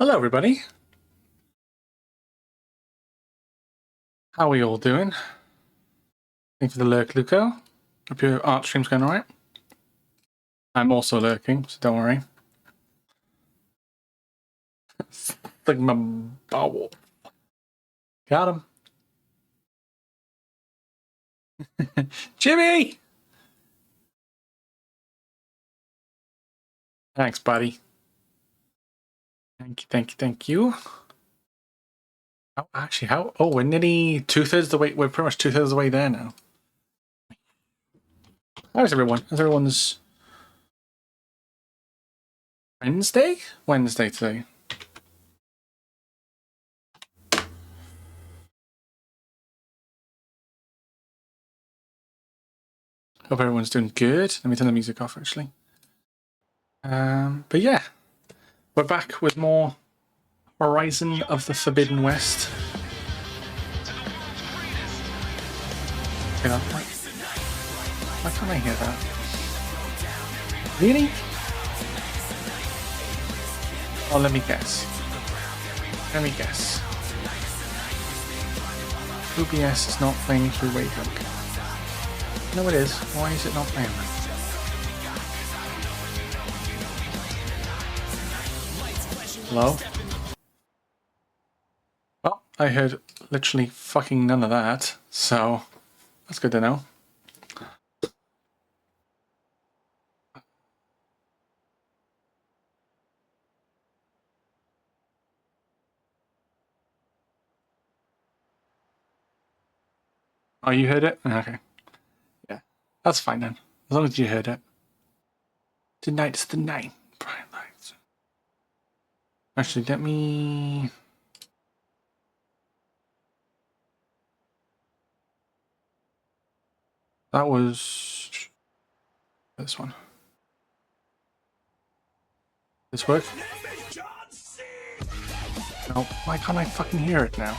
Hello, everybody. How are we all doing? Thank you for the lurk, Luco. Hope your art stream's going alright. I'm also lurking, so don't worry. Like my bowel. Got him. Jimmy! Thanks, buddy. Thank you, thank you, thank you. Oh, actually, how? Oh, we're nearly 2/3 the way. We're pretty much 2/3 the way there now. How's everyone? How's everyone's Wednesday? Wednesday today. Hope everyone's doing good. Let me turn the music off, actually. But yeah, we're back with more Horizon of the Forbidden West. Why can't I hear that? Really? Oh, let me guess. OBS is not playing through Wayhook. No, it is. Why is it not playing? Hello? Well, I heard literally fucking none of that, so that's good to know. Oh, you heard it? Okay. Yeah. That's fine then. As long as you heard it. Tonight's the night. Bright lights. Actually, let me... That was... this one. This work? No, why can't I fucking hear it now?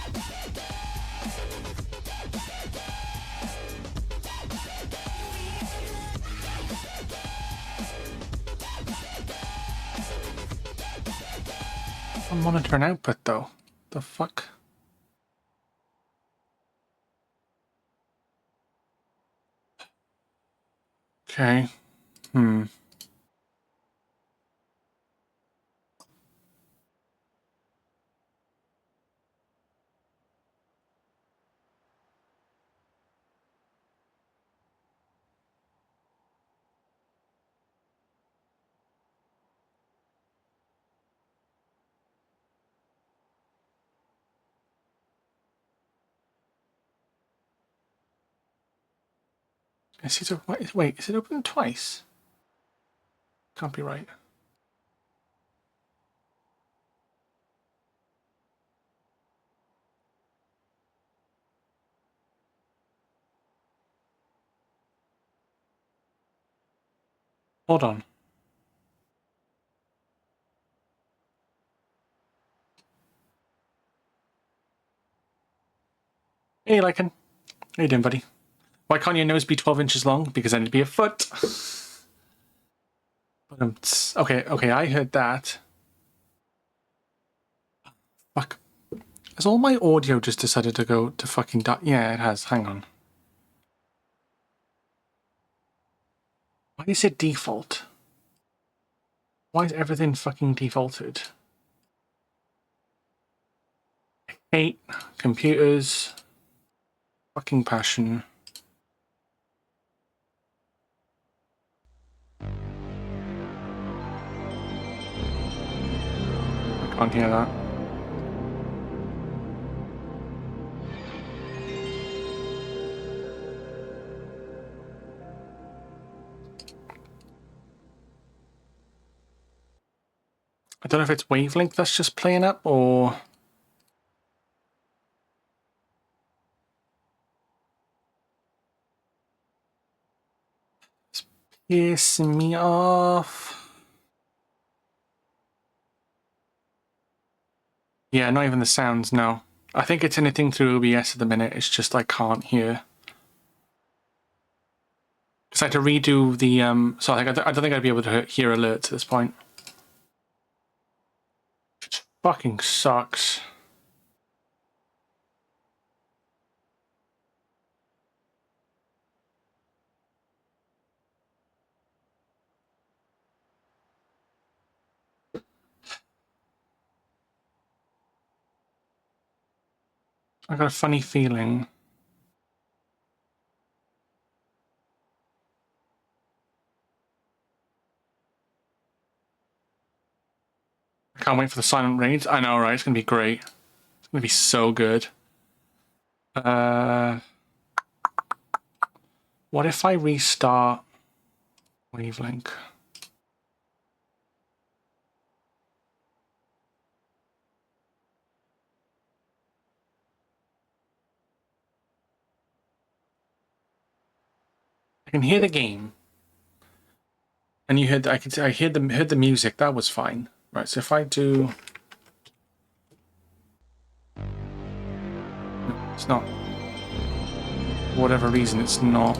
I'm monitoring output though. The fuck? Okay. Wait, is it open twice? Can't be right. Hold on. Hey, Lycan. How you doing, buddy? Why can't your nose be 12 inches long? Because then it'd be a foot. But okay, I heard that. Fuck. Has all my audio just decided to go to fucking die? Yeah, it has. Hang on. Why is it default? Why is everything fucking defaulted? I hate computers. Fucking passion. I can't hear that. I don't know if it's wavelength that's just playing up or... It's pissing me off. Yeah, not even the sounds, no. I think it's anything through OBS at the minute, it's just I can't hear. Because I had to redo the, so I don't think I'd be able to hear alerts at this point. Fucking sucks. I got a funny feeling. I can't wait for the silent raids. I know, right? It's gonna be great. It's gonna be so good. What if I restart Wavelink? I can hear the game, and you heard. I heard the music. That was fine, right? So if I do, no, it's not. For whatever reason, it's not.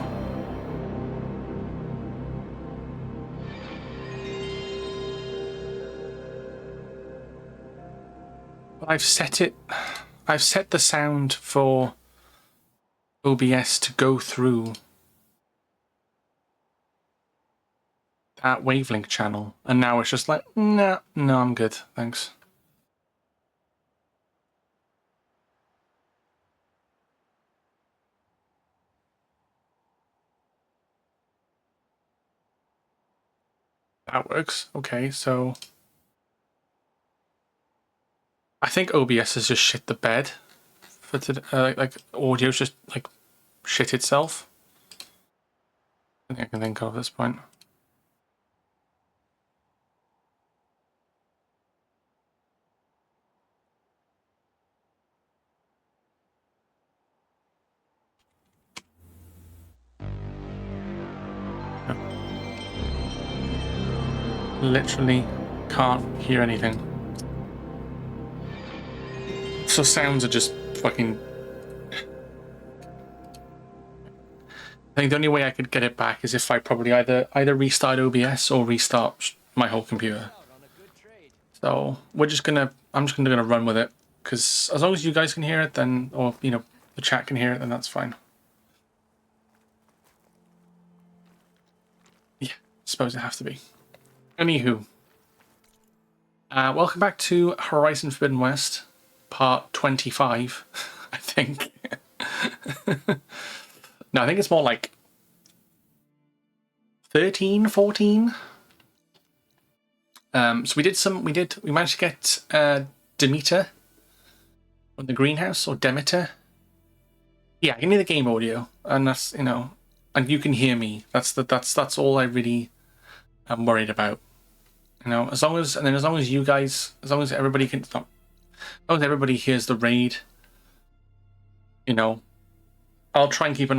But I've set it. I've set the sound for OBS to go through that Wavelink channel, and now it's just like, no, I'm good, thanks. That works. Okay, so I think OBS has just shit the bed for today. Like audio's just like shit itself. I think I can think of at this point. Literally can't hear anything. So sounds are just fucking. I think the only way I could get it back is if I probably either restart OBS or restart my whole computer. So I'm just gonna run with it, because as long as you guys can hear it, then, or you know, the chat can hear it, then that's fine. Yeah, I suppose it has to be. Anywho, welcome back to Horizon Forbidden West, part 25, I think. No, I think it's more like 13, 14. So we managed to get Demeter on the greenhouse, or Demeter. Yeah, I can hear the game audio, and that's, you know, and you can hear me. That's all I really am worried about. You know, as long as you guys, as long as everybody can, as long as everybody hears the raid, you know, I'll try keep,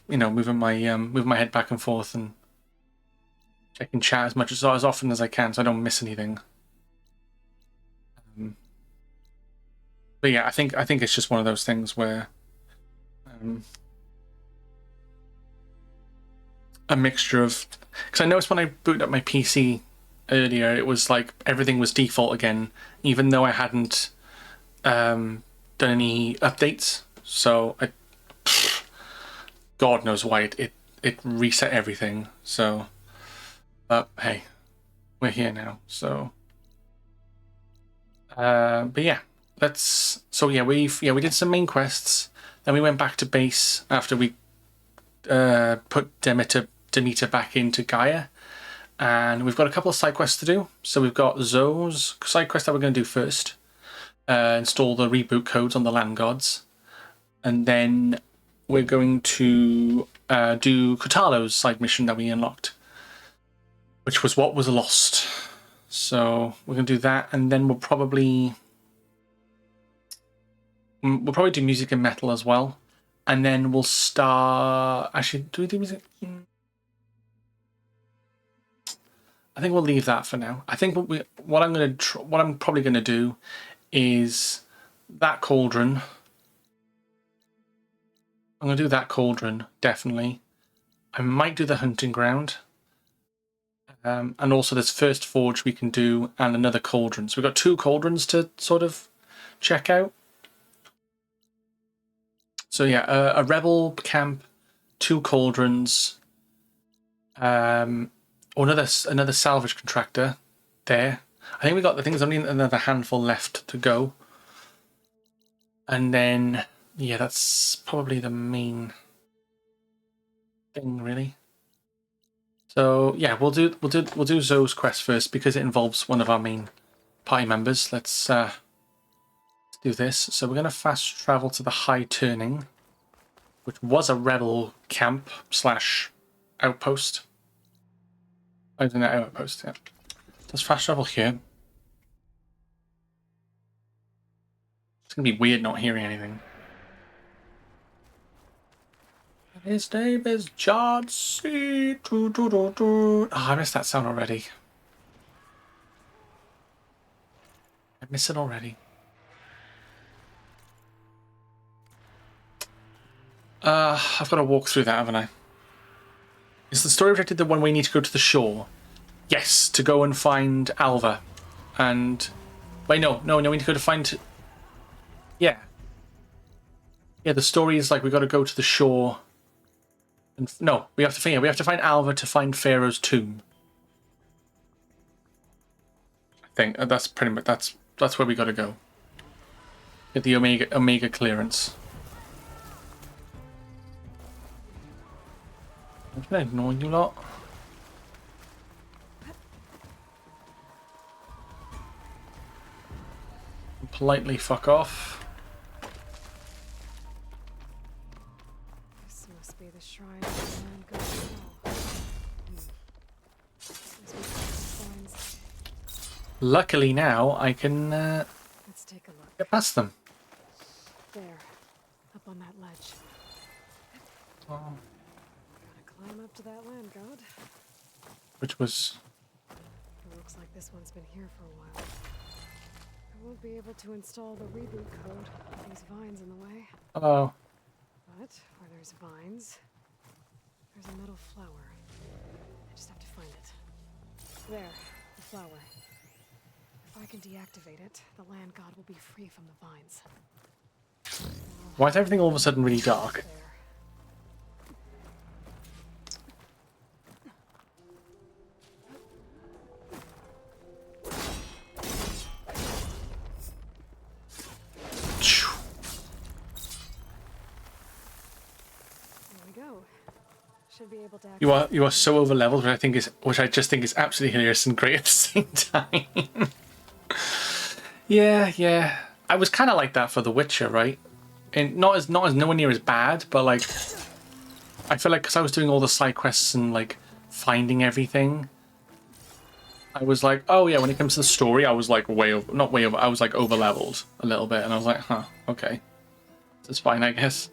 you know, moving my head back and forth and checking chat as often as I can, so I don't miss anything. But yeah, I think it's just one of those things where a mixture of, because I noticed when I booted up my PC earlier, it was like everything was default again, even though I hadn't done any updates. So God knows why it reset everything. So, but hey, we're here now. So, but yeah, we did some main quests. Then we went back to base after we put Demeter back into Gaia, and we've got a couple of side quests to do. So we've got Zoe's side quest that we're going to do first. Install the reboot codes on the land gods, and then we're going to do Kotalo's side mission that we unlocked, which was what was lost. So we're going to do that, and then we'll probably do music and metal as well, and then we'll start. Actually, do we do music? I think we'll leave that for now. I think what I'm probably going to do is that cauldron. I'm going to do that cauldron, definitely. I might do the hunting ground. And also there's First Forge we can do, and another cauldron. So we've got 2 cauldrons to sort of check out. So yeah, a rebel camp, 2 cauldrons, or another salvage contractor there. I think there's only another handful left to go. And then yeah, that's probably the main thing really. So yeah, we'll do Zoe's quest first because it involves one of our main party members. Let's do this. So we're going to fast travel to the High Turning, which was a rebel camp / outpost. I was in that outpost, yeah. Let's fast travel here. It's going to be weird not hearing anything. His name is John C. Oh, I missed that sound already. I miss it already. I've got to walk through that, haven't I? Is the story objective the one where you need to go to the shore? Yes, to go and find Alva. And... Wait, no, we need to go to find... Yeah. Yeah, the story is like we got to go to the shore... And no, we have to find Alva to find Pharaoh's tomb. I think that's pretty much... That's where we got to go. Get the Omega clearance. I'm gonna ignore you lot. Politely fuck off. This must be the shrine of the land god Aloy. Luckily now I can Let's take a look. get past them. There, up on that ledge. Oh. Gotta climb up to that land god. Which was... It looks like this one's been here for a while. I won't be able to install the reboot code with these vines in the way. Hello. But where there's vines, there's a metal flower. I just have to find it. There, the flower. If I can deactivate it, the land god will be free from the vines. Why is everything all of a sudden really dark? There. There we go. Should be able to. You are so over leveled, which I just think is absolutely hilarious and great at the same time. Yeah. I was kind of like that for The Witcher, right? And not as nowhere near as bad, but like I feel like because I was doing all the side quests and like finding everything, I was like, oh yeah, when it comes to the story, I was like not way over, I was like over leveled a little bit, and I was like, huh, okay, that's fine, I guess.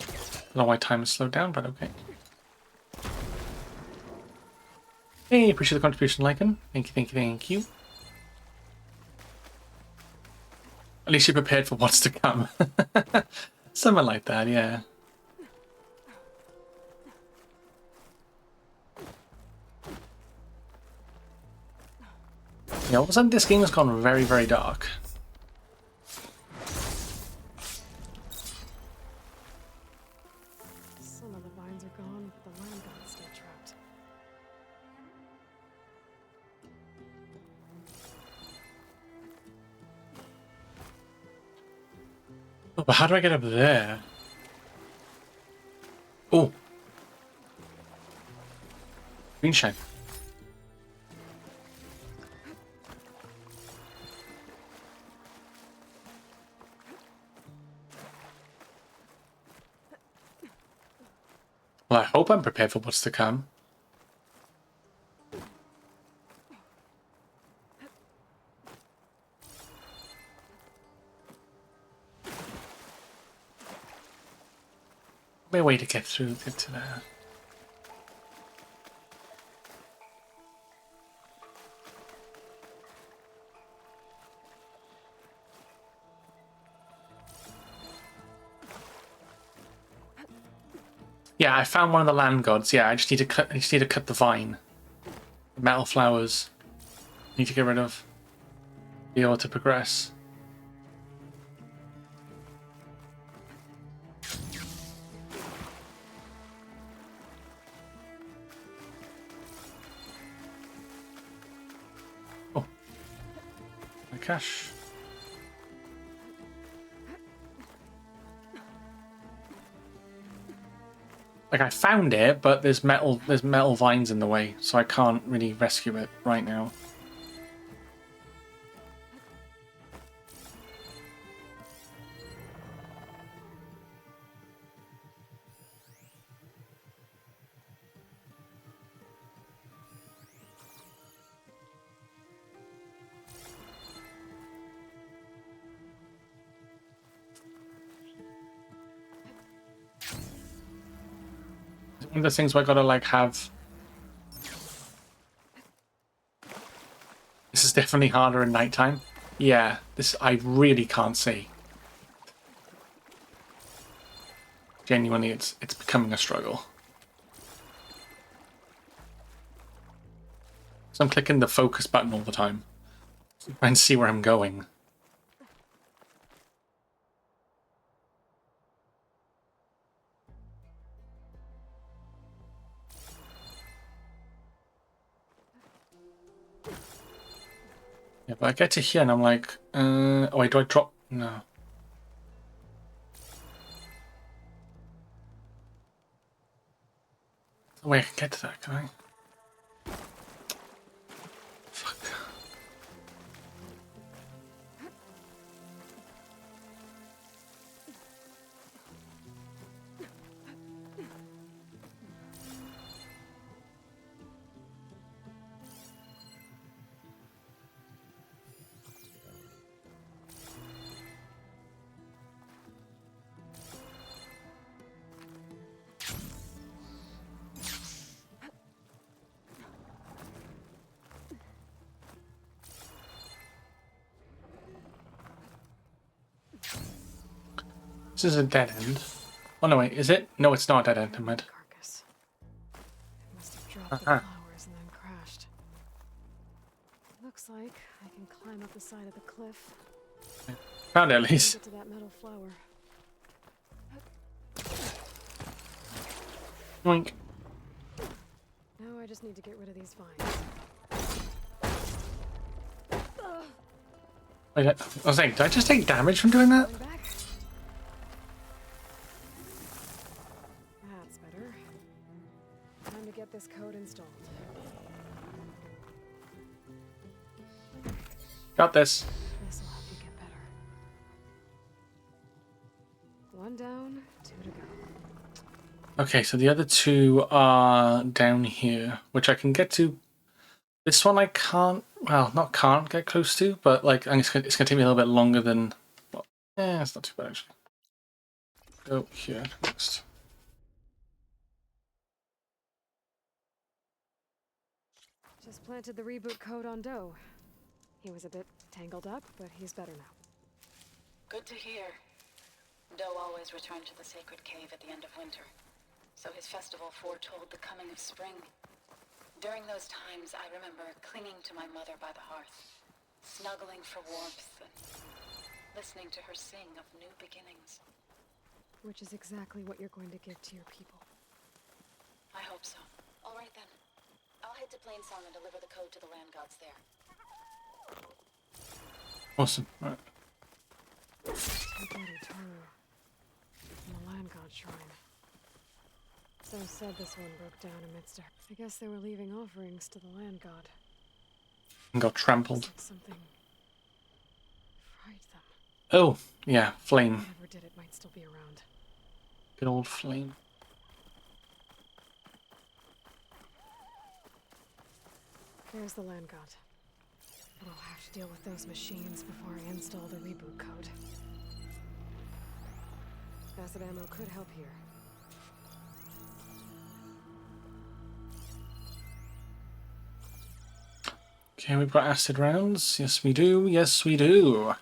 I don't know why time has slowed down, but okay. Hey, appreciate the contribution, Lycan. Thank you. At least you're prepared for what's to come. Something like that, yeah. Yeah, all of a sudden this game has gone very, very dark. Some of the vines are gone, but the land god's still trapped. Oh, but how do I get up there? Oh. Green shine. Well, I hope I'm prepared for what's to come. Maybe a way to get through to there. Yeah, I found one of the land gods. Yeah, I just need to cut. I just need to cut the vine. The metal flowers. Need to get rid of. Be able to progress. Oh, my cash. Like I found it, but there's metal vines in the way, so I can't really rescue it right now. One of the things where I gotta like have. This is definitely harder in nighttime. Yeah, this I really can't see. Genuinely, it's becoming a struggle. So I'm clicking the focus button all the time. Try and see where I'm going. Yeah, but I get to here and I'm like, oh wait, do I drop? No. Oh, wait, I can get to that, can I? Fuck. This is a dead end. Oh no, wait, is it? No, it's not a dead end. I'm mad. Carcass. It must have dropped the flowers and then crashed. Looks like I can climb up the side of the cliff. Found it at least. Get to that metal flower. Oink. Now I just need to get rid of these vines. Wait, I was saying, did I just take damage from doing that? Going back. That's better. Time to get this code installed. Got this. This'll help you get better. One down, 2 to go. Okay, so the other two are down here, which I can get to. This one I can't, well, not can't get close to, but like it's gonna take me a little bit longer than. Well, yeah, it's not too bad actually. Go here next. Just planted the reboot code on Doe. He was a bit tangled up, but he's better now. Good to hear. Doe always returned to the sacred cave at the end of winter, so his festival foretold the coming of spring. During those times, I remember clinging to my mother by the hearth, snuggling for warmth and listening to her sing of new beginnings. Which is exactly what you're going to give to your people. I hope so. All right then. I'll head to Plainsong and deliver the code to the land gods there. Awesome. All right. Temporary Toru. From the land god shrine. So said this one broke down amidst her. I guess they were leaving offerings to the land god. And got trampled. Like something fried them. Oh, yeah, flame. Whatever did it might still be around. Good old flame. There's the land god. But I'll have to deal with those machines before I install the reboot code. Acid ammo could help here. Okay, we've got acid rounds. Yes, we do. Yes, we do.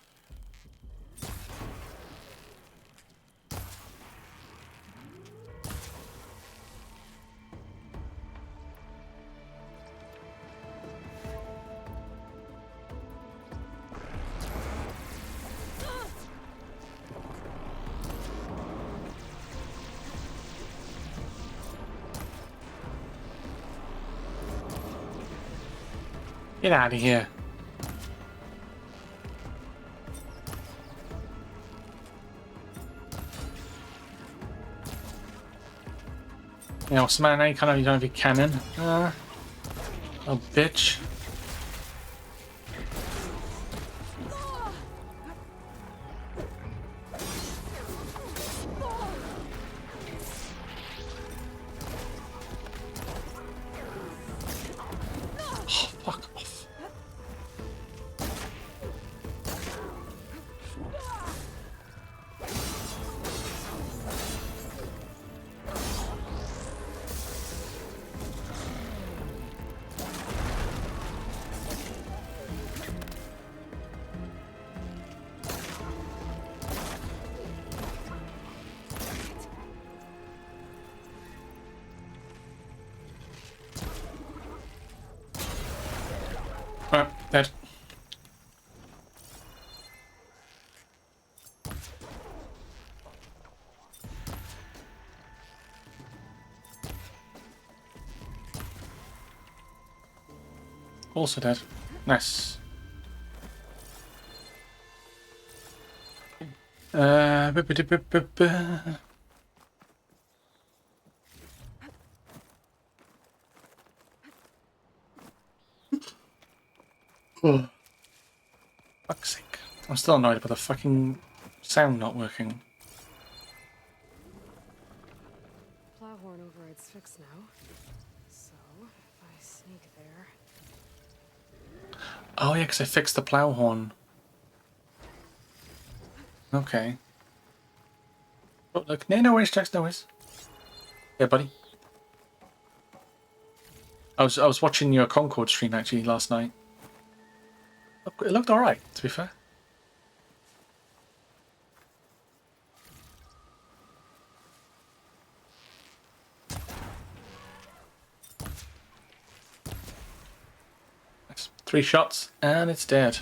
Get out of here. You know, Samantha, you don't have your cannon. Oh, bitch. Oh, fuck off. Alright, dead. Also dead. Nice. Oh, fuck's sake. I'm still annoyed about the fucking sound not working. Plowhorn override's fixed now. So, if I sneak there... Oh yeah, because I fixed the plow horn. Okay. Oh, look. No worries, Jax, no worries. Yeah, buddy. I was watching your Concord stream actually last night. It looked alright, to be fair. Nice. 3 shots and it's dead.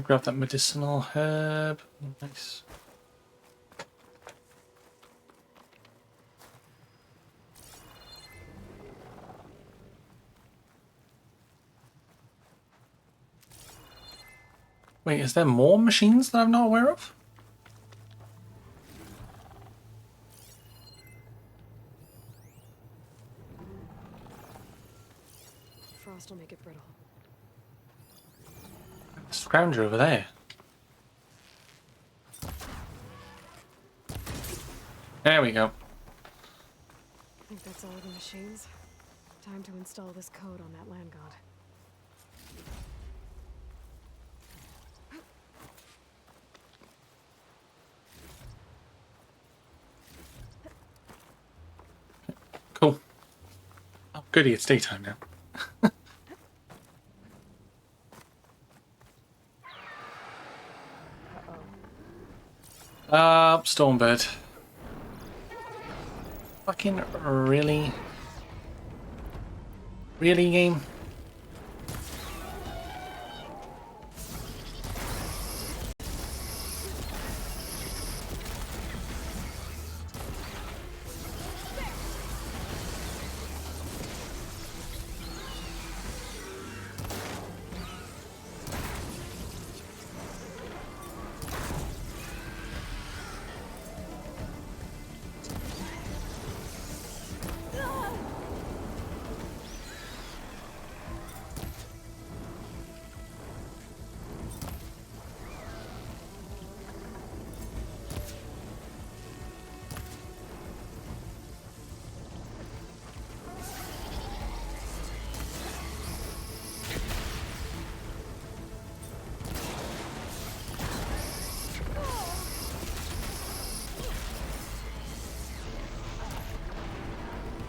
Grab that medicinal herb. Nice. Wait, is there more machines that I'm not aware of? Frost will make it brittle. Scrounger over there. There we go. I think that's all the machines. Time to install this code on that land god. Cool. Oh, goody, it's daytime now. Stormbird. Fucking really? Really, game?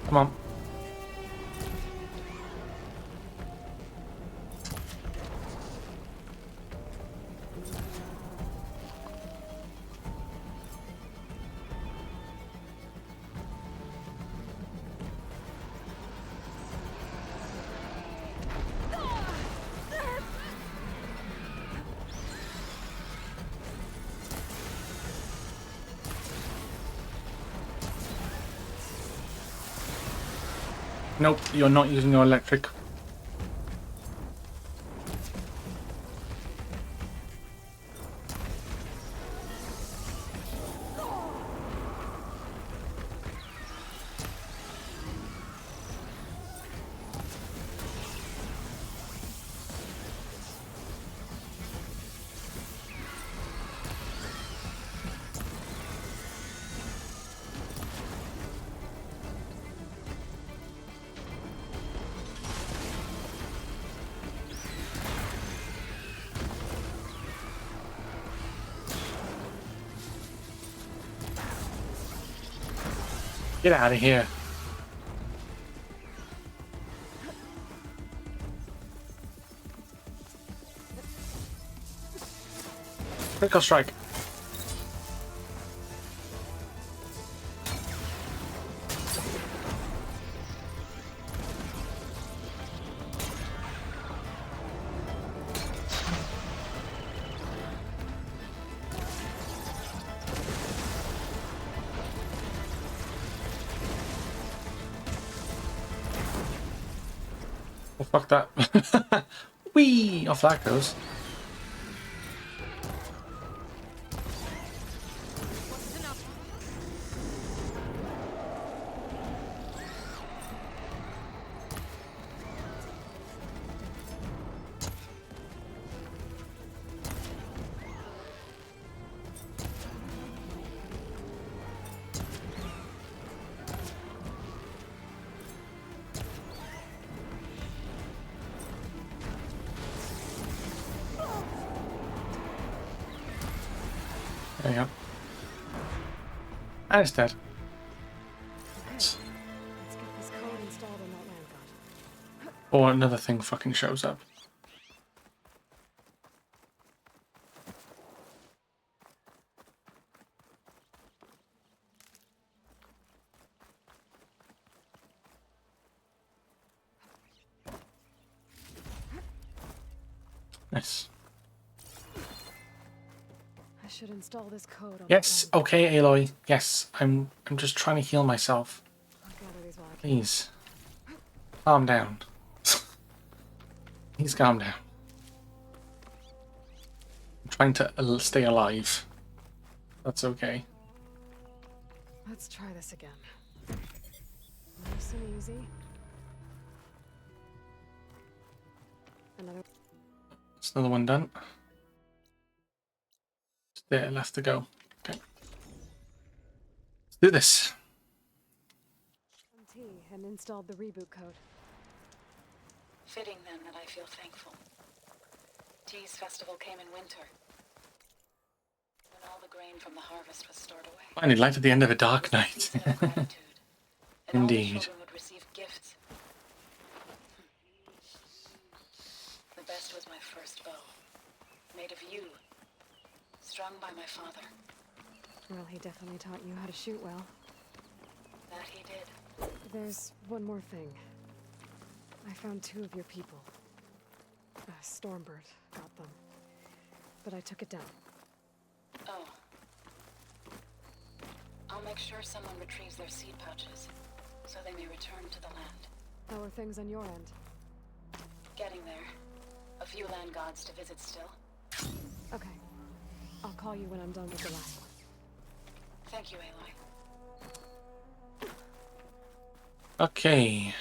Come on. Nope, you're not using your electric. Get out of here. Critical strike. Well, fuck that. Whee! Off that goes. There you go. And it's dead. Okay, let's get this code installed on that land god. Or another thing fucking shows up. Nice. I should install this code on Yes, that land. okay, Aloy. Yes, I'm just trying to heal myself. I'll gather these while I can. Please. Calm down. Please calm down. I'm trying to stay alive. That's okay. Let's try this again. Nice and easy. Another. That's another one done. There, left to go. Okay. Let's do this. T and installed the reboot code. Fitting then that I feel thankful. T's festival came in winter, when all the grain from the harvest was stored away. Finally, light at the end of a dark It was a night. season of gratitude, and all the Indeed. children would receive gifts. The best was my first bow, made of yew, strung by my father. Well, he definitely taught you how to shoot well. That he did. There's one more thing. I found 2 of your people. Stormbird got them. But I took it down. Oh. I'll make sure someone retrieves their seed pouches, so they may return to the land. How are things on your end? Getting there. A few land gods to visit still. Okay. I'll call you when I'm done with the last one. Thank you, Aloy. Okay.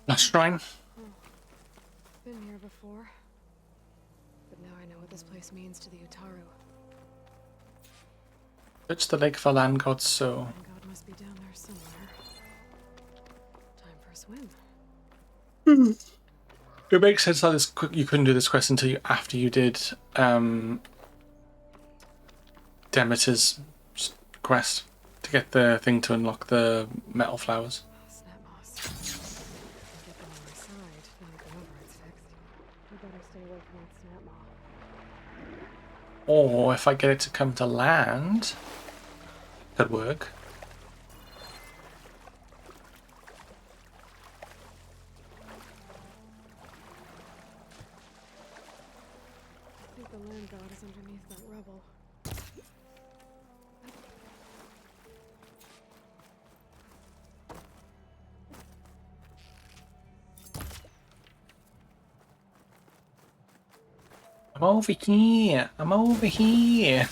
Last shrine. Been here before. But now I know what this place means to the Utaru. Search the lake for land gods, so. Land god must be down there somewhere. Time for a swim. It makes sense that you couldn't do this quest until after you did Demeter's quest to get the thing to unlock the metal flowers. Snap moss. Get them on my side, then we can over it's fixed. We better stay away from that snap maw. Or if I get it to come to land, could work. I think the land god is underneath that rubble. I'm over here. I'm over here.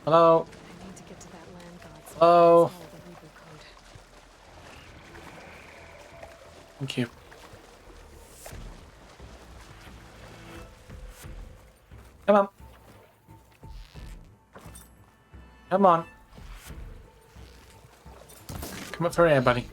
Hello. I need to get to that land god so I can Hello. install the reboot code. Thank you. Come on. Come on. Come up for air, buddy.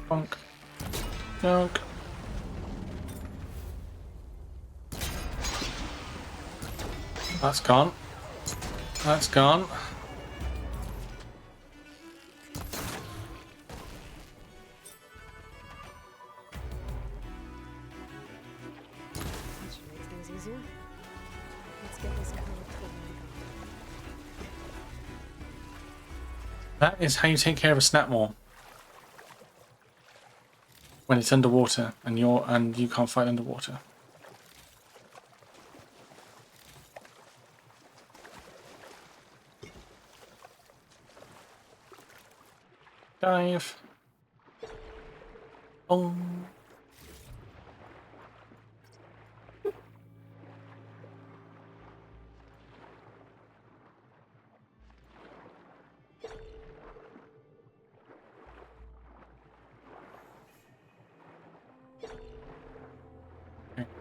Bonk. Bonk. That's gone. That's gone. That should make things easier. Let's get this code to the land god. That is how you take care of a snapmaw. When it's underwater and you can't fight underwater. Dive. Boom.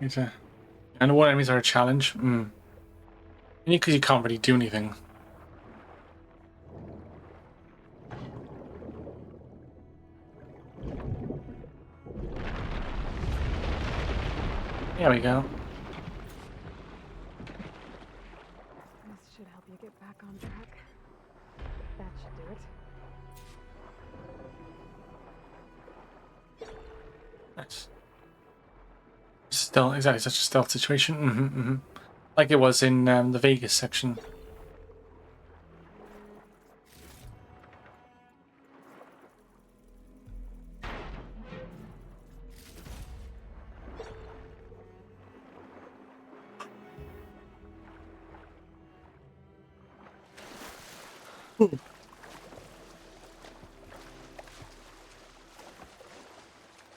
Okay, underwater enemies are a challenge. Only because you can't really do anything. There we go. This should help you get back on track. That should do it. Nice. Stealth, exactly, such a stealth situation. Like it was in the Vegas section.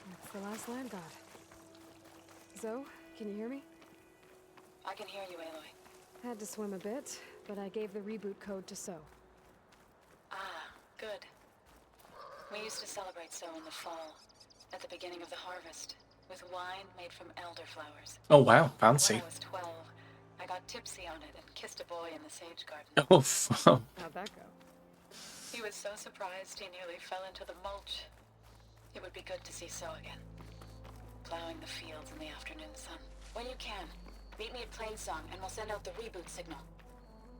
That's the last land god. Zoe, can you hear me? I can hear you, Aloy. Had to swim a bit, but I gave the reboot code to So. Ah, good. We used to celebrate So in the fall, at the beginning of the harvest, with wine made from elderflowers. Oh wow, When fancy. I was 12, I got tipsy on it and kissed a boy in the sage garden. Oh, How'd that go? He was so surprised he nearly fell into the mulch. It would be good to see So again. Plowing the fields in the afternoon sun. When you can, meet me at Plainsong and we'll send out the reboot signal.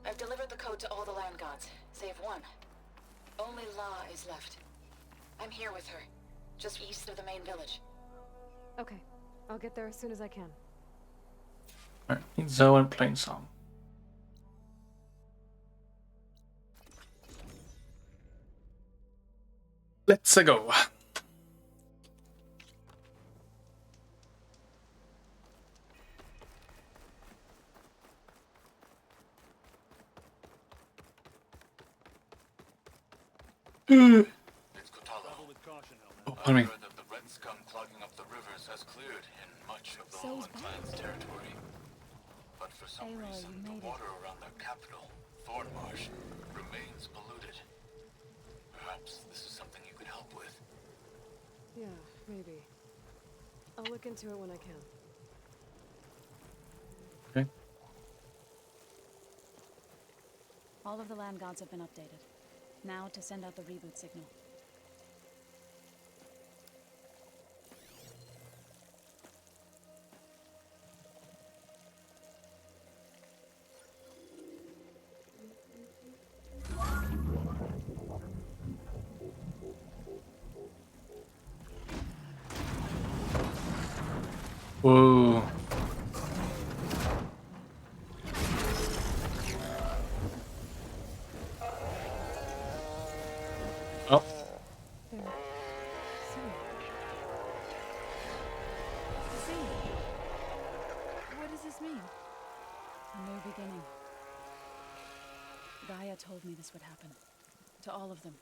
I've delivered the code to all the land gods, save one. Only La is left. I'm here with her, just east of the main village. Okay, I'll get there as soon as I can. Alright, Zoe and Plainsong. Let's go. It's Kotala. Oh, pardon me. I heard that the red scum clogging up the rivers has cleared in much of the Holland Clans territory. But for some Aloy, reason, you the made it. water around the capital, Thornmarsh, remains polluted. Perhaps this is something you could help with. Yeah, maybe. I'll look into it when I can. Okay. All of the land gods have been updated. Now to send out the reboot signal. Whoa. Gaia told me this would happen. To all of them.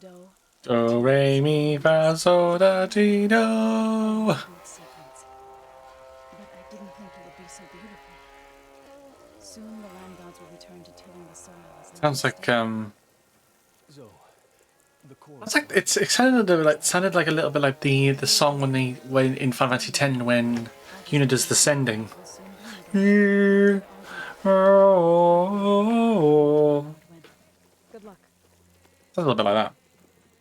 Do. Do, re, mi, fa, sol, la, ti, do. Complete sequence. But I didn't think it would be so beautiful. Soon the land gods will return to tilling the soil as Sounds like So, the core. It's like it sounded like a little bit like the song when in Final Fantasy X when Yuna does the sending. Good luck. A little bit like that,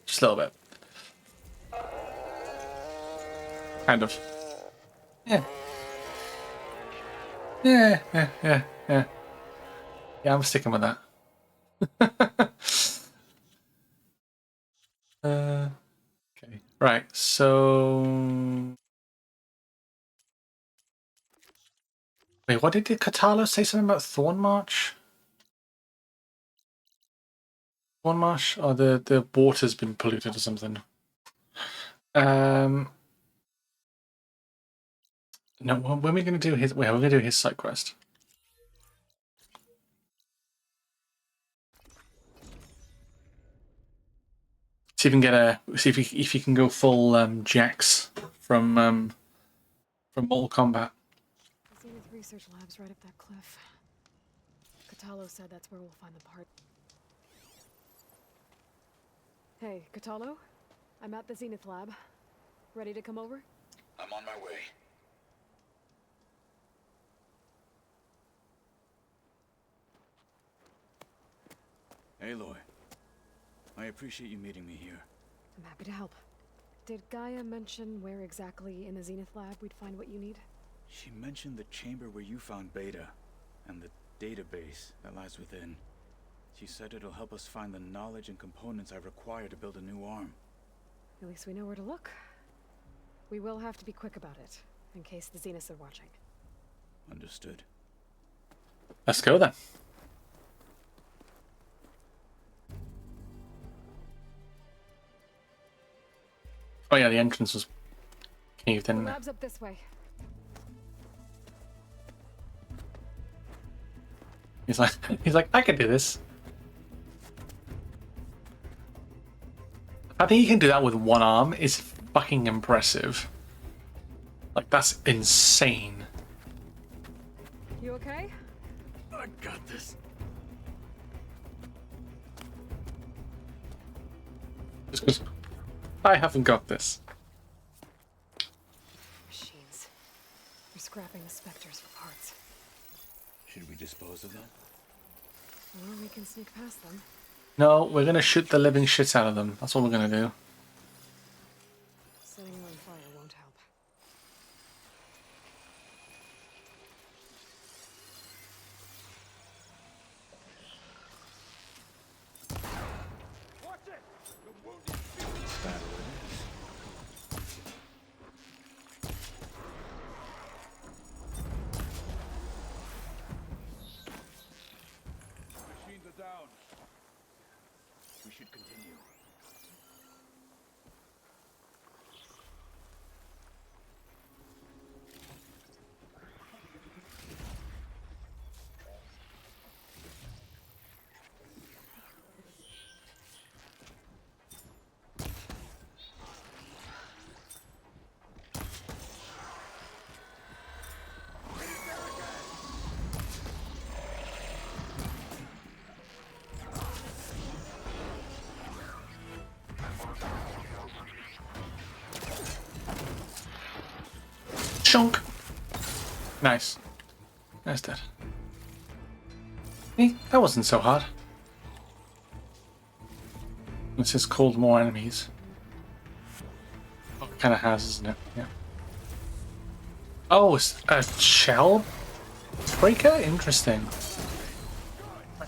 just a little bit, kind of. Yeah. Yeah. I'm sticking with that. Okay. Right. So. Wait, what did Katalo say? Something about Thornmarsh? Thornmarsh? Oh, the water's been polluted or something. No, when are we going to do his? Wait, we're going to do his side quest. See if you can get if you can go full Jax from Mortal Kombat. The Zenith Research Lab's right up that cliff. Katalo said that's where we'll find the part. Hey, Katalo? I'm at the Zenith Lab. Ready to come over? I'm on my way. Aloy, I appreciate you meeting me here. I'm happy to help. Did Gaia mention where exactly in the Zenith Lab we'd find what you need? She mentioned the chamber where you found Beta, and the database that lies within. She said it'll help us find the knowledge and components I require to build a new arm. At least we know where to look. We will have to be quick about it, in case the Zeniths are watching. Understood. Let's go then. Oh yeah, the entrance was caved The in. lab's up this way. He's like, I can do this. I think he can do that with one arm is fucking impressive. Like, that's insane. You okay? I got this. Just 'cause I haven't got this. Machines. They're scrapping the specters for parts. Should we dispose of them? Or we can sneak past them. No, we're gonna shoot the living shit out of them. That's what we're gonna do. Setting them on fire won't help. Machines are down. We should continue. Chunk. Nice. That's dead. Hey, that wasn't so hard. This has called more enemies. Oh, it kind of has, isn't it? Yeah. Oh, it's a shell breaker? Interesting.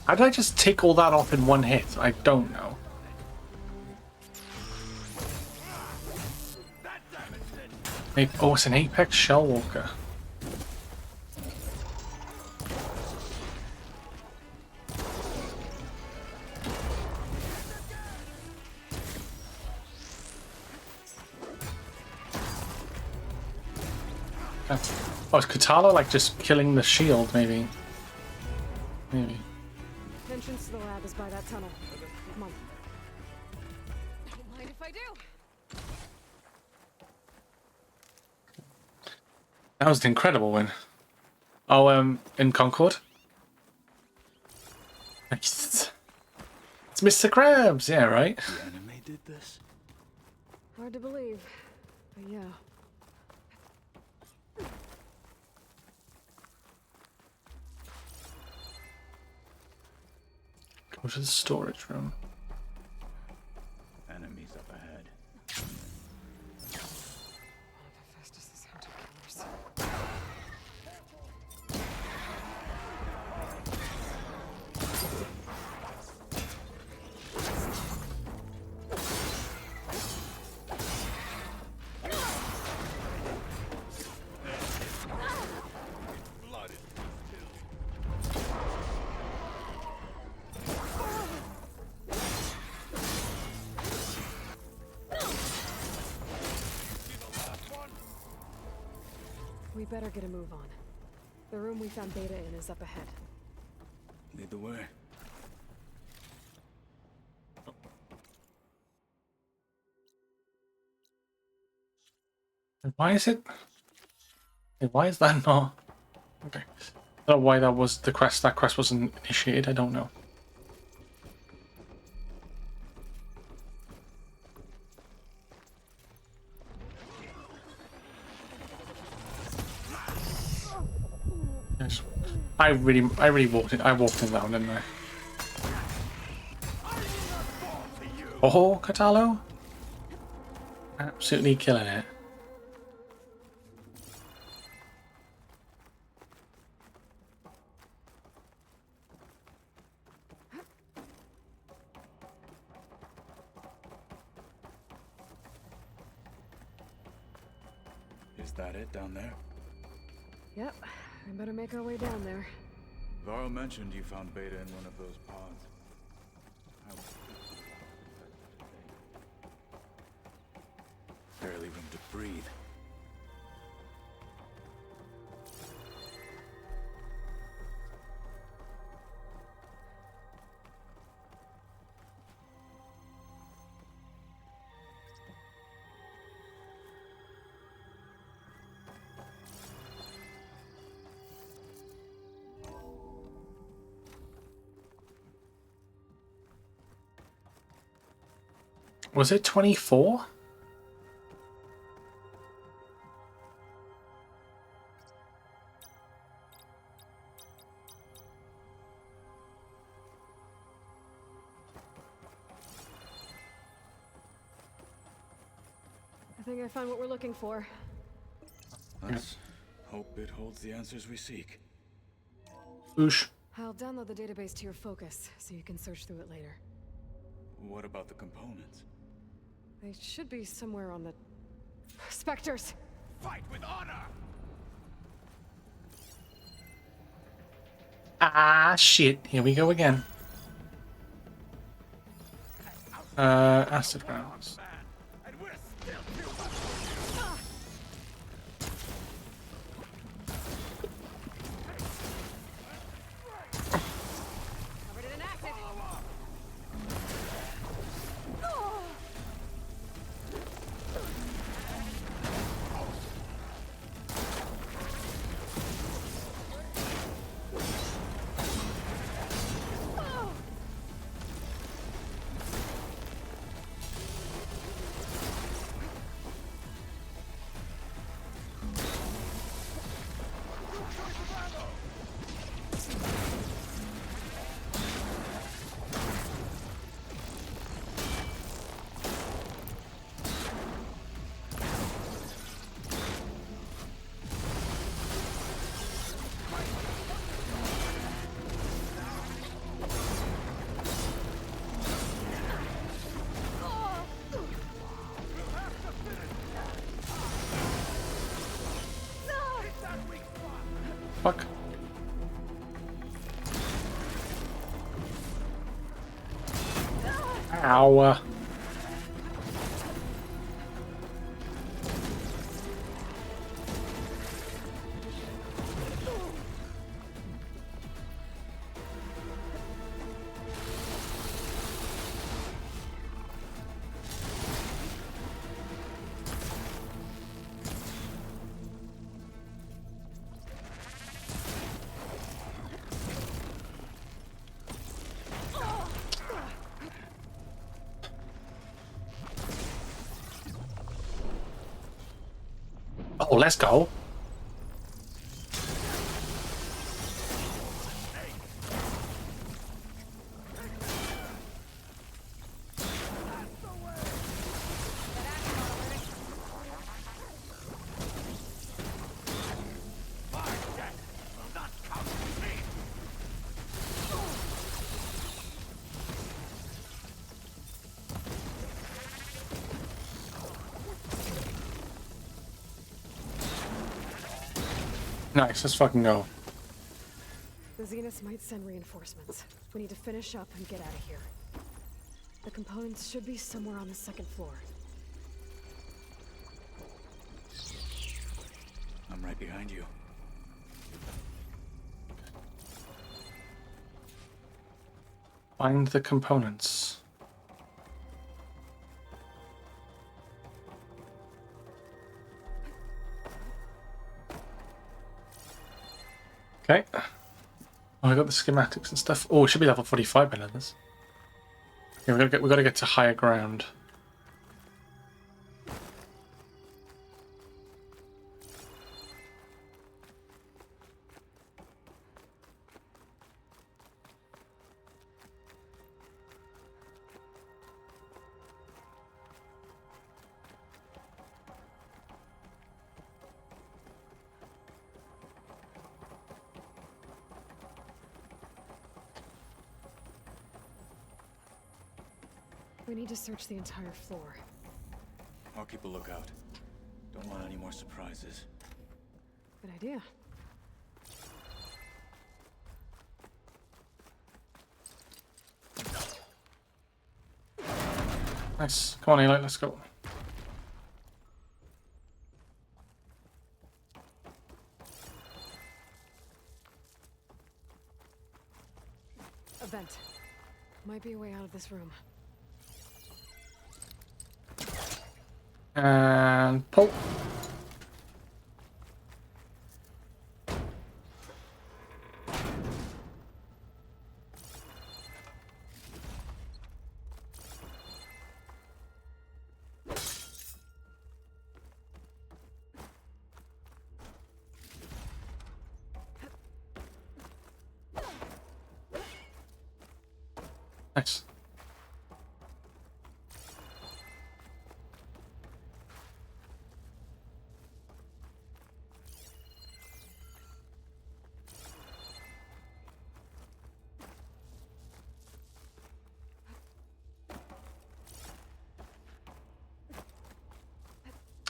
How did I just take all that off in one hit? I don't know. Oh, it's an Apex Shell Walker. Oh, is Katala like just killing the shield, maybe? Maybe. Hey, entrance to the lab is by that tunnel. Come on. Don't mind if I do. That was an incredible win. Oh, in Concord. Nice. It's Mr. Krabs, yeah, right? The anime did this? Hard to believe, but yeah. Go to the storage room. Enemies up ahead. Fastest is hunter killers. We better get a move on. The room we found Beta in is up ahead. Lead the way. Why is it? Why is that not? Okay. I don't know why that was the quest. That quest wasn't initiated. I don't know. Yes. I really walked it. I walked him down, didn't I? Oh, Catalo! Absolutely killing it. Is that it down there? Yep, we better make our way down there. Varl mentioned you found Beta in one of those pods. Barely room to breathe. Was it 24? I think I found what we're looking for. Let's hope it holds the answers we seek. Oosh. I'll download the database to your focus, so you can search through it later. What about the components? They should be somewhere on the... Spectres! Fight with honor! Ah, shit. Here we go again. Acid rounds. And we're still too Covered it in acid! Fuck. Ow. Oh, let's go. Nice, let's fucking go. The Zeniths might send reinforcements. We need to finish up and get out of here. The components should be somewhere on the second floor. I'm right behind you. Find the components. Okay. Oh, I got the schematics and stuff. Oh, it should be level 45 by now. This. Yeah, we gotta get to higher ground. We need to search the entire floor. I'll keep a lookout. Don't want any more surprises. Good idea. Nice. Come on, Aloy, let's go. A vent. Might be a way out of this room. And pull. Nice.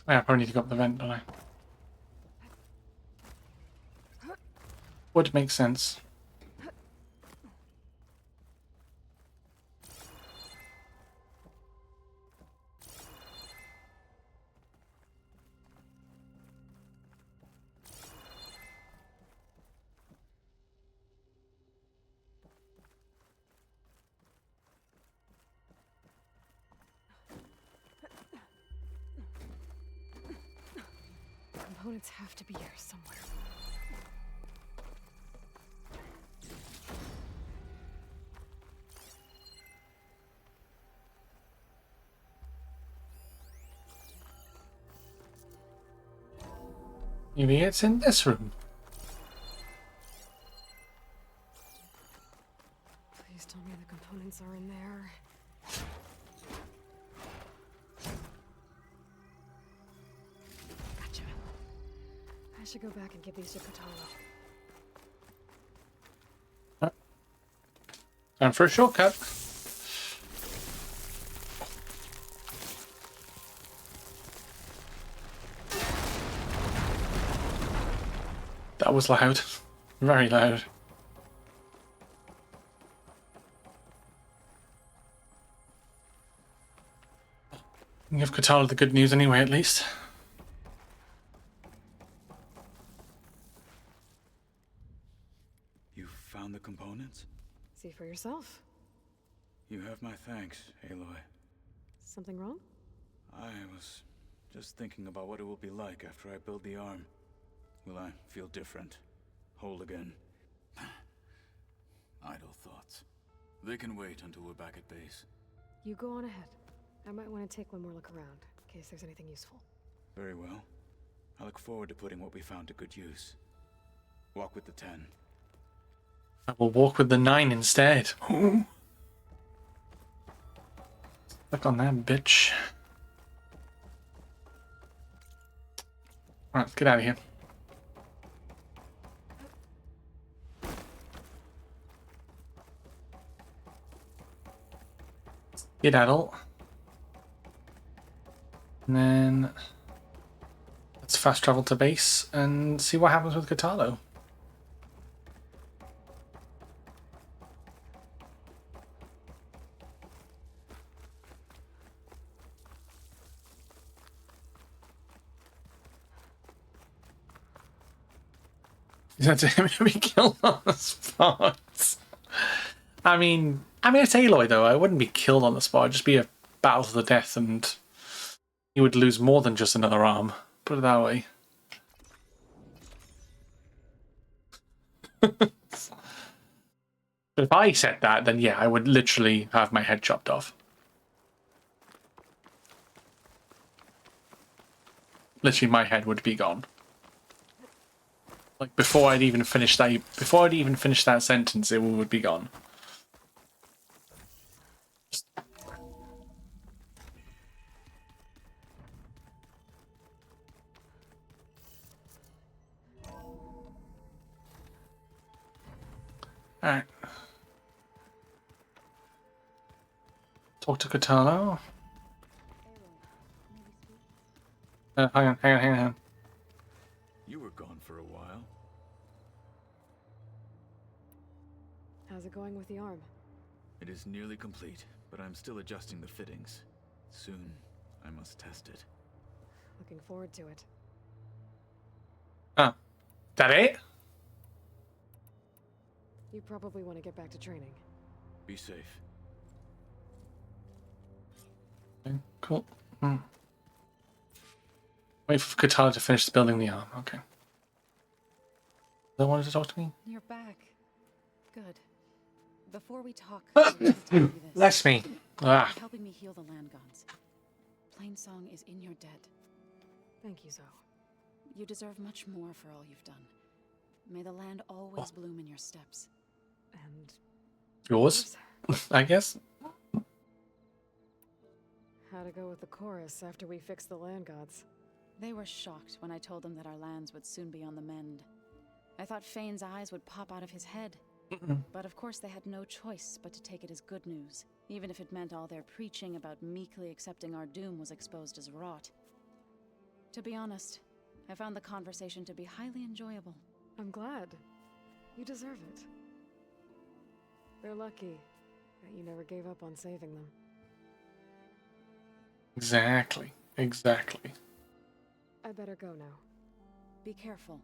Yeah, I probably need to go up the vent, don't I? Would make sense. Components have to be here somewhere. Maybe it's in this room. Please tell me the components are in there. Gotcha. I should go back and give these to Katana. Time for a shortcut. That was loud. Very loud. Give Katana the good news anyway, at least. You found the components? See for yourself. You have my thanks, Aloy. Something wrong? I was just thinking about what it will be like after I build the arm. Will I feel different? Whole again? Idle thoughts. They can wait until we're back at base. You go on ahead. I might want to take one more look around, in case there's anything useful. Very well. I look forward to putting what we found to good use. Walk with the 10. I will walk with the 9 instead. Look on that bitch. Alright, let's get out of here. Get adult. And then let's fast travel to base and see what happens with Katalo. Is that him to be killed on the spot? I mean, it's Aloy though. I wouldn't be killed on the spot. It'd just be a battle to the death, and you would lose more than just another arm. Put it that way. But if I said that, then yeah, I would literally have my head chopped off. Literally, my head would be gone. Like before I'd even finished that sentence, it would be gone. Alright. Talk to Katana. Hang on. You were gone for a while. How's it going with the arm? It is nearly complete, but I'm still adjusting the fittings. Soon, I must test it. Looking forward to it. Oh. That it? You probably want to get back to training. Be safe. Okay, cool. Wait for Katana to finish building the arm. Okay. They wanted to talk to me? You're back. Good. Before we talk, I have to tell you this. Bless me. Ah. You're helping me heal the land gods. Plainsong is in your debt. Thank you, Zoe. You deserve much more for all you've done. May the land always bloom in your steps. And Yours? I guess. how to go with the chorus after we fix the land gods. They were shocked when I told them that our lands would soon be on the mend. I thought Fane's eyes would pop out of his head. But of course they had no choice but to take it as good news, even if it meant all their preaching about meekly accepting our doom was exposed as rot. To be honest, I found the conversation to be highly enjoyable. I'm glad. You deserve it. They're lucky that you never gave up on saving them. Exactly. I better go now. Be careful.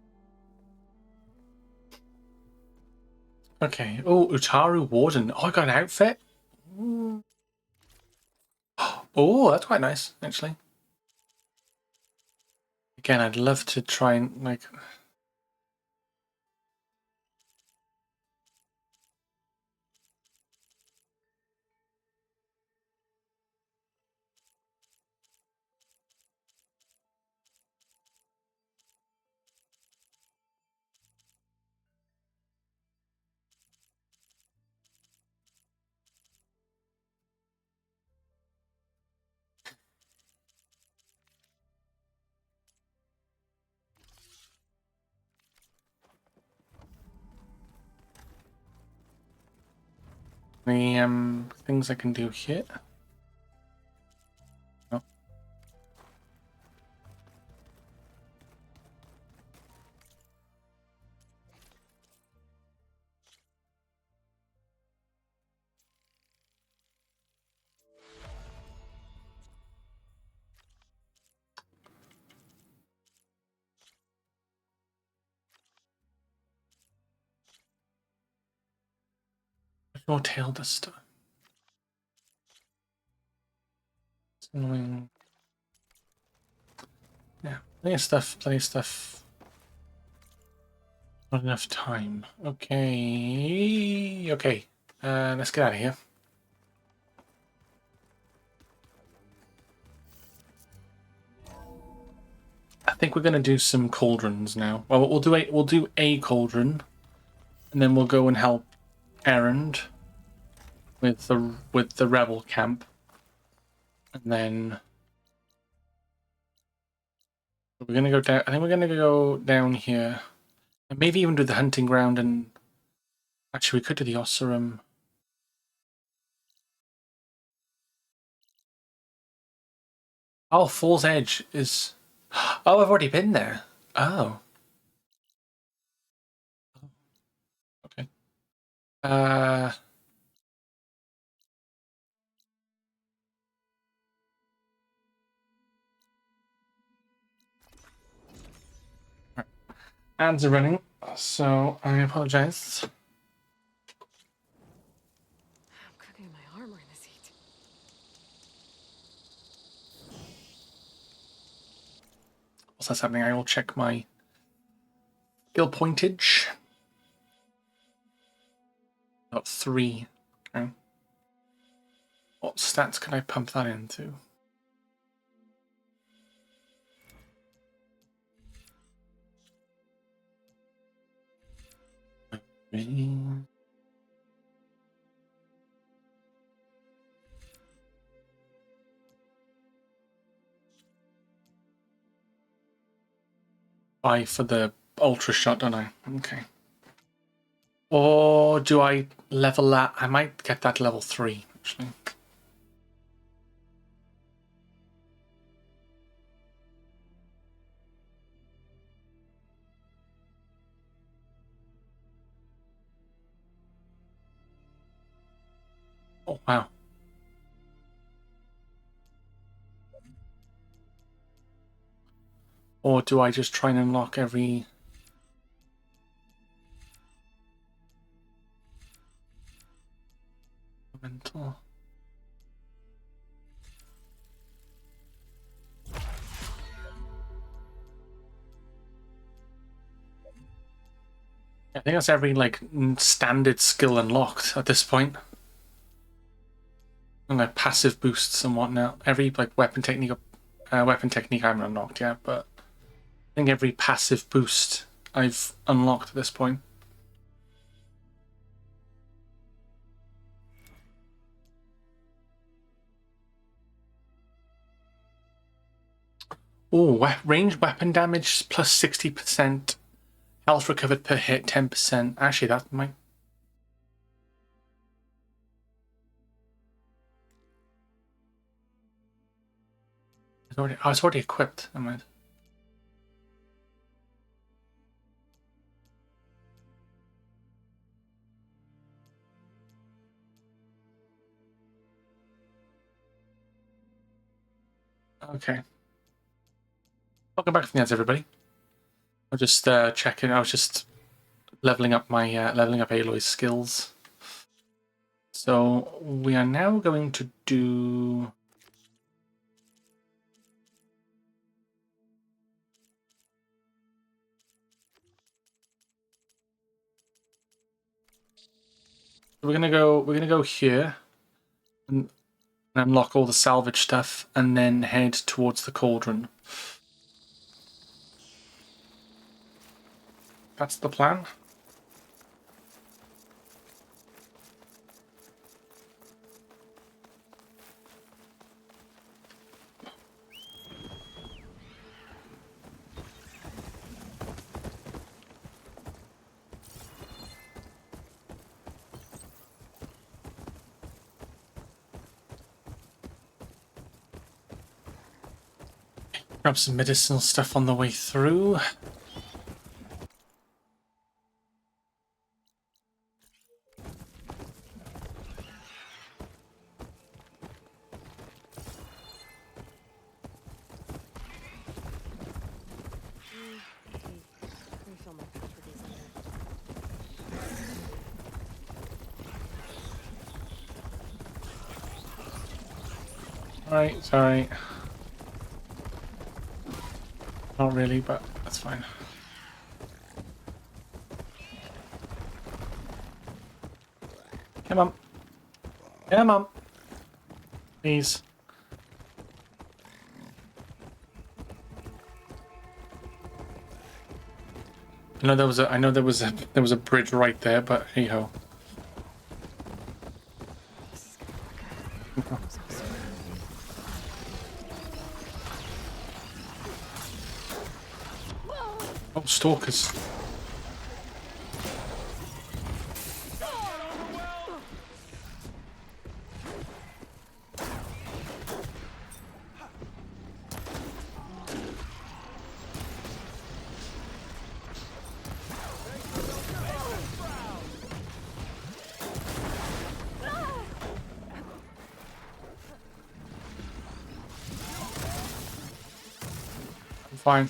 Okay. Oh, Utaru Warden. Oh, I got an outfit. Oh, that's quite nice, actually. Again, I'd love to try and, like... The things I can do here. No. No tail this stuff. Annoying. Yeah, plenty of stuff. Not enough time. Okay. Let's get out of here. think we're gonna do some cauldrons now. Well, we'll do a cauldron, and then we'll go and help Erend with the rebel camp, and then we're gonna go down. I think we're gonna go down here, and maybe even do the hunting ground. And actually, we could do the Ossurum. Oh, Fall's Edge is. Oh, I've already been there. Oh. Okay. Ads are running, so I apologize. I'm cooking my armor in this heat. Whilst that's happening, I will check my skill pointage. Got 3. Okay. What stats can I pump that into? Buy for the ultra shot, don't I? Okay. Or do I level that? I might get that level 3, actually. Oh, wow. Or do I just try and unlock every... Mental... I think that's every, like, standard skill unlocked at this point. And, like, passive boosts and whatnot. Every, like, weapon technique I haven't unlocked yet, but I think every passive boost I've unlocked at this point. Oh, ranged weapon damage plus 60%. Health recovered per hit 10%. Actually, that might... I was already equipped. I might... Okay. Welcome back from the ads, everybody. I was just checking. I was just leveling up my Aloy's skills. So we are now going to do... We're gonna go here and unlock all the salvage stuff, and then head towards the cauldron. That's the plan. Grab some medicinal stuff on the way through. Refill my pouch with these later. Alright, sorry. Not really, but that's fine. Come on. Come on. Please. I know there was a bridge right there, but hey ho. This is gonna work. Almost awesome. Oh, stalkers. I'm fine.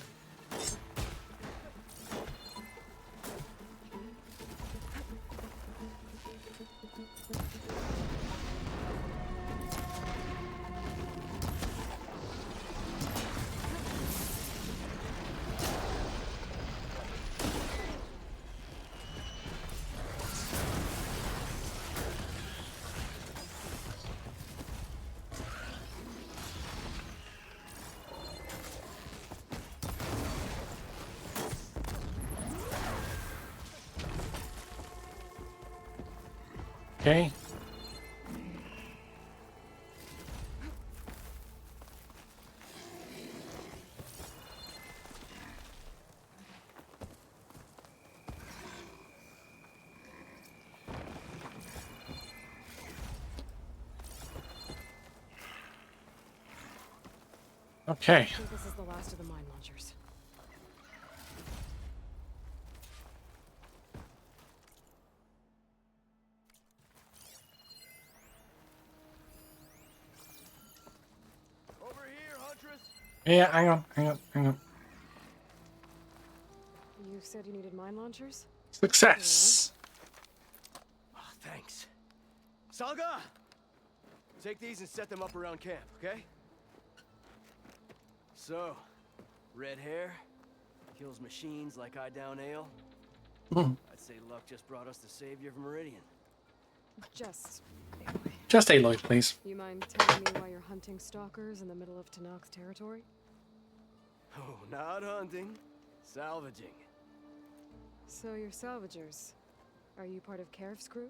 Okay. Okay. I think this is the last of the mine launchers. Over here, Huntress. Yeah, hang on. You said you needed mine launchers? Success. Oh, thanks. Salga! Take these and set them up around camp, okay? So, red hair, kills machines like I down ale. Hmm. I'd say luck just brought us the savior of Meridian. Just... Just Aloy, please. You mind telling me why you're hunting stalkers in the middle of Tanoch's territory? Oh, not hunting, salvaging. So you're salvagers. Are you part of Karif's crew?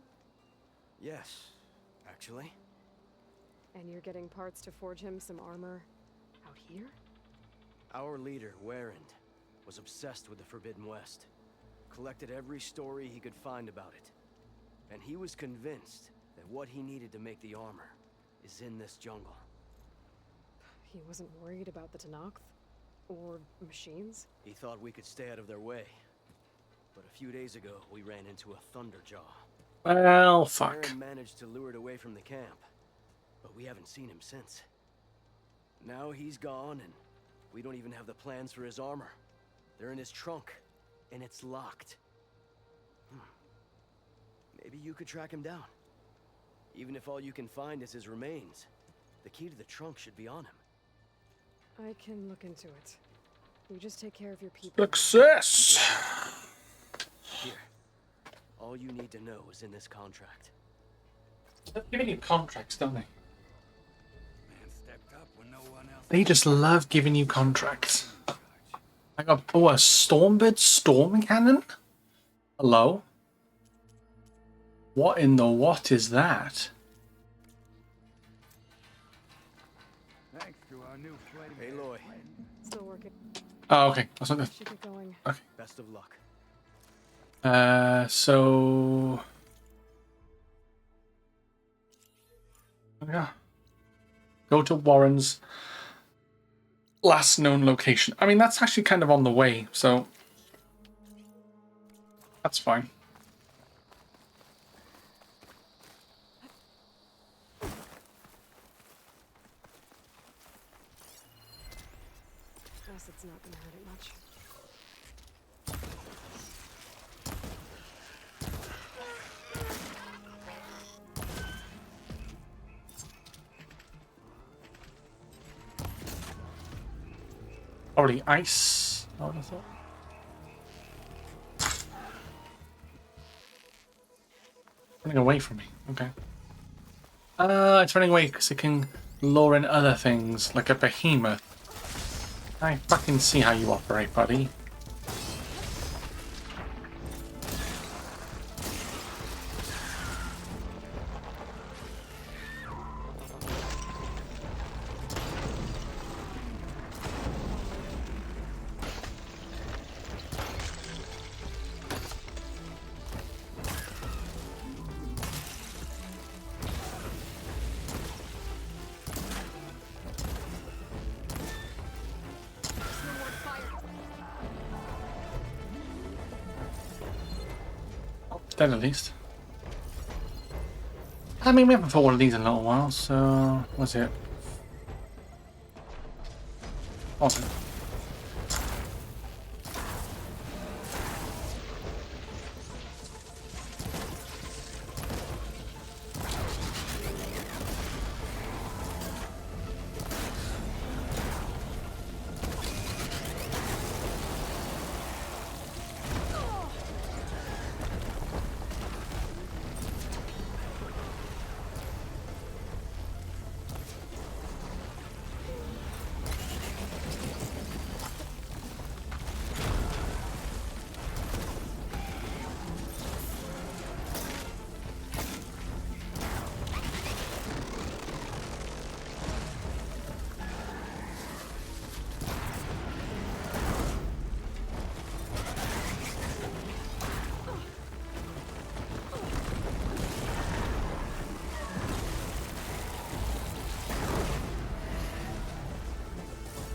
Yes, actually. And you're getting parts to forge him some armor out here? Our leader, Warrand, was obsessed with the Forbidden West. Collected every story he could find about it. And he was convinced that what he needed to make the armor is in this jungle. He wasn't worried about the Tanakh? Or machines? He thought we could stay out of their way. But a few days ago, we ran into a Thunderjaw. Well, fuck. Aaron managed to lure it away from the camp, but we haven't seen him since. Now he's gone, and we don't even have the plans for his armor. They're in his trunk, and it's locked. Maybe you could track him down. Even if all you can find is his remains, the key to the trunk should be on him. I can look into it. You just take care of your people. Success. Here. All you need to know is in this contract. They're giving you contracts, don't they? Man stepped up when no one else. They just love giving you contracts. I got a Stormbird storm cannon? Hello? What in the what is that? Thanks to our new flame. Aloy, Still working. Oh, okay. That's not good. Should get going. best of luck. So... Yeah. Go to Warren's last known location. I mean, that's actually kind of on the way, so... That's fine. Acid's not gonna hurt it much. Probably ice. I would have thought. Running away from me. Okay. It's running away because it can lure in other things, like a behemoth. I fucking see how you operate, buddy. dead at least. I mean, we haven't fought one of these in a little while, so what's it? Awesome.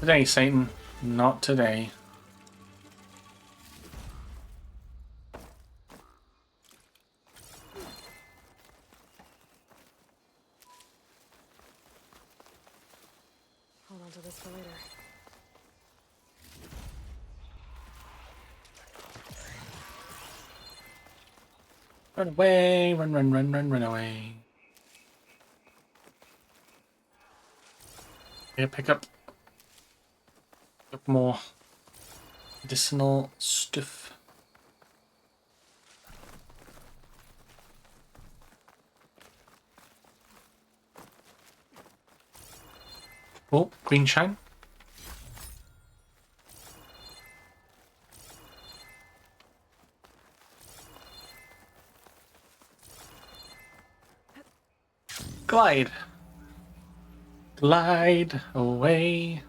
Today, Satan. Not today. Hold on to this for later. Run away, run away. Yeah, pick up more medicinal stuff. Oh, green shine. Glide. Glide away.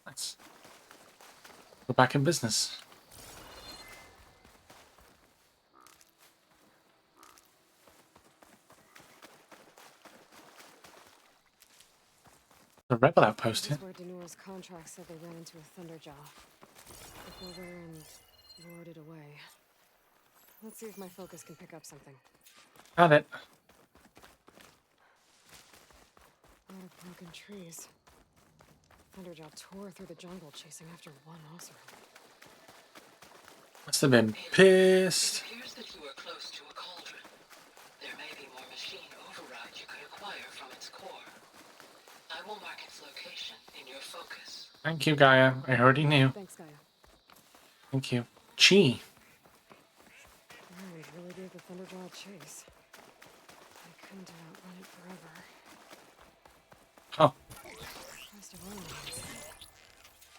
Nice. We're back in business. The rebel outpost This here. is where Denor's contract said they ran into a Thunderjaw. Before Warren lured it away. Let's see if my focus can pick up something. Got it. A lot of broken trees. Thunderjaw tore through the jungle chasing after one Oseram. Must have been pissed. It appears that you are close to a cauldron. There may be more machine override you could acquire from its core. I will mark its location in your focus. Thank you, Gaia. I already knew. Thanks, Gaia. Thank you. Chi. Warren really gave the Thunderjaw a chase. I couldn't outrun it forever. Oh, Rest of our lives.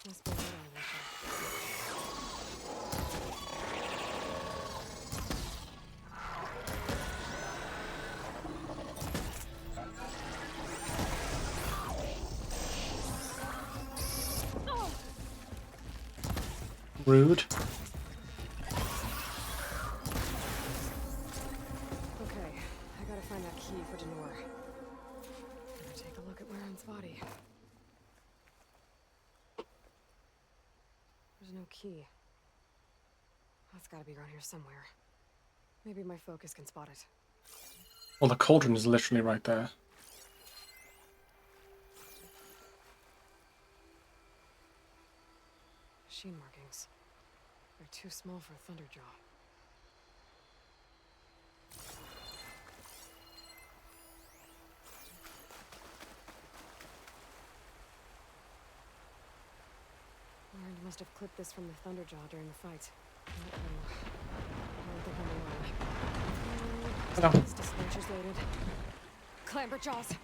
Must be what I wish. rude. Okay, I gotta find that key for Denor. Better take a look at Warren's body. There's no key. That's gotta be around here somewhere. Maybe my focus can spot it. Well, the cauldron is literally right there. Machine markings. They're too small for a Thunderjaw. Warren must have clipped this from the Thunderjaw during the fight. I don't think I'm alone. Hello. This dispatcher's loaded. Clamber jaws.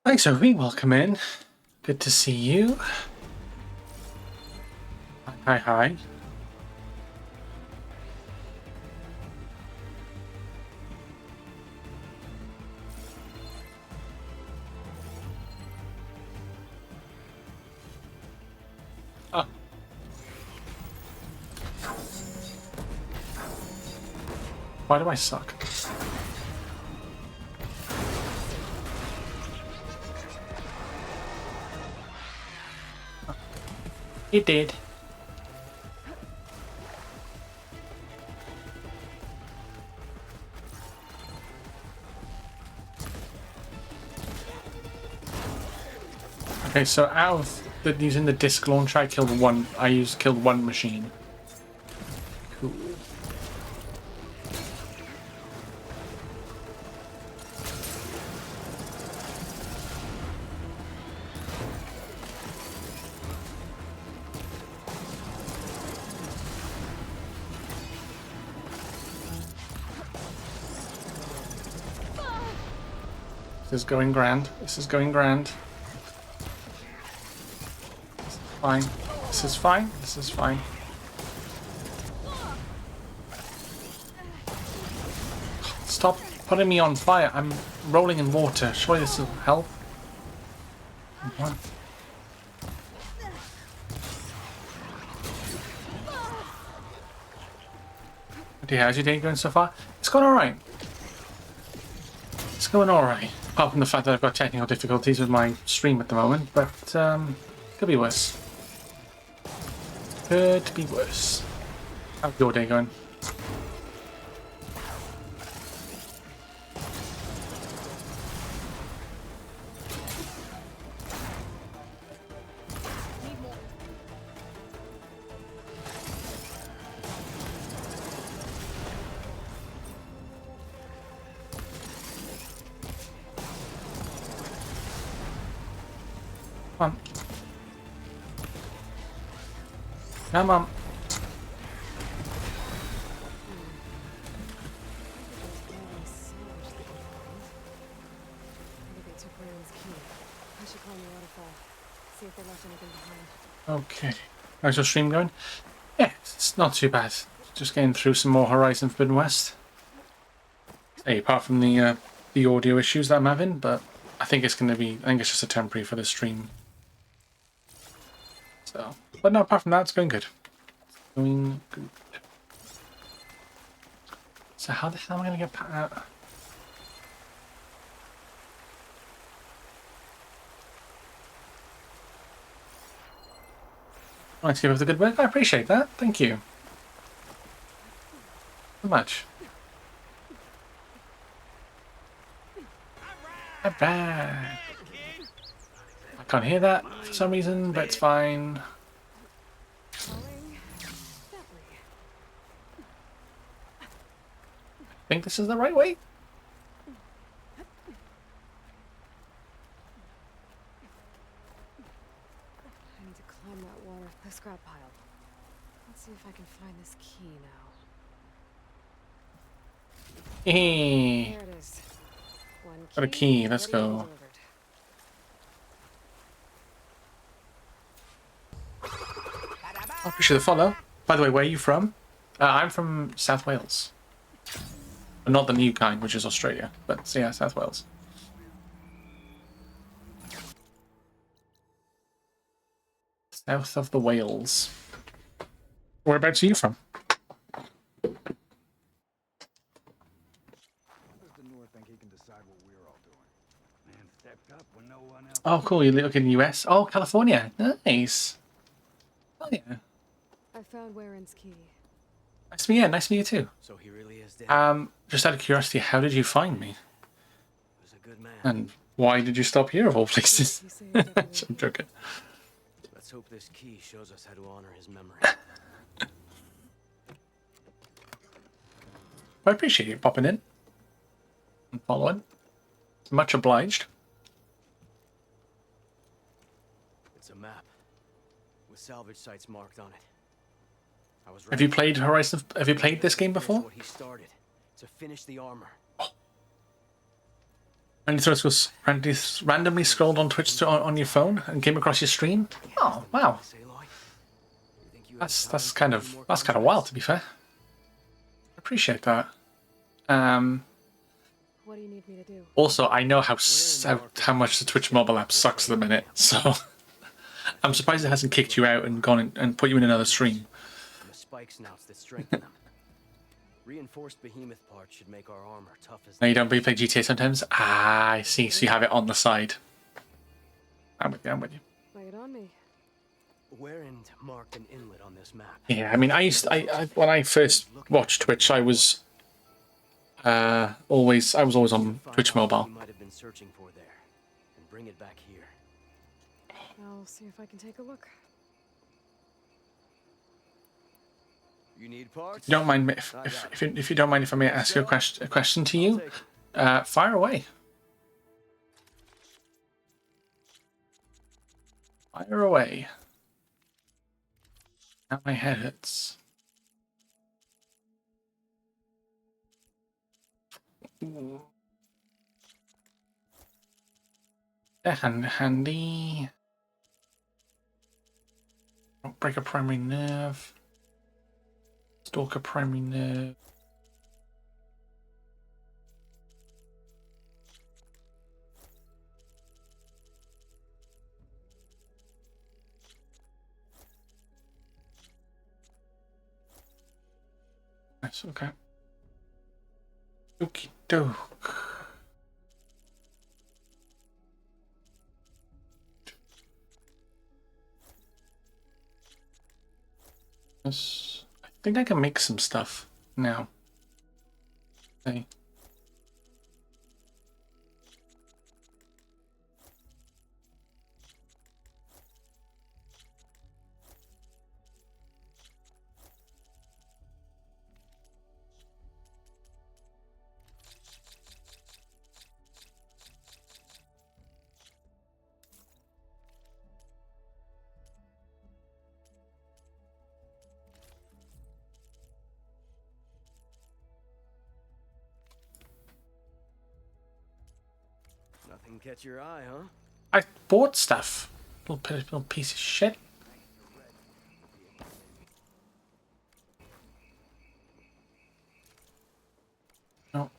Thanks, Sophie. Welcome in. Good to see you. Hi, hi. Oh. Why do I suck? It did. Okay, so out of using the disc launcher, I killed one machine. Cool. This is going grand. This is going grand. Fine. This is fine. This is fine. Stop putting me on fire. I'm rolling in water. Surely this will help. What? Okay, how's your day going so far? It's going alright. It's going alright. Apart from the fact that I've got technical difficulties with my stream at the moment, but could be worse. Could be worse. How's your day going? Come on. Come on. Okay. How's your stream going? Yeah, it's not too bad. Just getting through some more Horizon Forbidden West. Hey, apart from the audio issues that I'm having, but I think it's just a temporary for the stream. So, but no, apart from that, it's going good. Going good. So how the hell am I going to get out? Nice to give us the good work. I appreciate that. Thank you so much. Alright. I can't hear that for some reason, but it's fine. I think this is the right way. I need to climb that water, the scrap pile. Let's see if I can find this key now. Hey, There it is. One key. got a key. Let's Ready and go. delivered. I appreciate the follow. By the way, where are you from? I'm from South Wales. Not the new kind, which is Australia, but so yeah, South Wales. South of the Wales. Whereabouts are you from? Oh, cool. You live in the US? Oh, California. Nice. Oh, yeah. I found Waren's key. Nice to meet you. Nice to meet you too. So he really is dead. Just out of curiosity, how did you find me? He was a good man. And why did you stop here of all places? I'm joking. Let's hope this key shows us how to honor his memory. I appreciate you popping in and following. Much obliged. It's a map with salvage sites marked on it. I was Have you played Horizon? Have you played this game before? What he started to finish the armor. Randomly scrolled on Twitch on your phone and came across your stream. Oh wow, that's kind of wild, to be fair. I appreciate that. What do you need me to do? Also, I know how much the Twitch mobile app sucks at the minute, so I'm surprised it hasn't kicked you out and gone and put you in another stream. And the spike snouts that strengthen them. Reinforced behemoth parts should make our armor tough as. Now you don't play GTA sometimes? Ah, I see. So you have it on the side. I'm with you. Lay it on me. Wherend marked an inlet on this map. Yeah, I mean, I when I first watched Twitch, I was always on Twitch mobile. You might have been searching for there, and bring it back here. I'll see if I can take a look. You need parts? If you don't mind, if you don't mind, if I may ask you a question to you, fire away. Fire away. Now my head hurts. Handy. Don't break a primary nerve. Stalk a primary nerve. Nice, okay. Okie doke. Yes. I think I can make some stuff now. Okay. Nothing catch your eye, huh? I bought stuff. Little piece of shit. No.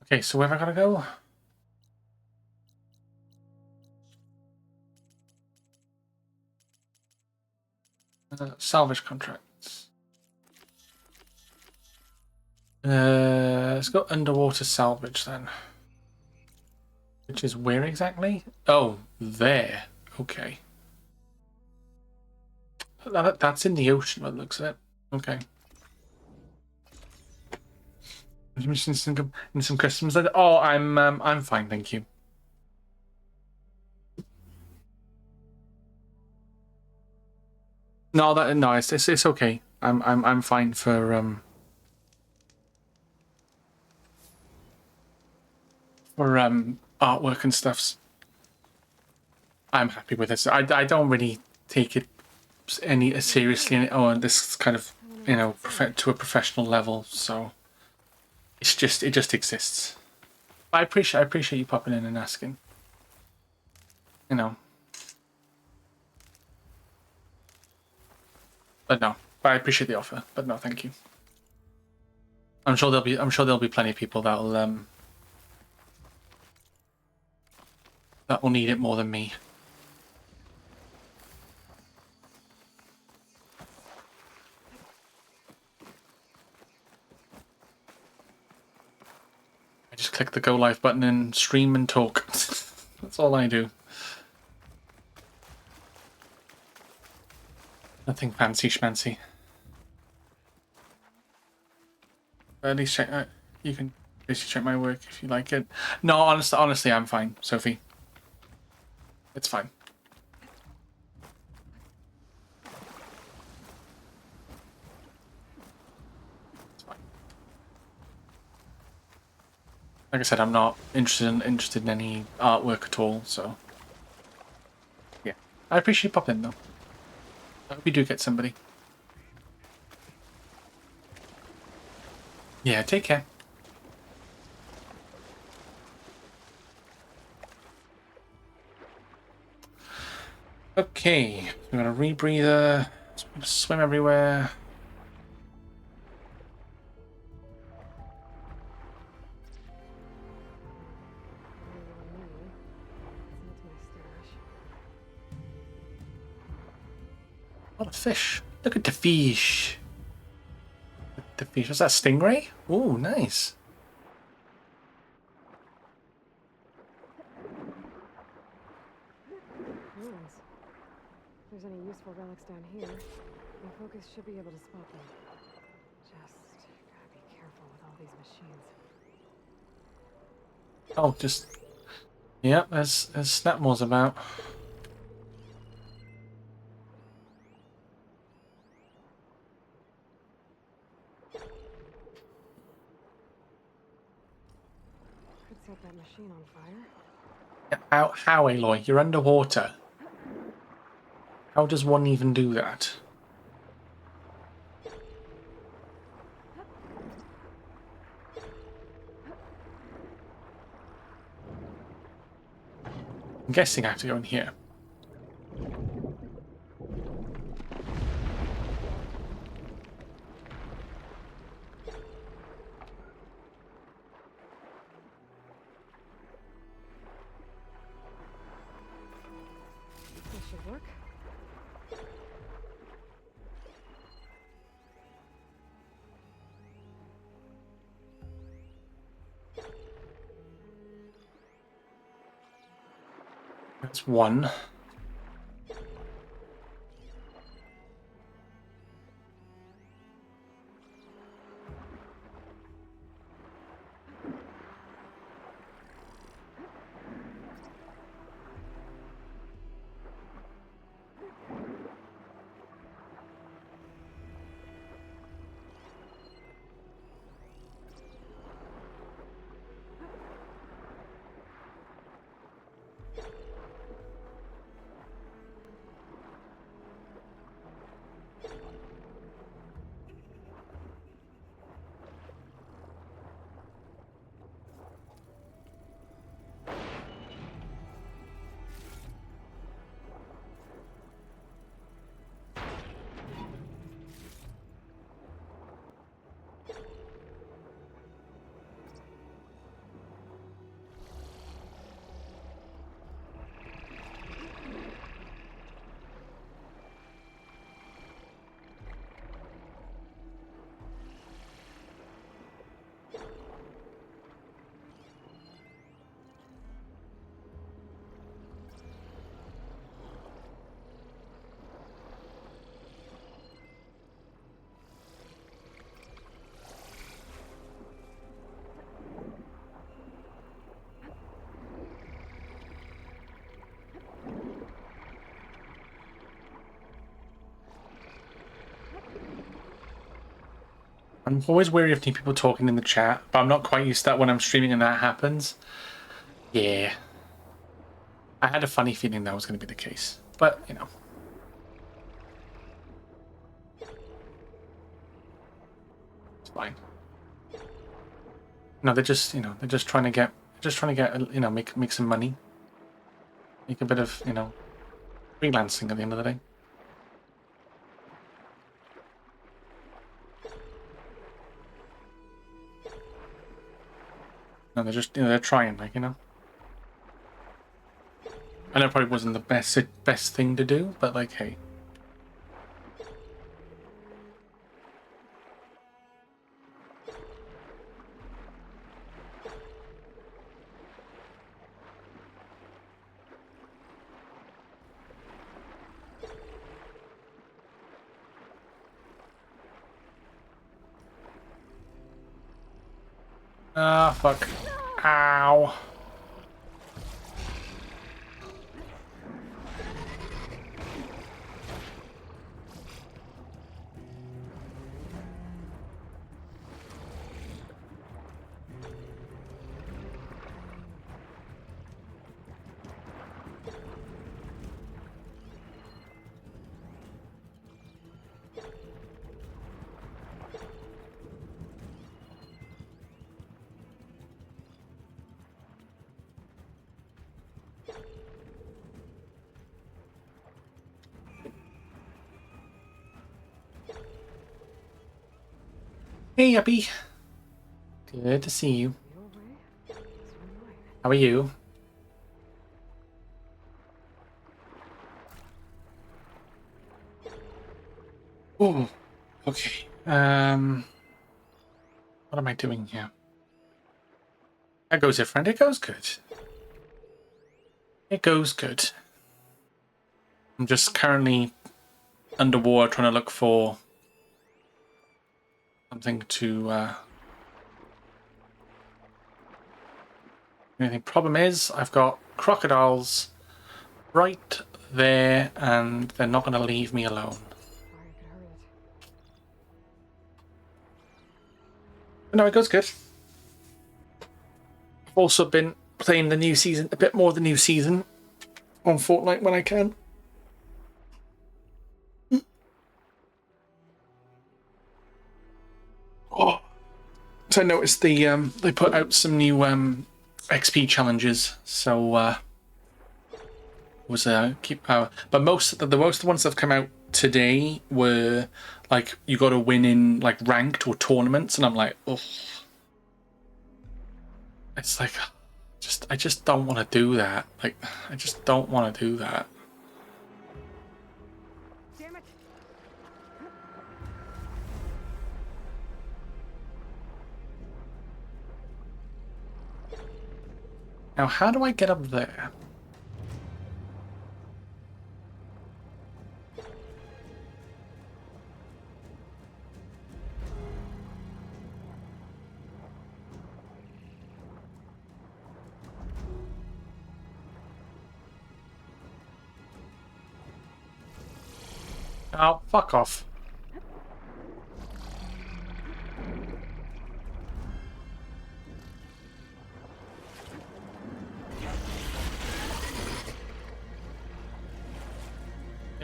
Okay, so where have I gotta go? Salvage contracts. Let's go underwater salvage then. Which is where exactly? Oh, there. Okay. That's in the ocean, what looks at it. Okay. Some customs. Oh, I'm fine, thank you. No, it's okay. I'm fine for artwork and stuffs. I'm happy with this. I don't really take it any seriously. Oh, this kind of, you know, to a professional level. So it just exists. I appreciate you popping in and asking. You know. But no, I appreciate the offer. But no, thank you. I'm sure there'll be plenty of people that will need it more than me. I just click the go live button and stream and talk. That's all I do. Nothing fancy schmancy. But at least check. You can basically check my work if you like it. No, honestly, I'm fine, Sophie. It's fine. It's fine. Like I said, I'm not interested in any artwork at all. So yeah, I appreciate you popping in though. I hope you do get somebody. Yeah, take care. Okay, we got a rebreather, swim everywhere. Oh, the fish. Look at the fish. The fish. What's that, stingray? Oh, nice. Ruins. If there's any useful relics down here, my focus should be able to spot them. Just gotta be careful with all these machines. Oh, just... Yep, there's Snapmores about. Could set that machine on fire. How, Aloy? You're underwater. How does one even do that? I'm guessing I have to go in here. This should work. That's one. I'm always wary of new people talking in the chat, but I'm not quite used to that when I'm streaming and that happens. Yeah. I had a funny feeling that was going to be the case, but, you know. It's fine. No, they're just, they're just trying to get, make some money. Make a bit of, freelancing at the end of the day. No, they're just, they're trying, I know it probably wasn't the best thing to do, but, hey. Ah, fuck. Ow. Hey, Uppy. Good to see you. Your way, this one mine. How are you? Oh, okay. What am I doing here? That goes different. It goes good. It goes good. I'm just currently underwater trying to look for something to. The problem is, I've got crocodiles right there, and they're not going to leave me alone. Fire could hurt it. But no, it goes good. I've also been playing the new season, a bit more of the new season on Fortnite when I can. Oh, so I noticed they put out some new XP challenges. So was but most of the ones that have come out today were like you got to win in like ranked or tournaments, and I'm like, oh, it's like I just don't want to do that. Like I just don't want to do that. Damn it! Now, how do I get up there? Oh, fuck off.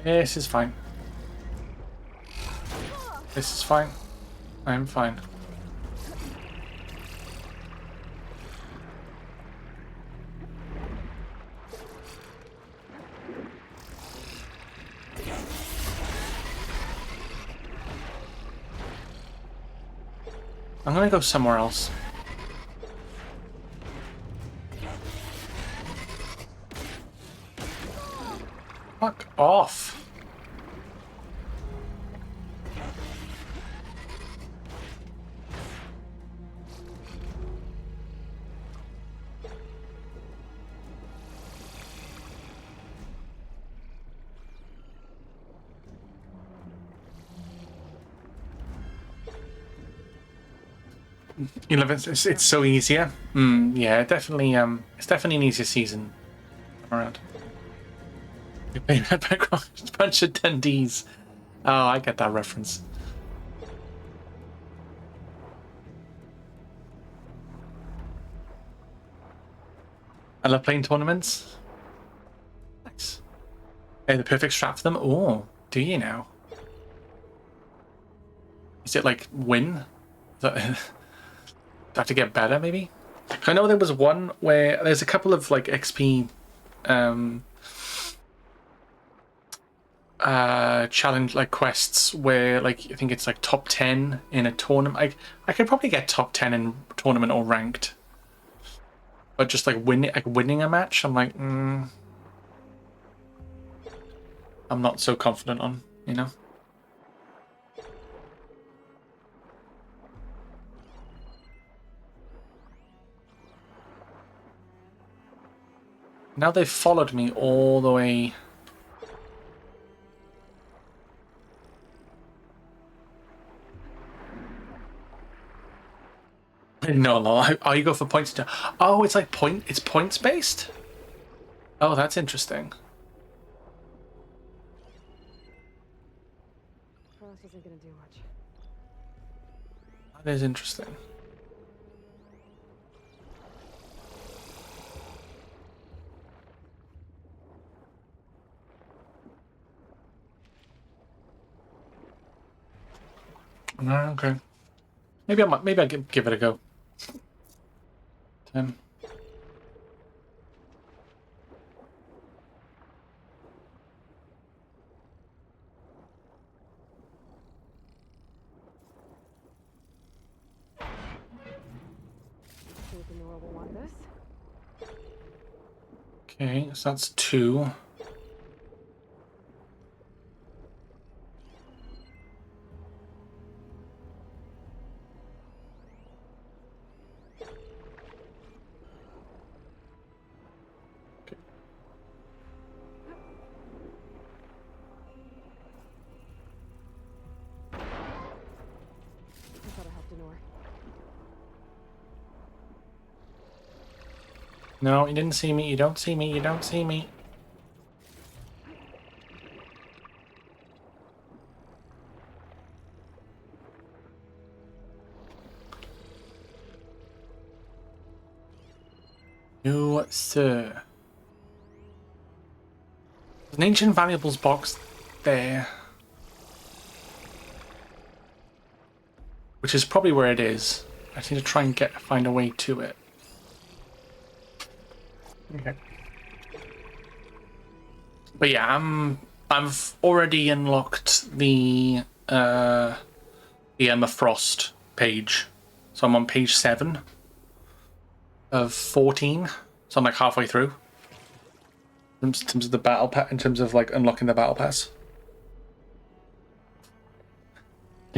This is fine. This is fine. I'm fine. I'm gonna go somewhere else. Fuck off. You love it. It's so easier. Yeah, definitely. It's definitely an easier season around. You play that background, a bunch of attendees. Oh, I get that reference. I love playing tournaments. Nice. Hey, the perfect strap for them. Oh, do you now? Is it like win? Do I have to get better, maybe? I know there was one where there's a couple of like XP challenge like quests where like I think it's like top 10 in a tournament. I could probably get top 10 in tournament or ranked, but just like winning a match, I'm like I'm not so confident on, you know. Now they've followed me all the way. No, oh, you go for points. Oh, it's like it's points based. Oh, that's interesting. Frost isn't gonna do much. That is interesting. Okay. Maybe I give it a go. 10. Okay, so that's 2. I thought I helped Denor. No, you didn't see me. You don't see me. You don't see me. No, sir. There's an ancient valuables box there. Which is probably where it is. I just need to try and find a way to it. Okay. But yeah, I've already unlocked the Emma Frost page. So I'm on page 7 of 14. So I'm like halfway through. In terms of the battle pass, in terms of like unlocking the battle pass.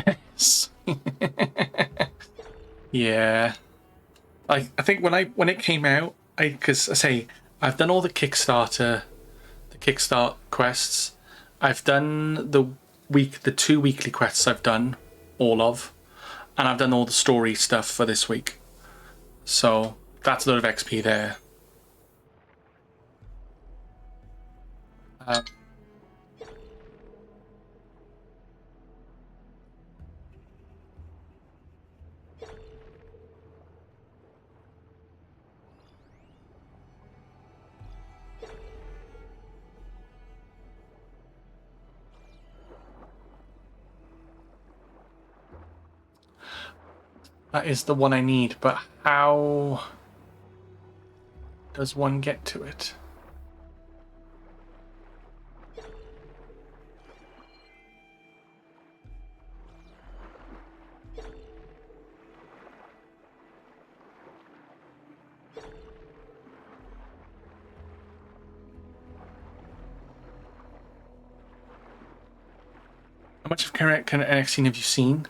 Yes. Yeah. I think when it came out, because I say I've done all the Kickstarter quests. I've done the 2 weekly quests I've done all of, and I've done all the story stuff for this week. So that's a lot of XP there. That is the one I need, but how does one get to it? How much of NXT have you seen?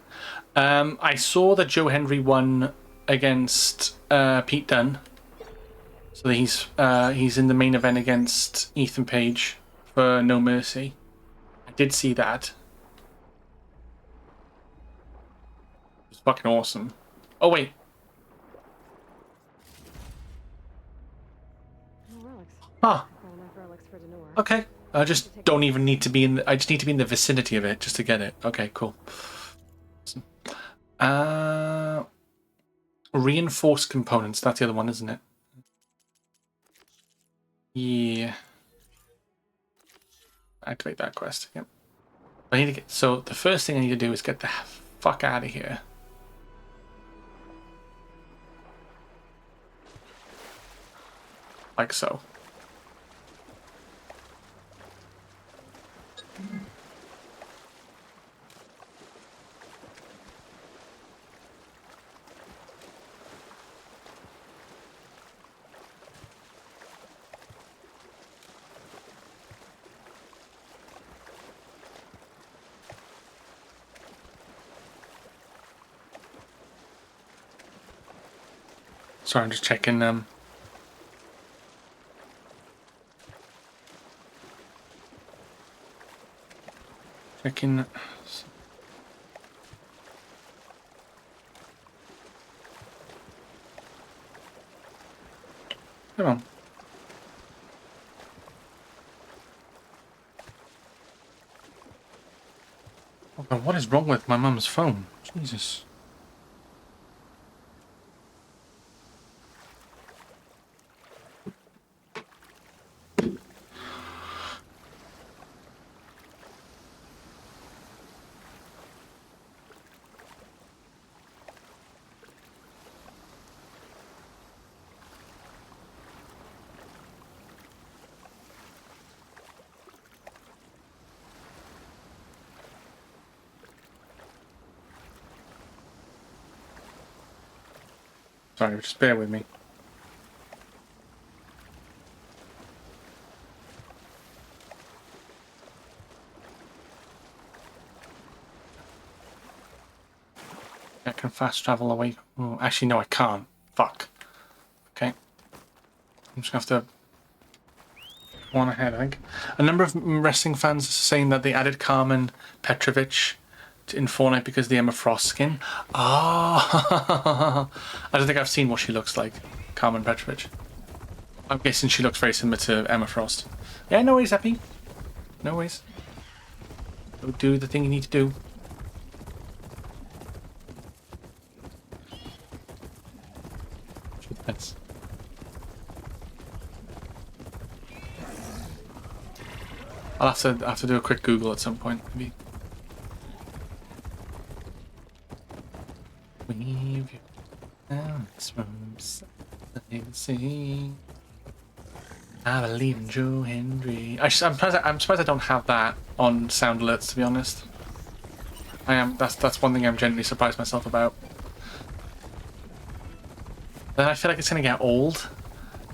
I saw that Joe Hendry won against Pete Dunne. So he's in the main event against Ethan Page for No Mercy. I did see that. It's fucking awesome. Oh wait. No relics. Huh. Got enough relics for Denor. Okay. I just don't even need to be in. I just need to be in the vicinity of it just to get it. Okay, cool. Awesome. Reinforced components. That's the other one, isn't it? Yeah. Activate that quest. Yep. I need to get. So the first thing I need to do is get the fuck out of here. Like so. Sorry, I'm just checking. Checking. Come on. Oh God, what is wrong with my mum's phone? Jesus. Sorry, just bear with me. can fast travel away. Oh, actually, no, I can't. Fuck. Okay. I'm just going to have to one ahead, I think. A number of wrestling fans are saying that they added Carmen Petrovich in Fortnite because of the Emma Frost skin. Ah, I don't think I've seen what she looks like, Carmen Petrovich. I'm guessing she looks very similar to Emma Frost. Yeah, no worries, Epi. No worries. Go do the thing you need to do. That's... I'll have to do a quick Google at some point, maybe. Weave you down this room, sing. I believe in Joe Hendry. I'm surprised I don't have that on sound alerts, to be honest. I am. That's one thing I'm genuinely surprised myself about. Then I feel like it's gonna get old,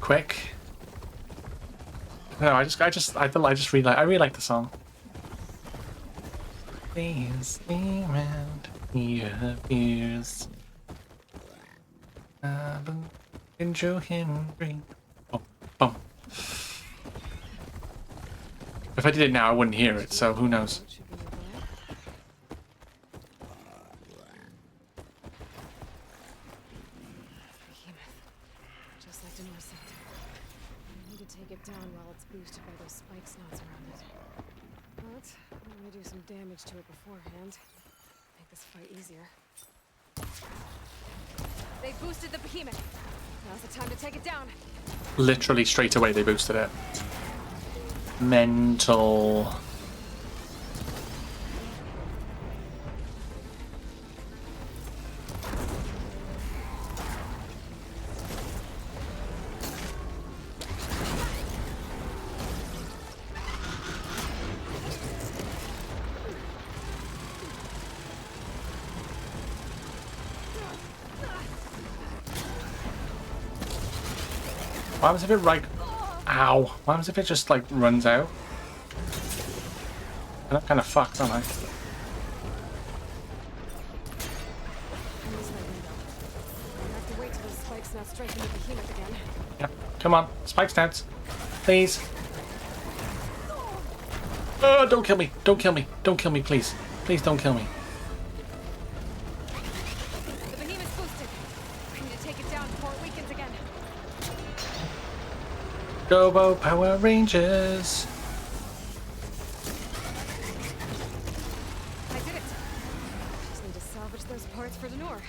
quick. No, I really like the song. Please be around your ears. I believe in Joe Hendry. Oh, boom. If I did it now, I wouldn't hear it, so who knows? Just like Denor said. We need to take it down while it's boosted by those spike snots around it. But I'm gonna do some damage to it beforehand. Make this fight easier. They boosted the behemoth. Now's the time to take it down. Literally straight away they boosted it. Mental. What happens if it Ow. What happens if it just like runs out? And I'm kind of fucked, aren't I? Yep. Come on, spike stance, please. Oh, don't kill me! Don't kill me! Don't kill me, please! Please don't kill me. The behemoth's boosted. I need to take it down before it weakens again. Turbo Power Rangers. I did it. Just need to salvage those parts for Denor.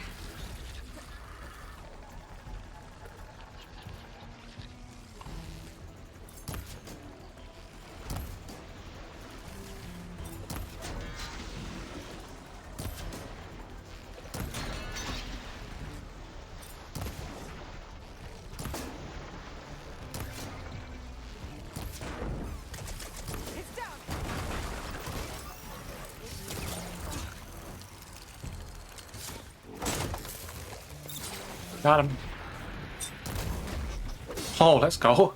Got him. Oh, let's go.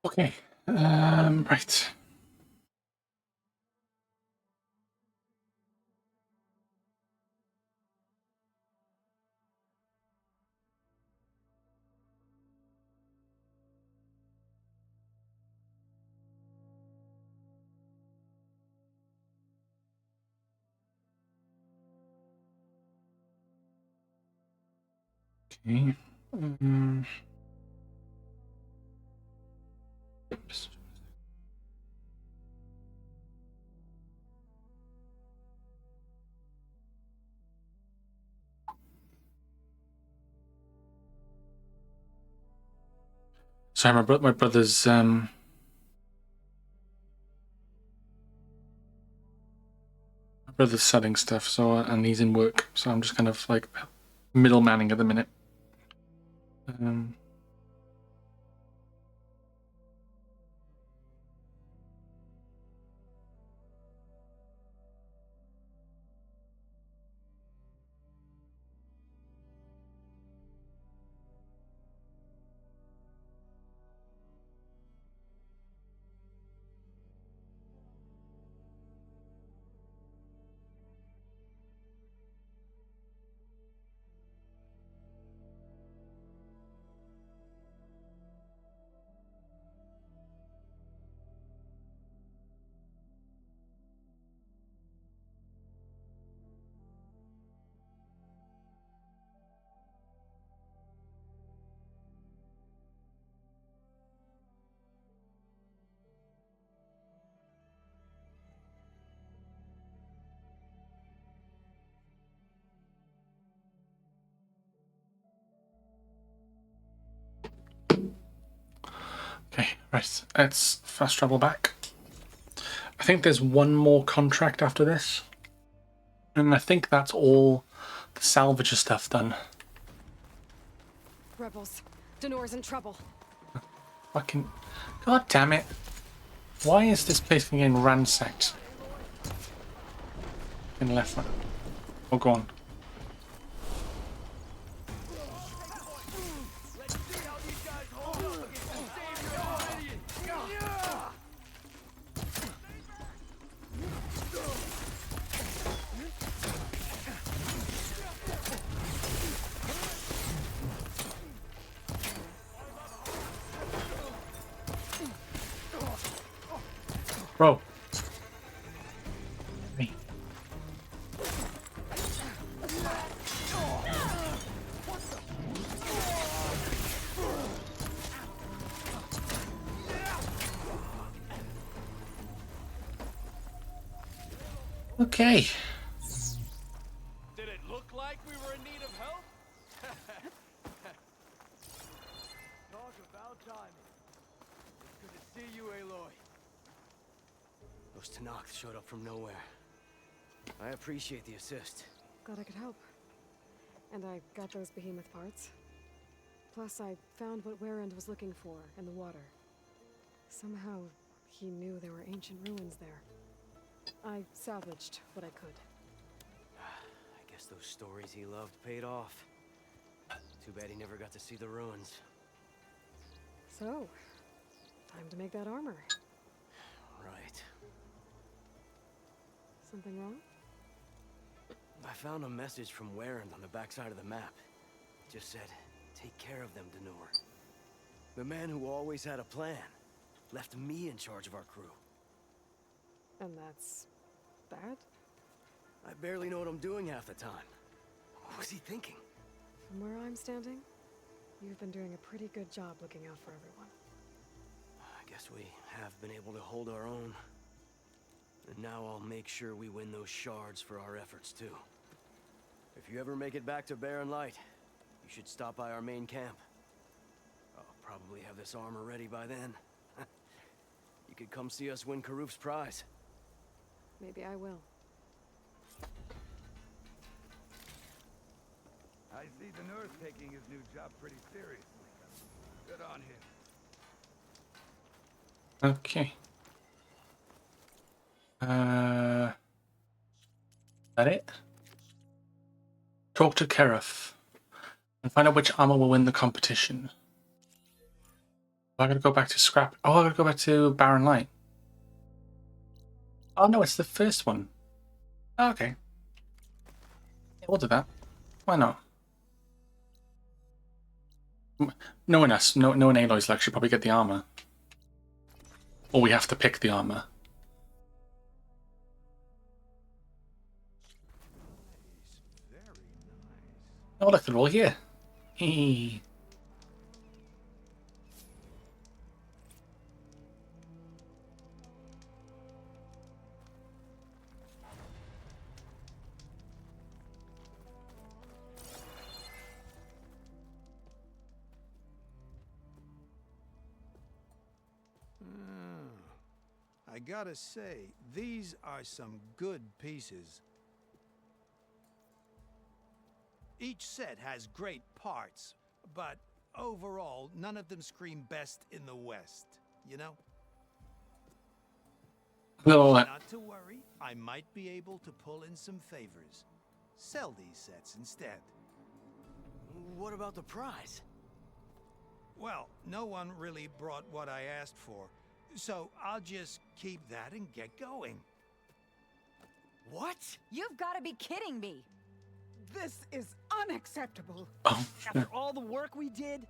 Okay. Right. Okay. Sorry, my brother's selling stuff, so and he's in work, so I'm just kind of like middlemaning at the minute. Okay, right. Let's fast travel back. I think there's one more contract after this. And I think that's all the salvager stuff done. Rebels. Danor's in trouble. Fucking... God damn it. Why is this place getting ransacked? In left one. Oh, go on. Bro. Me. Okay. Did it look like we were in need of help? Talk about timing. It's good to see you, Aloy. Those Tenakth showed up from nowhere. I appreciate the assist. Glad I could help. And I got those behemoth parts. Plus, I found what Warrend was looking for in the water. Somehow, he knew there were ancient ruins there. I salvaged what I could. I guess those stories he loved paid off. Too bad he never got to see the ruins. So, time to make that armor. Right. Something wrong? I found a message from Warrend on the backside of the map. It just said, take care of them, Danor. The man who always had a plan left me in charge of our crew. And that's... bad? I barely know what I'm doing half the time. What was he thinking? From where I'm standing, you've been doing a pretty good job looking out for everyone. I guess we have been able to hold our own. And now I'll make sure we win those shards for our efforts, too. If you ever make it back to Barren Light, you should stop by our main camp. I'll probably have this armor ready by then. You could come see us win Karuf's prize. Maybe I will. I see the nurse taking his new job pretty seriously. Good on him. Okay. That it? Talk to Kereth and find out which armor will win the competition. I gotta go back to Scrap. Oh, I gotta go back to Barren Light. Oh no, it's the first one. Oh, okay. Yeah, we'll do that. Why not? Knowing us, knowing Aloy's luck, she'll probably get the armor. Or we have to pick the armor. Very nice. Oh look, they're all here. Hee. I gotta say, these are some good pieces. Each set has great parts, but overall, none of them scream best in the West, you know? Well, Not to worry, I might be able to pull in some favors. Sell these sets instead. What about the prize? Well, no one really brought what I asked for, so I'll just keep that and get going. What? You've got to be kidding me! This is unacceptable. oh, After all the work we did?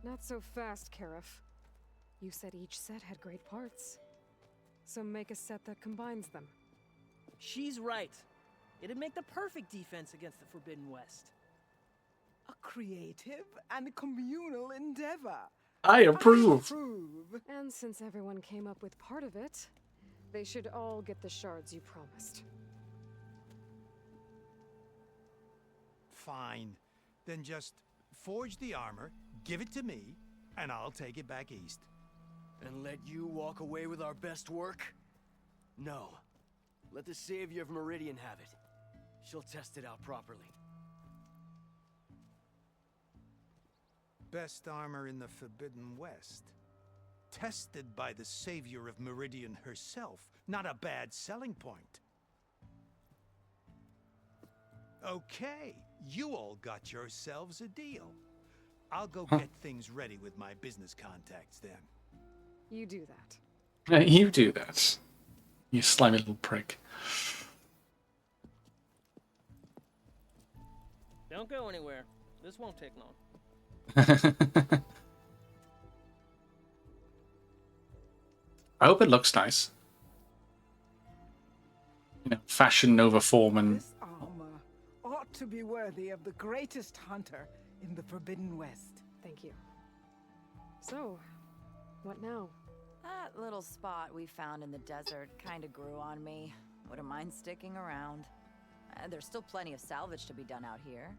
Not so fast, Karif. You said each set had great parts. So make a set that combines them. She's right. It'd make the perfect defense against the Forbidden West. A creative and communal endeavor. I approve. And since everyone came up with part of it, they should all get the shards you promised. Fine. Then just forge the armor, give it to me, and I'll take it back east. And let you walk away with our best work? No. Let the Savior of Meridian have it. She'll test it out properly. Best armor in the Forbidden West. Tested by the Savior of Meridian herself. Not a bad selling point. Okay, you all got yourselves a deal. I'll go get things ready with my business contacts then. You do that. You do that. You slimy little prick. Don't go anywhere. This won't take long. I hope it looks nice. You know, fashion over form and... This armor ought to be worthy of the greatest hunter in the Forbidden West. Thank you. So, what now? That little spot we found in the desert kind of grew on me. Wouldn't mind sticking around. There's still plenty of salvage to be done out here.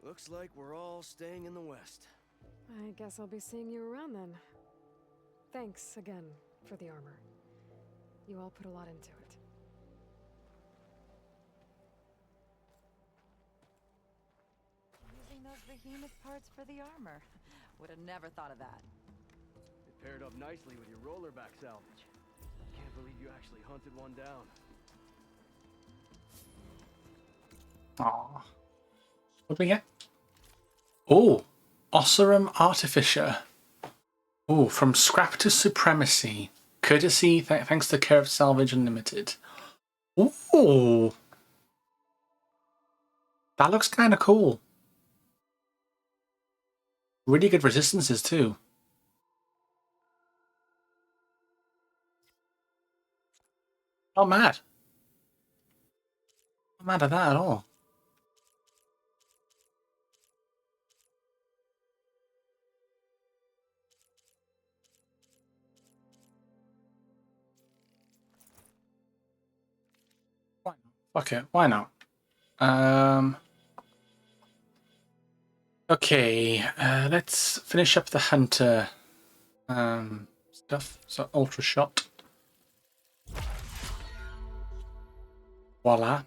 Looks like we're all staying in the West. I guess I'll be seeing you around then. Thanks again for the armor. You all put a lot into it. Using those behemoth parts for the armor. Would have never thought of that. It paired up nicely with your rollerback salvage. Can't believe you actually hunted one down. Aww. What do we get? Oh, Osserum Artificer. Oh, from scrap to supremacy. Courtesy, thanks to Care of Salvage Unlimited. Ooh. That looks kind of cool. Really good resistances too. Not mad. Not mad at that at all. Okay, why not? Okay, let's finish up the hunter stuff. So ultra shot. Voila.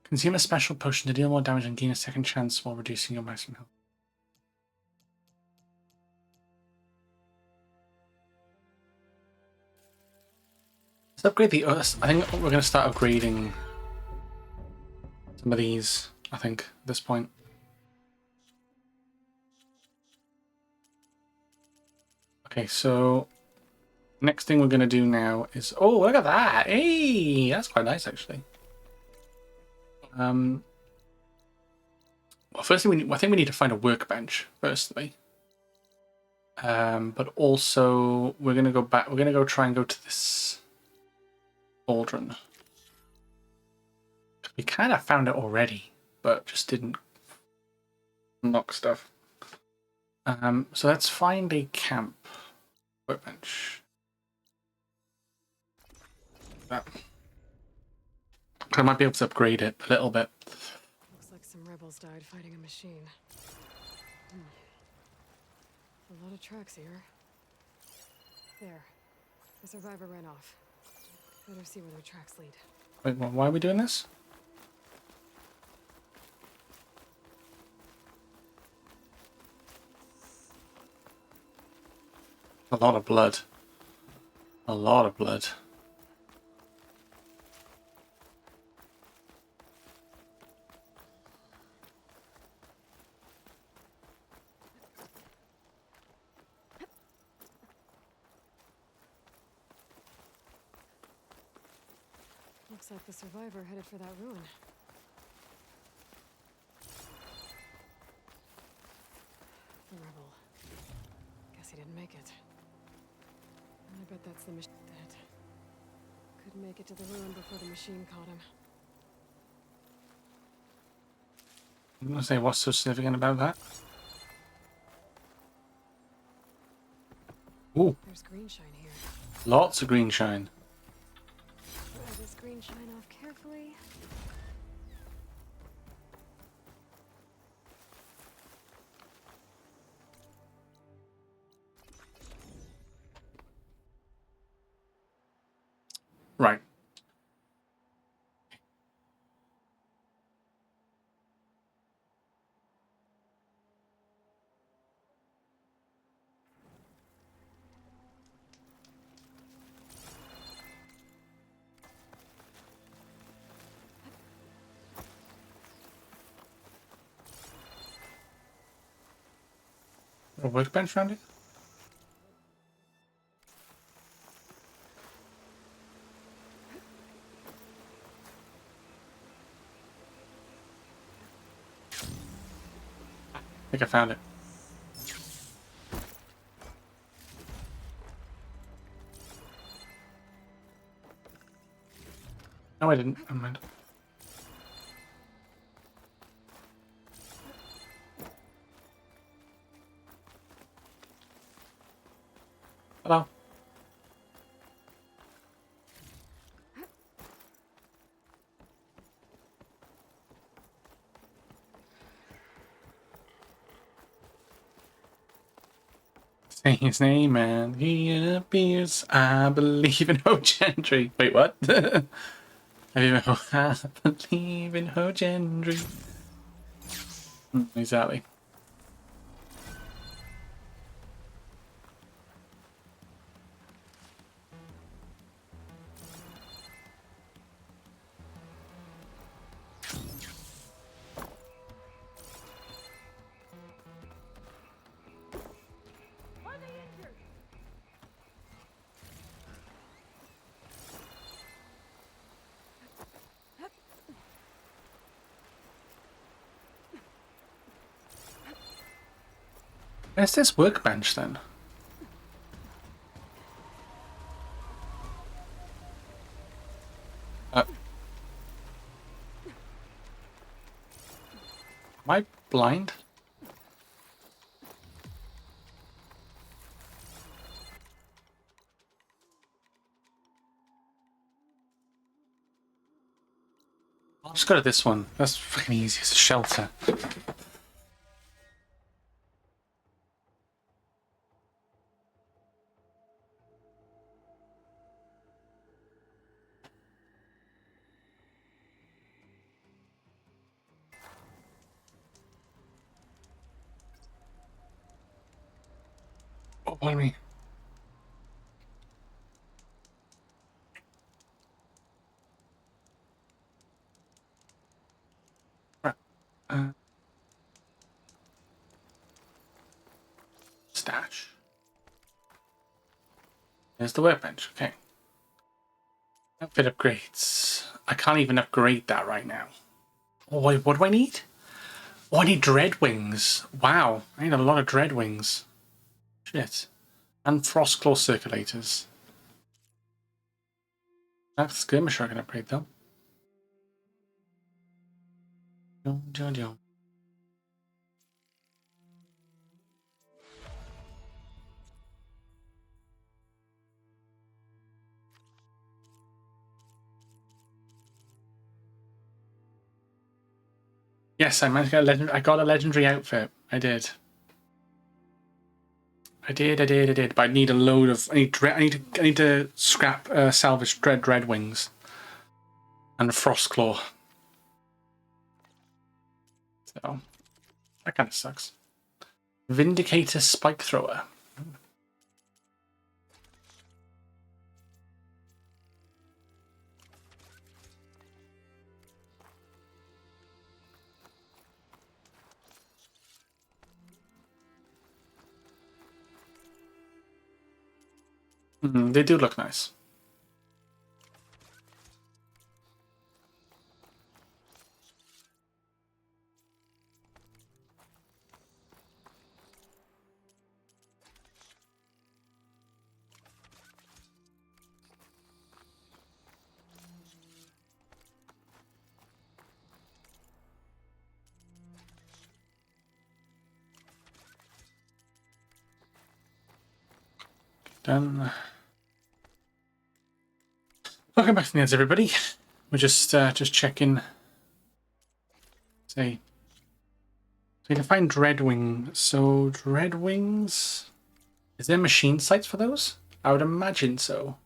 Consume a special potion to deal more damage and gain a second chance while reducing your maximum health. Let's upgrade the Earth. I think we're going to start upgrading some of these, I think, at this point. Okay, so next thing we're going to do now is... Oh, look at that! Hey! That's quite nice, actually. Well, firstly, I think we need to find a workbench, firstly. But also, we're going to go back... We're going to go try and go to this cauldron. We kind of found it already, but just didn't unlock stuff. So let's find a camp workbench. That. I might be able to upgrade it a little bit. Looks like some rebels died fighting a machine. A lot of tracks here. There. The survivor ran off. Better see where their tracks lead. Wait, why are we doing this? A lot of blood. A lot of blood. Looks like the survivor headed for that ruin. The rebel. Guess he didn't make it. I bet that's the machine that couldn't make it to the ruin before the machine caught him. I'm gonna say what's so significant about that? Ooh. There's green shine here. Lots of green shine. Dry this green shine off carefully. Right. A workbench around it? I think I found it. No, I didn't. Never mind. Hello. Say his name and he appears. I believe in Ho Gentry. Wait, what? I believe in Ho Gentry. Exactly. Where's this workbench then? Am I blind? I'll just go to this one. That's fucking easy. It's a shelter. Oh, pardon me. Right. Stash. There's the workbench. Okay. Outfit upgrades. I can't even upgrade that right now. Oh, wait, what do I need? Oh, I need dread wings. Wow, I need a lot of dread wings. Shit. And frost claw circulators. That's skirmisher I can upgrade though. Dun, dun, dun. Yes, I managed to get a legend. I got a legendary outfit. I did. I did. But I need a load of. I need to scrap salvage dread wings and a frost claw. So that kind of sucks. Vindicator spike thrower. They do look nice. Done. Welcome back to the ads, everybody. We're just checking. Say, so you can find Dreadwing. So Dreadwings, is there machine sites for those? I would imagine so.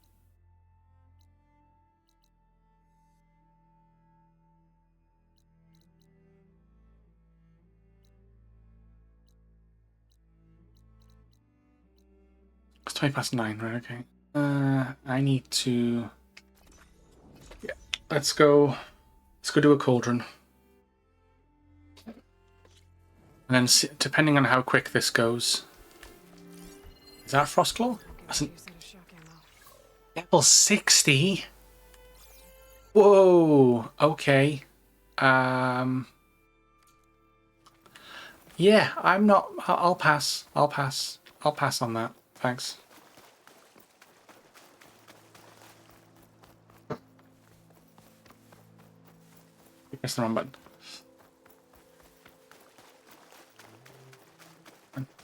It's 9:20, right? Okay. I need to. Yeah, let's go. Let's go do a cauldron. And then, see, depending on how quick this goes, is that Frostclaw? That's an level 60. Whoa. Okay. Yeah, I'm not. I'll pass. I'll pass on that. Thanks. Press the wrong button.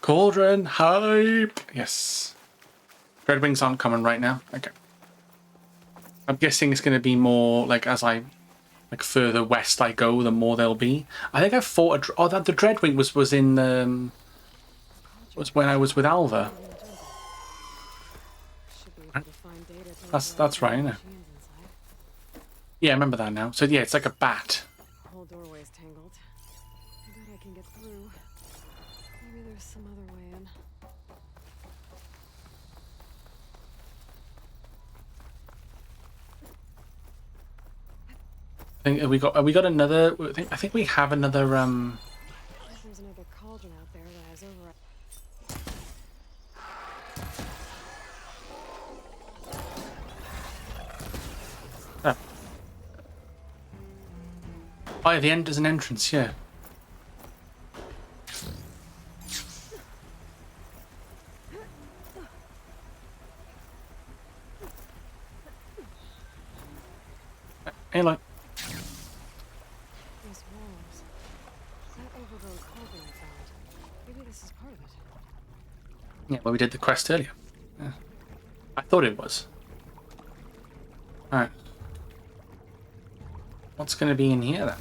Cauldron hype. Yes. Dreadwings aren't coming right now. Okay. I'm guessing it's going to be more like as I further west I go, the more there'll be. I think I fought the Dreadwing was in was when I was with Alva. That's right, isn't it? Yeah, I remember that now. So yeah, it's like a bat. Whole doorway's tangled. I bet I can get through. Maybe there's some other way in. I think we got another. I think we have another. There's another cauldron out there that has over. Oh, at the end there's an entrance. Yeah. Hey, look. These walls. That overgrown cauldron I found. Maybe this is part of it. Yeah, well, we did the quest earlier. Yeah. I thought it was. Alright. What's going to be in here then?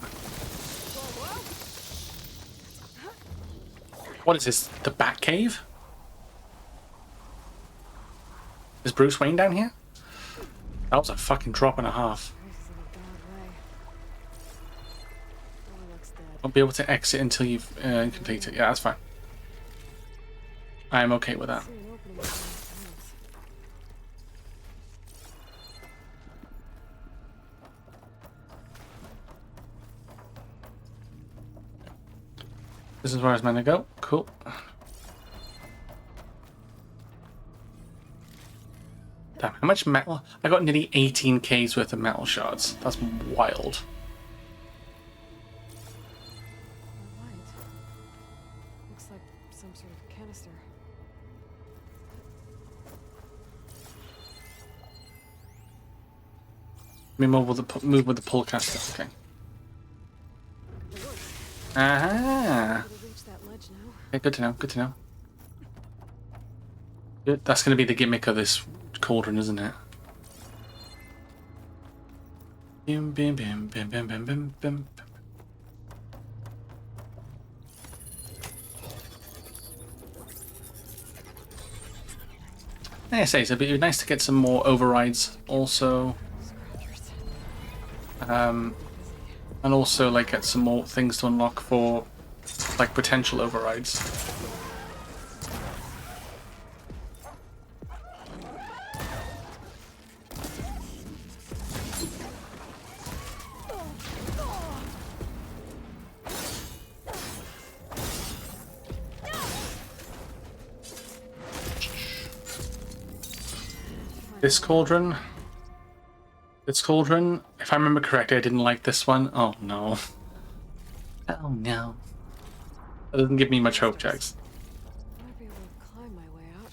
What is this? The Bat Cave? Is Bruce Wayne down here? That was a fucking drop and a half. Won't be able to exit until you've completed it. Yeah, that's fine. I'm okay with that. This is where I was meant to go. Cool. Damn, how much metal? I got nearly 18k's worth of metal shards. That's wild. Looks like some sort of canister. Let me move with the pull caster. Okay. It works. Aha! Able to reach that ledge now. Okay, good to know, good to know. Good. That's going to be the gimmick of this cauldron, isn't it? Bim, bim, bim, bim, bim, bim, bim, bim. Like I say, it'd be nice to get some more overrides also. And also like get some more things to unlock for like potential overrides. This cauldron, if I remember correctly, I didn't like this one. Oh no. Oh no. That doesn't give me much hope, Jax. Might be able to climb my way out.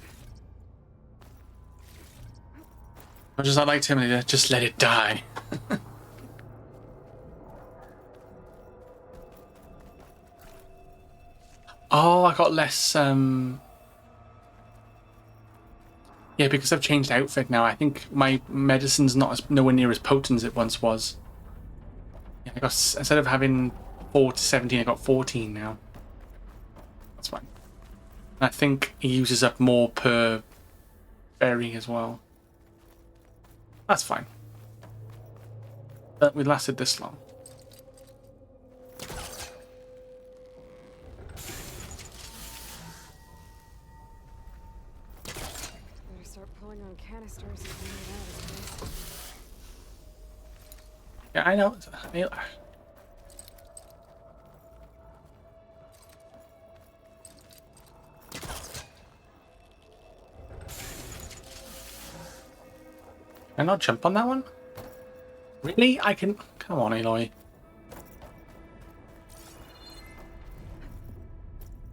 Much as I like Terminator, just let it die. Oh, I got less, yeah, because I've changed outfit now. I think my medicine's nowhere near as potent as it once was. Yeah, I got, instead of having 4 to 17, I got 14 now. That's fine. And I think he uses up more per berry as well. That's fine. But we lasted this long. Better start pulling on canisters and clean it out as Yeah, I know. Can I not jump on that one? Really? I can... Come on, Aloy.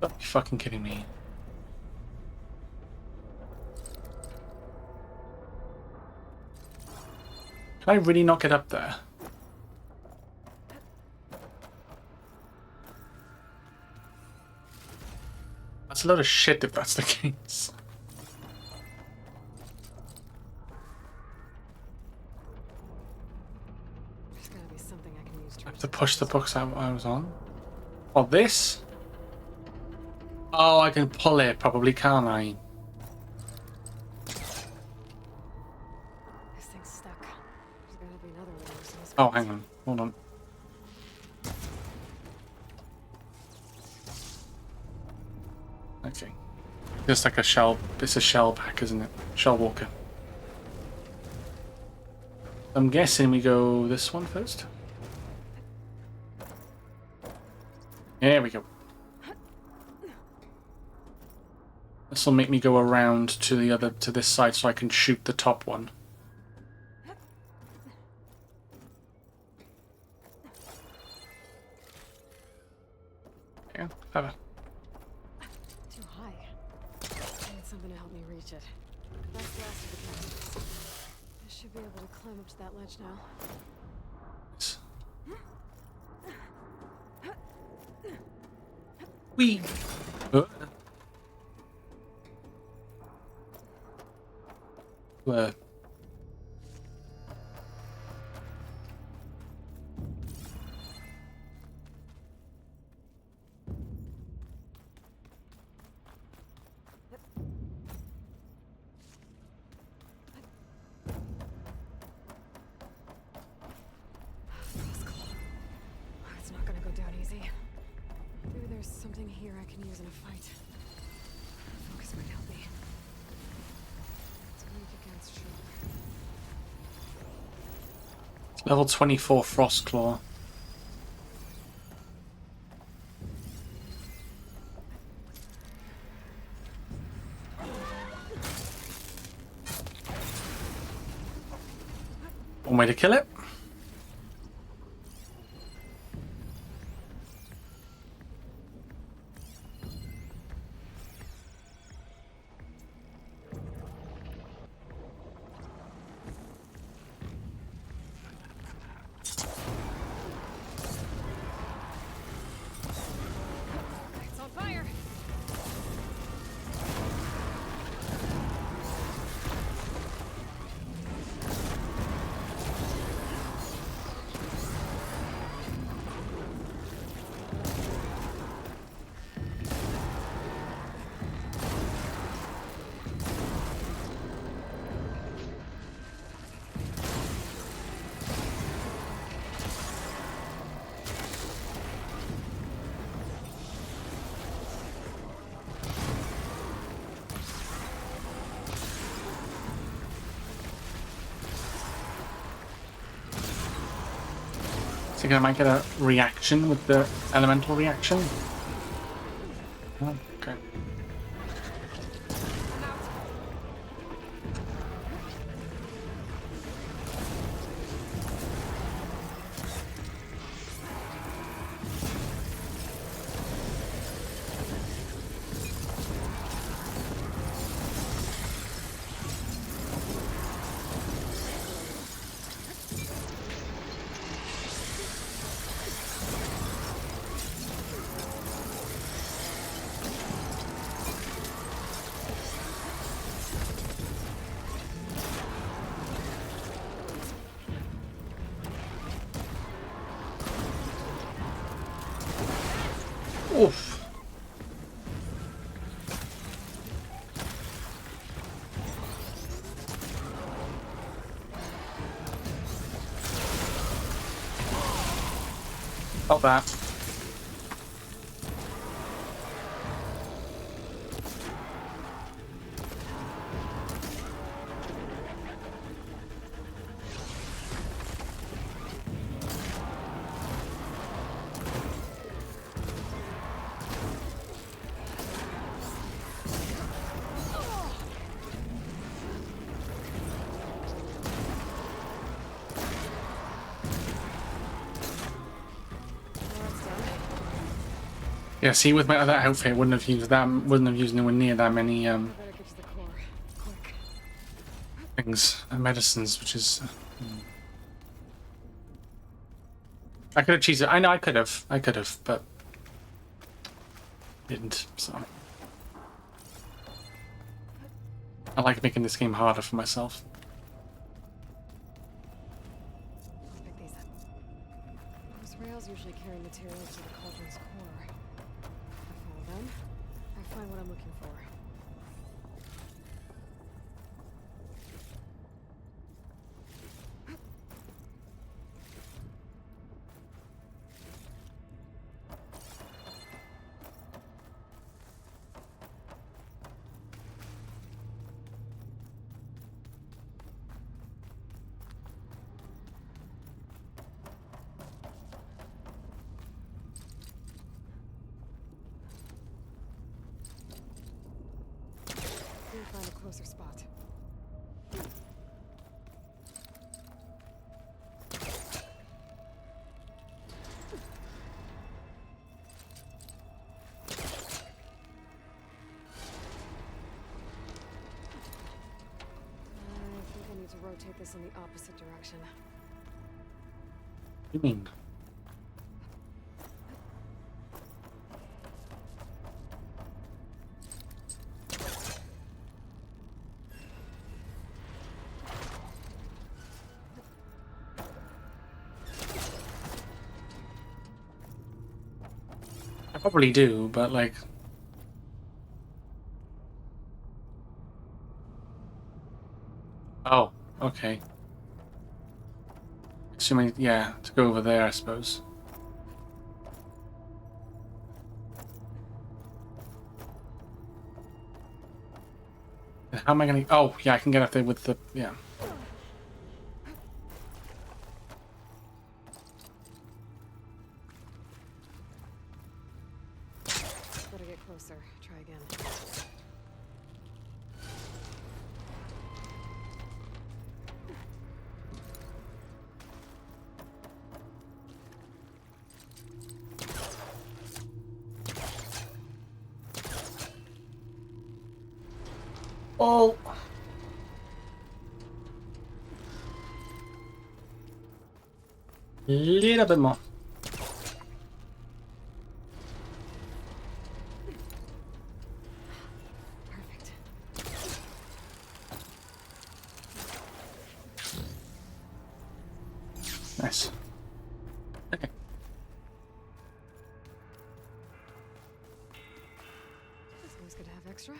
Don't be fucking kidding me. Can I really not get up there? That's a load of shit if that's the case. There's gotta be something I can use to I have to push the books I was on. Oh, this? Oh, I can pull it probably, can't I? This thing's stuck. There's gotta be another one. Oh, hang on. Hold on. Okay. Just like a shell. It's a shell back, isn't it? Shell walker. I'm guessing we go this one first. There we go. This will make me go around to the other, to this side, so I can shoot the top one. Yeah, clever. Too high. I need something to help me reach it. That's the last of the canisters. I should be able to climb up to that ledge now. Wee. Where? It's not gonna go down easy. Maybe there's something here I can use in a fight. Focus might help me. It's weak against shock. Level 24 Frost Claw. One way to kill it. So I might get a reaction with the elemental reaction. Oh, okay. Oof. Felt that. Yeah, see, with my other outfit, wouldn't have used anywhere near that many things, medicines, which is. I could have cheesed it. I know I could have, but didn't. So I like making this game harder for myself. Pick these up. Those rails usually carry materials to the cauldron's core. If I follow them, I find what I'm looking for. Find a closer spot. I think I need to rotate this in the opposite direction. What do you mean? I probably do, but like. Oh, okay. Assuming, yeah, to go over there, I suppose. How am I gonna? Oh, yeah, I can get up there with the yeah. Gotta get closer. Try again. Oh. Little bit more. Perfect. Nice. Okay. It's always good to have extra.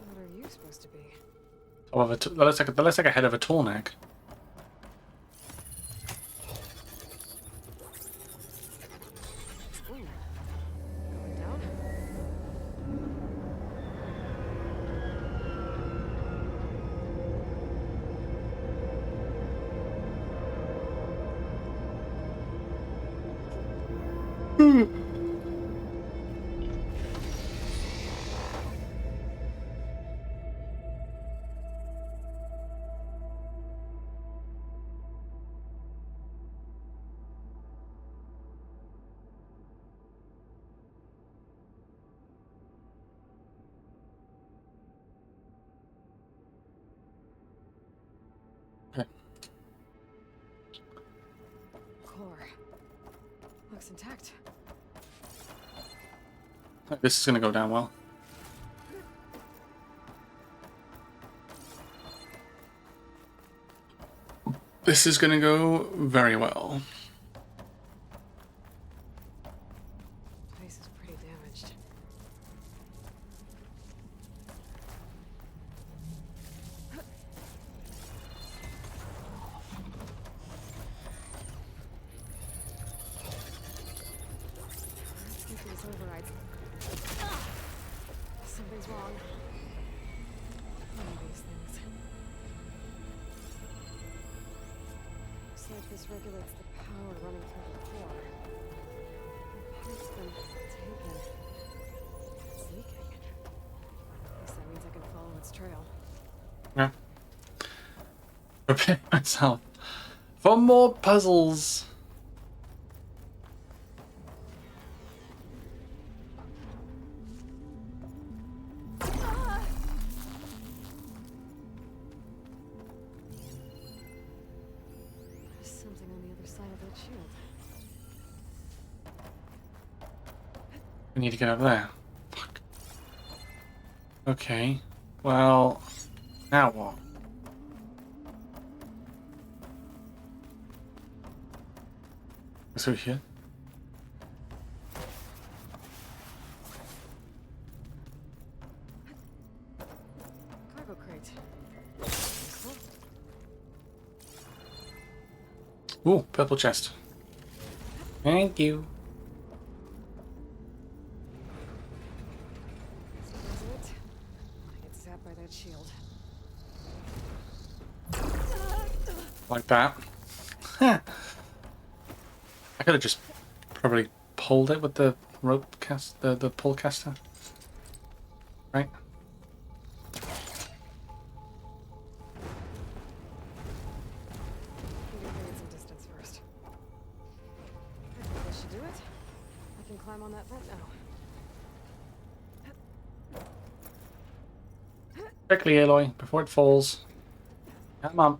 What are you supposed to be? That looks like a head of a tall neck. Core. Looks intact. This is gonna go down well. This is gonna go very well. Place is pretty damaged. Let's get these overrides. Something's wrong. One of these things. Looks like this regulates the power running through the core. The part's been taken. It's leaking. Guess that means I can follow its trail. Yeah. Prepare myself for more puzzles. There's something on the other side of that shield. I need to get over there. Fuck. Okay. Well, now what? So here. Cargo crate. Ooh, purple chest. Thank you. That's it. I get zapped by that shield. Like that. Huh. I could have just probably pulled it with the rope cast, the pull caster. Right? I can get some distance first. I think this should do it. I can climb on that vent now. Quickly, Aloy, before it falls. Come on.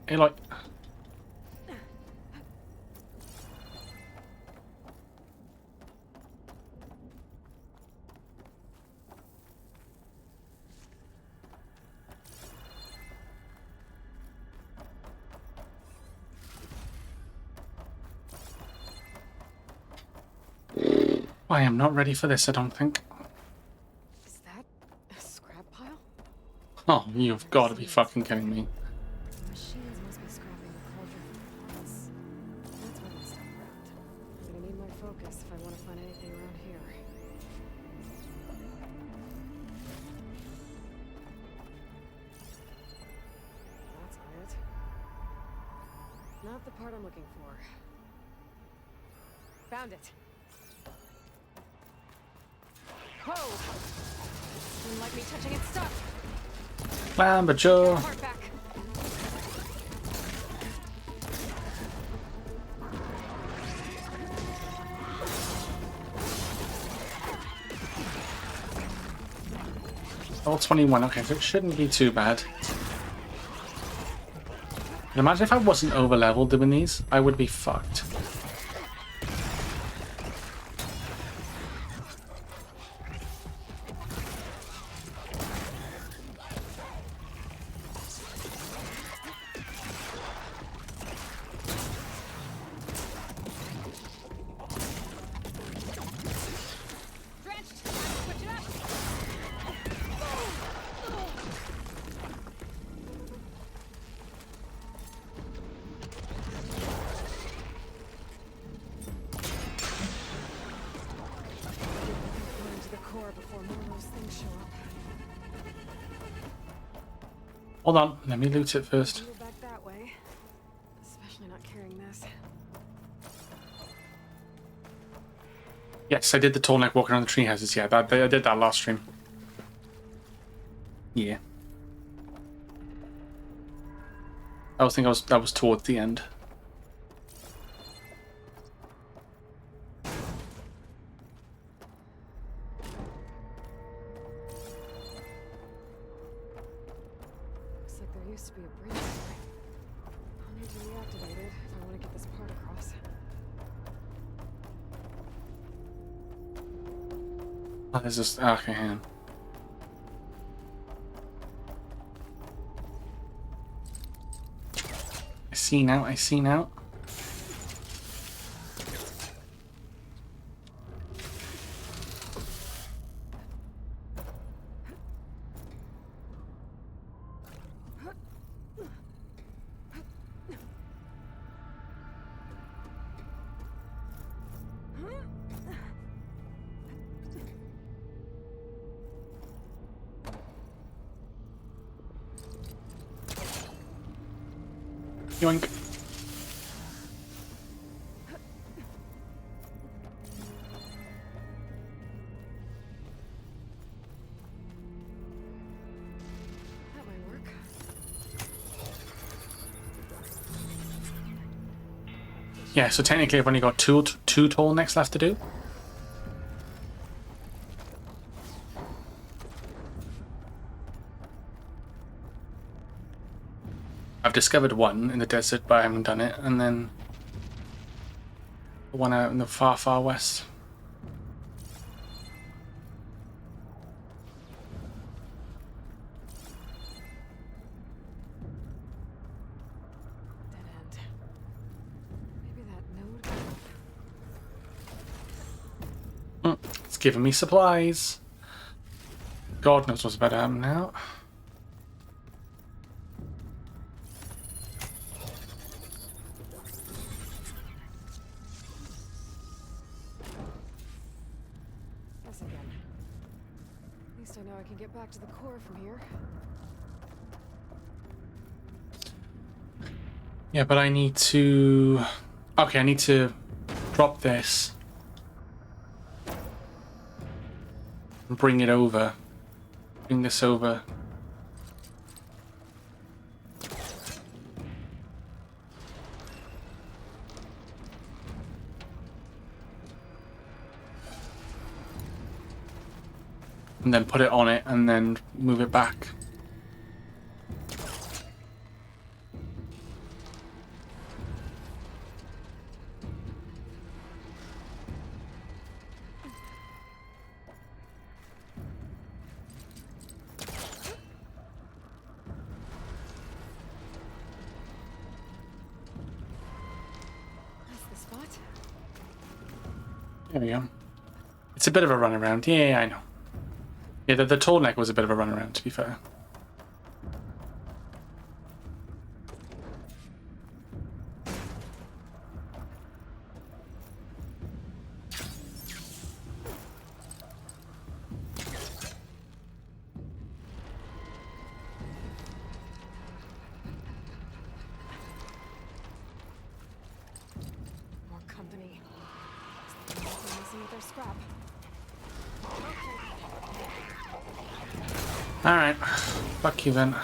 Aloy. I am not ready for this, I don't think. Is that a scrap pile? Oh, you've got to be fucking kidding me. The machines must be scrapping the cauldron for parts. That's why they stuck around. I'm gonna need my focus if I want to find anything around here. That's not it. Not the part I'm looking for. Found it. Whoa! Didn't like me touching its stuff. But Joe. Part back. Level 21, okay, so it shouldn't be too bad. And imagine if I wasn't over leveled doing these, I would be fucked. Hold on, let me loot it first. Back that way. Especially not carrying this. Yes, I did the tall neck walking around the tree houses. Yeah, I did that last stream. Yeah. I think that was towards the end. Looks like there used to be a bridge there. I'll need to reactivate it if I want to get this part across. Oh, there's just okay. Hang on. I see now. I see now. Yoink. That might work. Yeah, so technically I've only got two tall necks left to do. I've discovered one in the desert, but I haven't done it, and then the one out in the far, far west. Dead end. Maybe that node. It's giving me supplies. God knows what's about to happen now. Guess again. At least I know I can get back to the core from here. Yeah, but I need to... Okay, I need to drop this. And bring it over. Bring this over. And then put it on it and then move it back. That's the spot. There we go. It's a bit of a runaround. Yeah, I know. Yeah, the tall neck was a bit of a runaround, to be fair. More company. They're messing with their scrap. Alright. Fuck you then.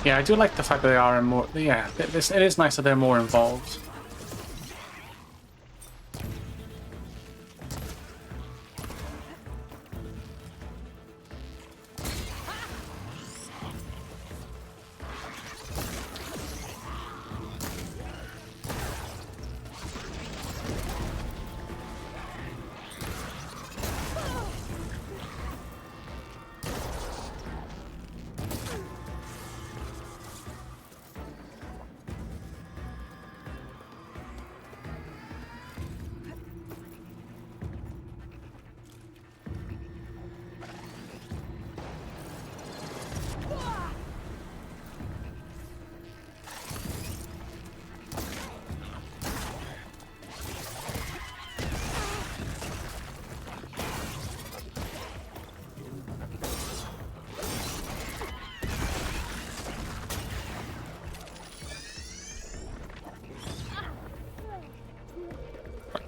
Yeah, I do like the fact that they are more. Yeah, it is nice that they're more involved.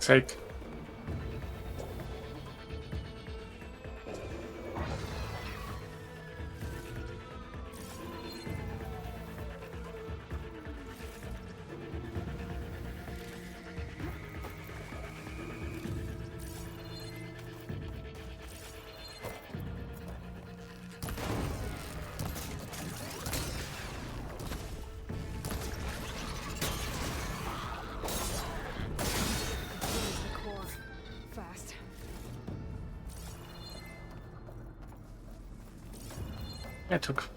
sake. Finish the core. Fast. Yeah, it took.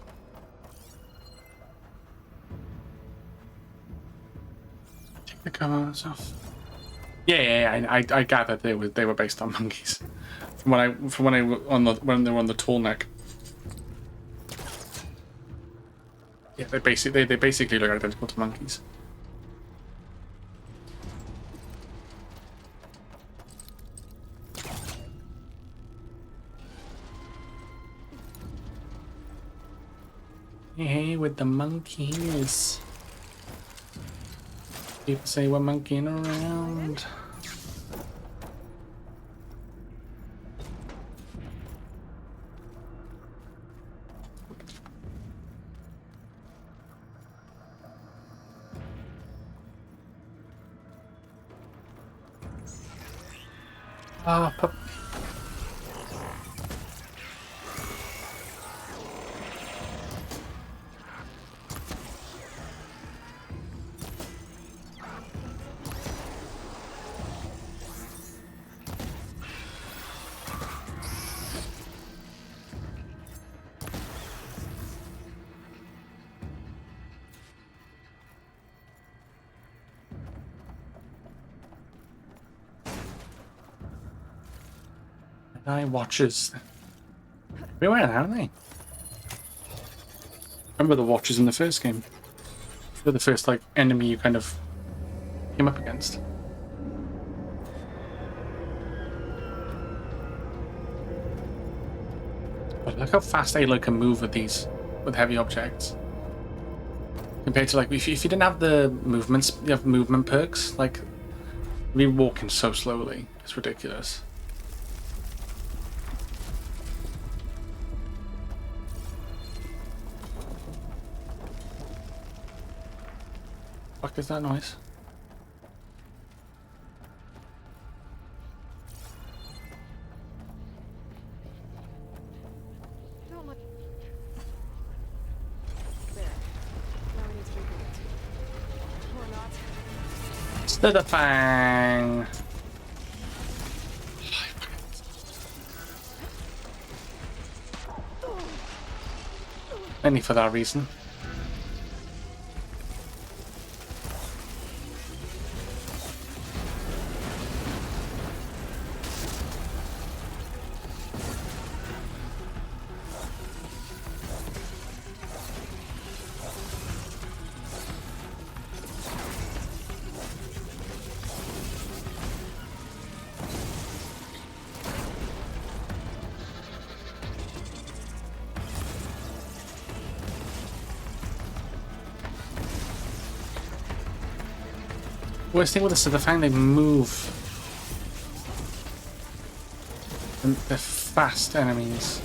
Take the covers off. Yeah. I gathered they were based on monkeys. From when they were on the tall neck. Yeah, they basically look identical to monkeys. Hey, with the monkeys. People say we're monkeying around. Ah, pup. Eye watchers. Everywhere, haven't they? Remember the watchers in the first game? They're the first like enemy you kind of came up against. But look how fast Aloy can move with these, with heavy objects. Compared to like if you didn't have the movements, you have movement perks. Like we're walking so slowly, it's ridiculous. What is that noise? Don't let... There. Now I need to reboot it. Or not. Slitherfang! Only for that reason. Worst thing with the Slitherfang, they move. And they're fast enemies.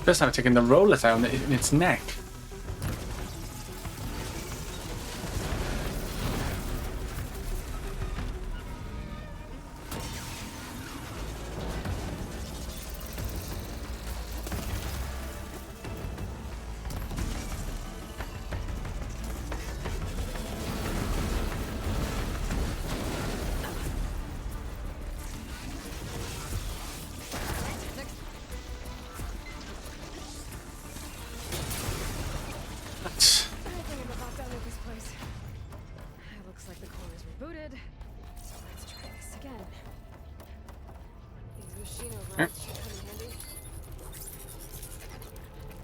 First time I've taken the rollers out in its neck.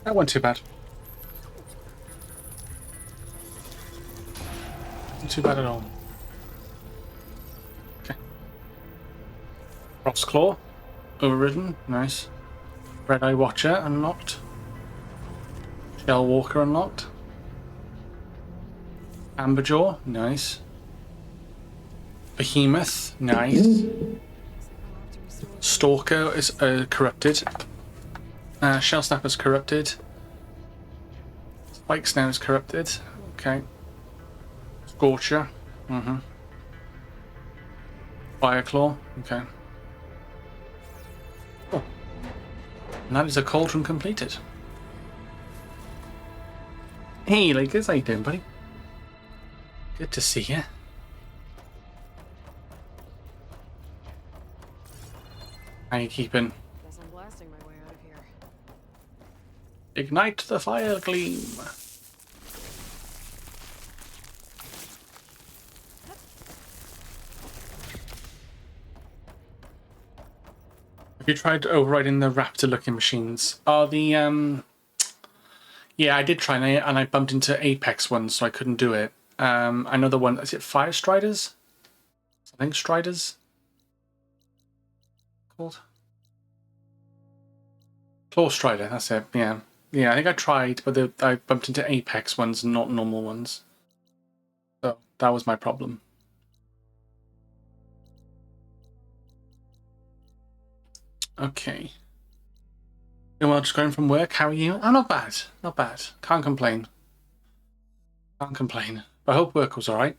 That wasn't too bad. Not too bad at all. Okay. Frost Claw. Overridden. Nice. Red Eye Watcher unlocked. Shell Walker unlocked. Amberjaw. Nice. Behemoth. Nice. Stalker is corrupted. Shell Snapper's corrupted. Spike Snare is corrupted. Okay. Scorcher. Fireclaw. Okay. Oh. And that is a cauldron completed. Hey, Lakers, how you doing, buddy? Good to see you. How you keeping? Guess I'm blasting my way out of here. Ignite the fire gleam. Have you tried overriding the raptor-looking machines? Are the Yeah, I did try, and I bumped into Apex ones, so I couldn't do it. Another one, is it Fire Striders? I think Striders called. Claw Strider, that's it. Yeah, I think I tried, but I bumped into Apex ones, not normal ones. So that was my problem. Okay. Well, just going from work. How are you? Oh, not bad. Not bad. Can't complain. Can't complain. But I hope work was alright.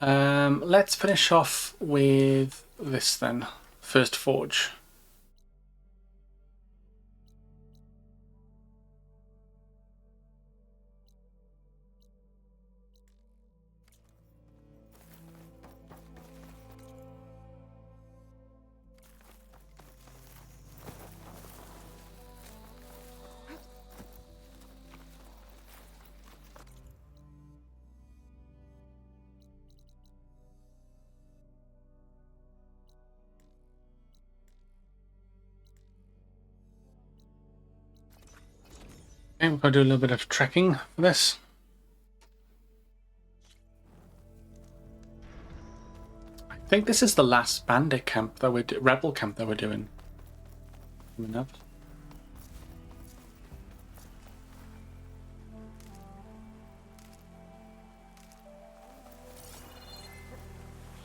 Let's finish off with this then. First Forge. Okay, we're going to do a little bit of trekking for this. I think this is the last bandit camp that we're rebel camp that we're doing. Coming up.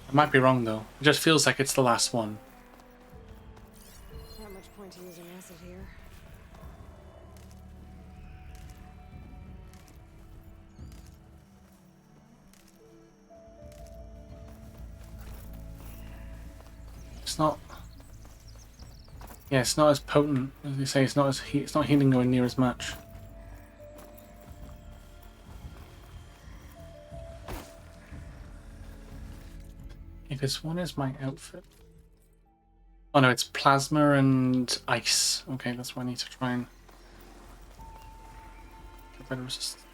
I might be wrong though. It just feels like it's the last one. Not much point to using acid here. It's not. Yeah, it's not as potent as you say. It's not as it's not healing going near as much. Because one is my outfit. Oh no, it's plasma and ice. Okay, that's what I need to try and get better resistance.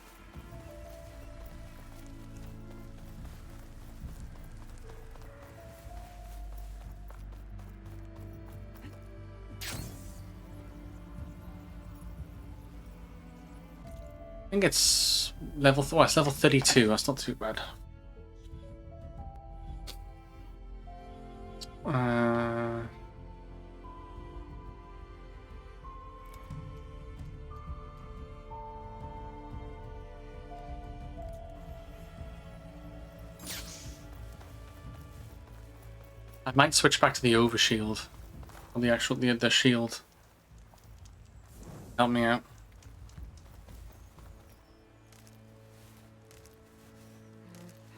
I think it's level. Oh, it's level 32. That's not too bad. I might switch back to the overshield, or the actual the shield. Help me out.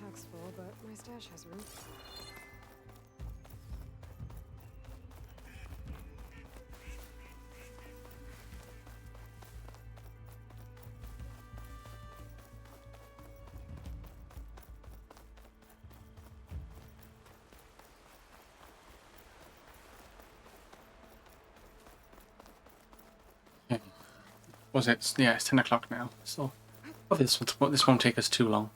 Pack's full, but my stash has room. Okay. Was it? Yeah, it's 10 o'clock now. So, oh, this won't take us too long.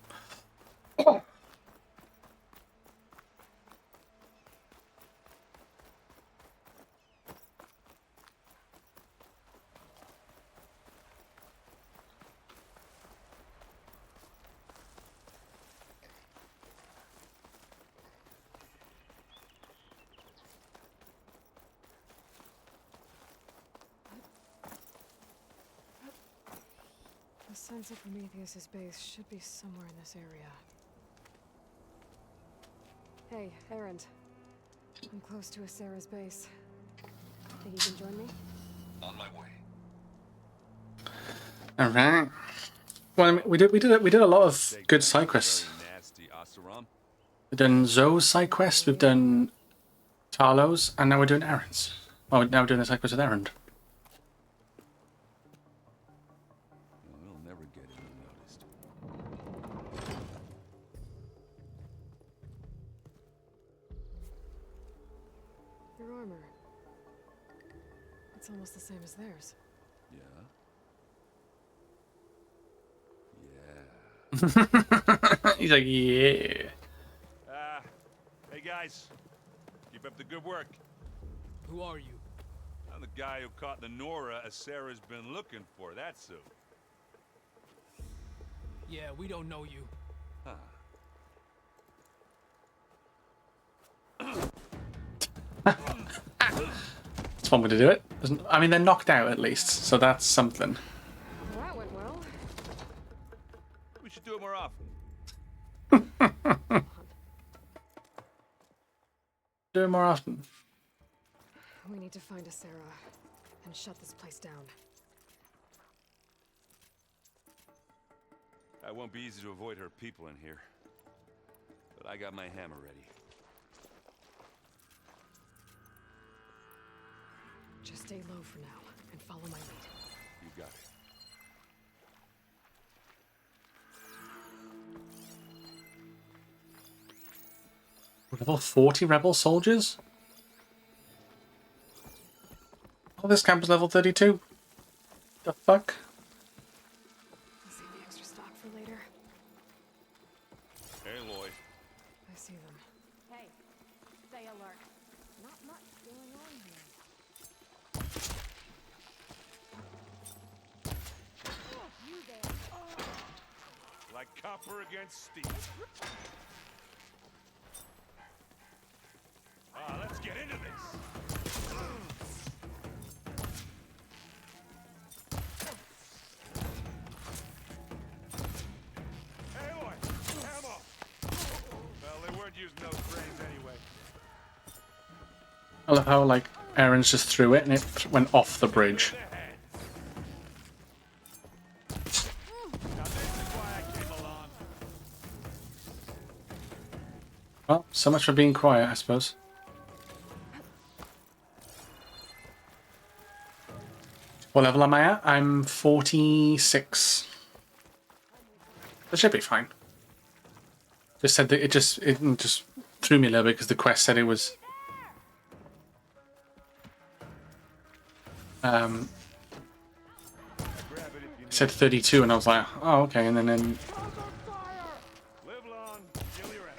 The sense of Prometheus's base should be somewhere in this area. Hey, Erend. I'm close to Asera's base. Think you can join me? On my way. All right. Well, I mean, we did a lot of good side quests. We've done Zoe's side quest. We've done Tarlo's, and now we're doing Erend's. Oh, now we're doing the side quest with Erend. We'll never get unnoticed. Your armor. It's almost the same as theirs. Yeah? He's like, yeah. Hey guys, keep up the good work. Who are you? I'm the guy who caught the Nora Sarah's been looking for, that's who. Yeah, we don't know you. That's one way to do it. I mean, they're knocked out at least, so that's something. That went well. We should do it more often. Do it more often. We need to find Asera and shut this place down. It won't be easy to avoid her people in here. But I got my hammer ready. Just stay low for now and follow my lead. You got it. Level 40 rebel soldiers? Oh, this camp is level 32. The fuck? I'll save the extra stock for later. Hey, Aloy. I see them. Hey, stay alert. Not much going on here. You there. Like copper against steel. Let's get into this. Hey, Aloy, ammo. Well, they weren't using those brains anyway. I love how, like, Aaron's just threw it and it went off the bridge. Now this is why I came along. Well, so much for being quiet, I suppose. What level am I at? I'm 46. That should be fine. Just said that it just threw me a little bit because the quest said it was it said 32 and I was like, oh okay, and then Live long, kill your ass.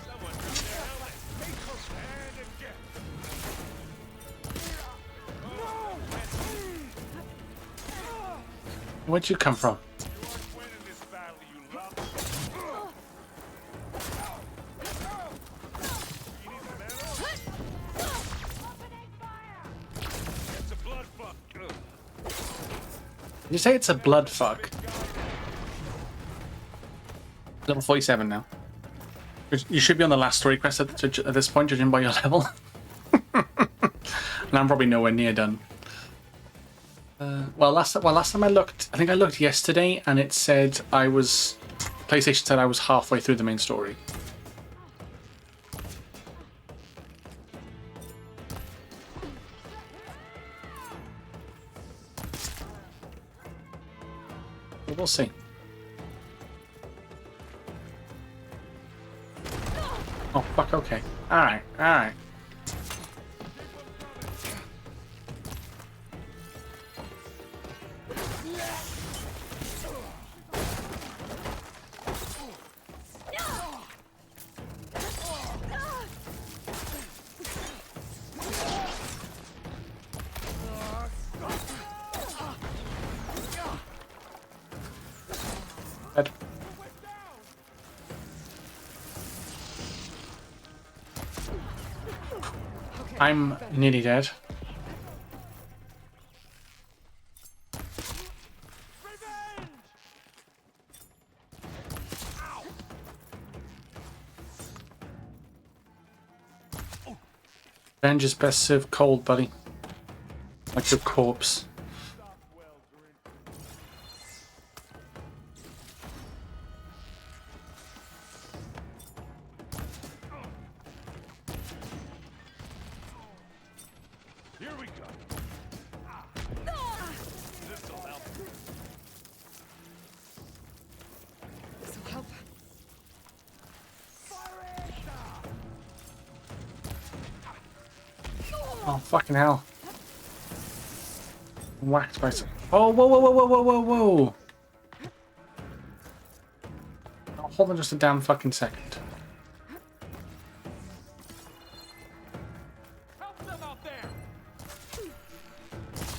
Someone threw their helmet. And again. where'd you come from? You aren't winning this battle, you love. You need some ammo? It's a blood fuck. Did you say it's a blood fuck? Level 47 now. You should be on the last story quest at this point, judging by your level. And I'm probably nowhere near done. Well, last time I looked, I think I looked yesterday, and it said PlayStation said I was halfway through the main story. But we'll see. Oh, fuck, okay. Alright, alright. Dead. I'm nearly dead. Revenge is best served cold, buddy. Like your corpse. Here we go. This'll help. This'll help. Oh, fucking hell. Whacked by some... Oh, whoa, whoa, whoa, whoa, whoa, whoa, whoa. Oh, hold on just a damn fucking second. Help them out there.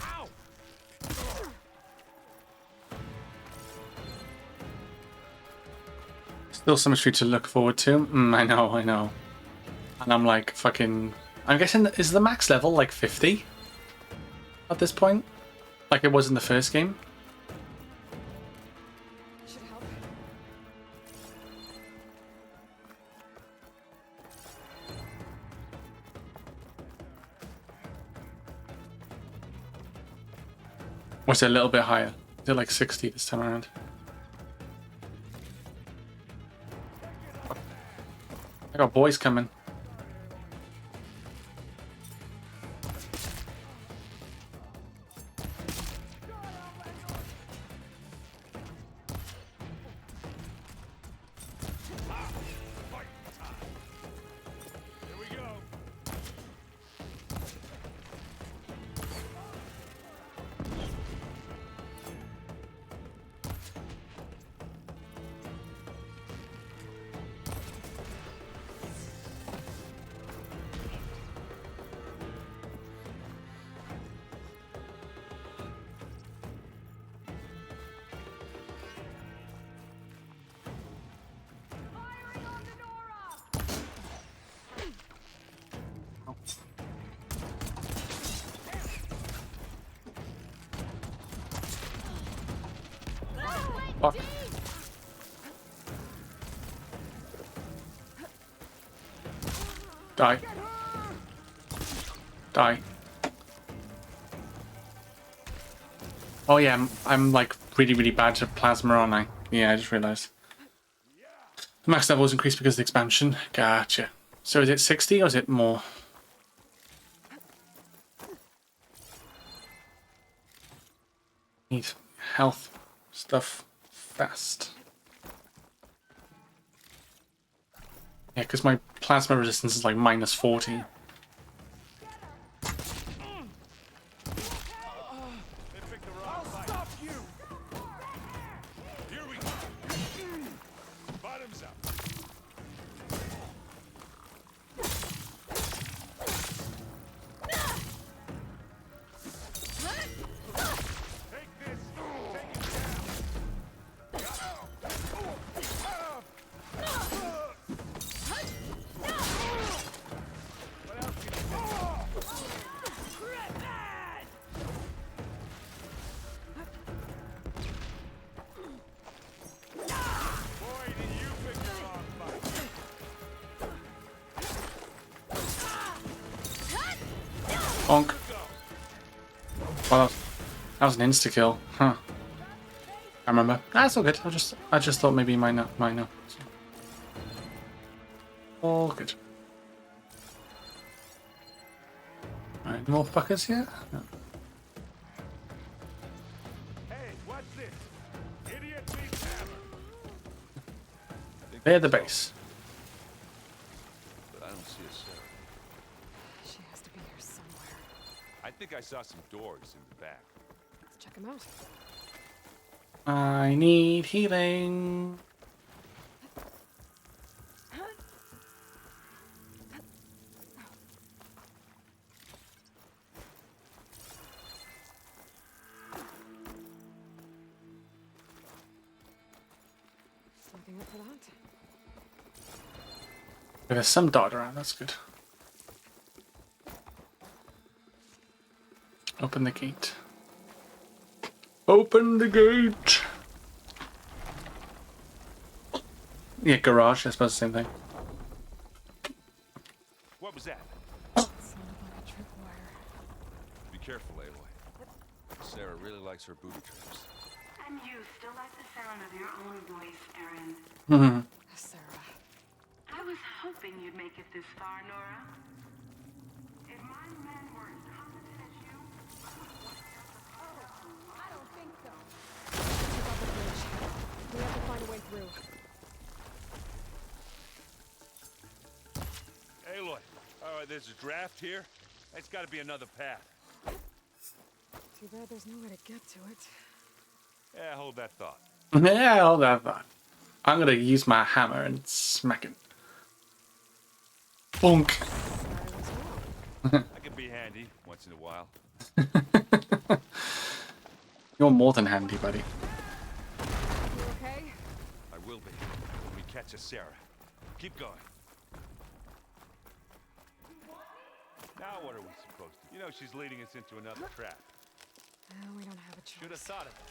Ow. Still so much for you to look forward to. I know, I know. And I'm like fucking... I'm guessing, is the max level like 50? At this point? Like it was in the first game? Should help. Or is it a little bit higher? Is it like 60 this time around? I got boys coming. Here we go. Fuck. Die. Die. Oh yeah, I'm like really, really bad at plasma, aren't I? Yeah, I just realised. The max level was increased because of the expansion. Gotcha. So is it 60 or is it more? Need health stuff fast. Yeah, because my plasma resistance is like minus 40. I'll stop you. Here we go. Bottoms up. Take this. Take it What else can you Boy, did you pick the wrong Bonk. Well, that was an insta kill. Huh. I remember. That's all good. I just thought maybe you might know. So. All good. Alright, more fuckers here? No. Hey, what's this? Idiot beats hammer. They're the base. But I don't see a Sarah. She has to be here somewhere. I think I saw some doors in the back. Let's check them out. I need healing. Looking up for that. There's some dot around, that's good. Open the gate. Open the gate! Yeah, garage, I suppose the same thing. What was that? Sounded like a tripwire. Be careful, Aloy. Sarah really likes her booby traps. And you still like the sound of your own voice, Erin. Sarah. I was hoping you'd make it this far, Nora. If my men weren't competent as you, I don't think so. Check out the bridge. We have to find a way through. Aloy, there's a draft here. It's got to be another path. Too bad there's no way to get to it. Yeah, hold that thought. Yeah, all that fun. I'm gonna use my hammer and smack it. Bonk! I can be handy once in a while. You're more than handy, buddy. You okay? I will be when we catch a Sarah. Keep going. Now what are we supposed to do? You know she's leading us into another trap. We don't have a choice. Should have thought of that.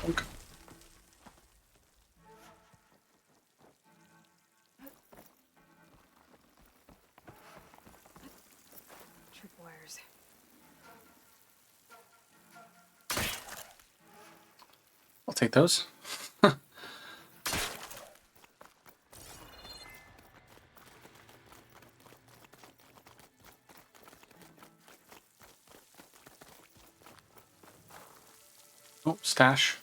Bonk. Tripwires. I'll take those. Oh, stash.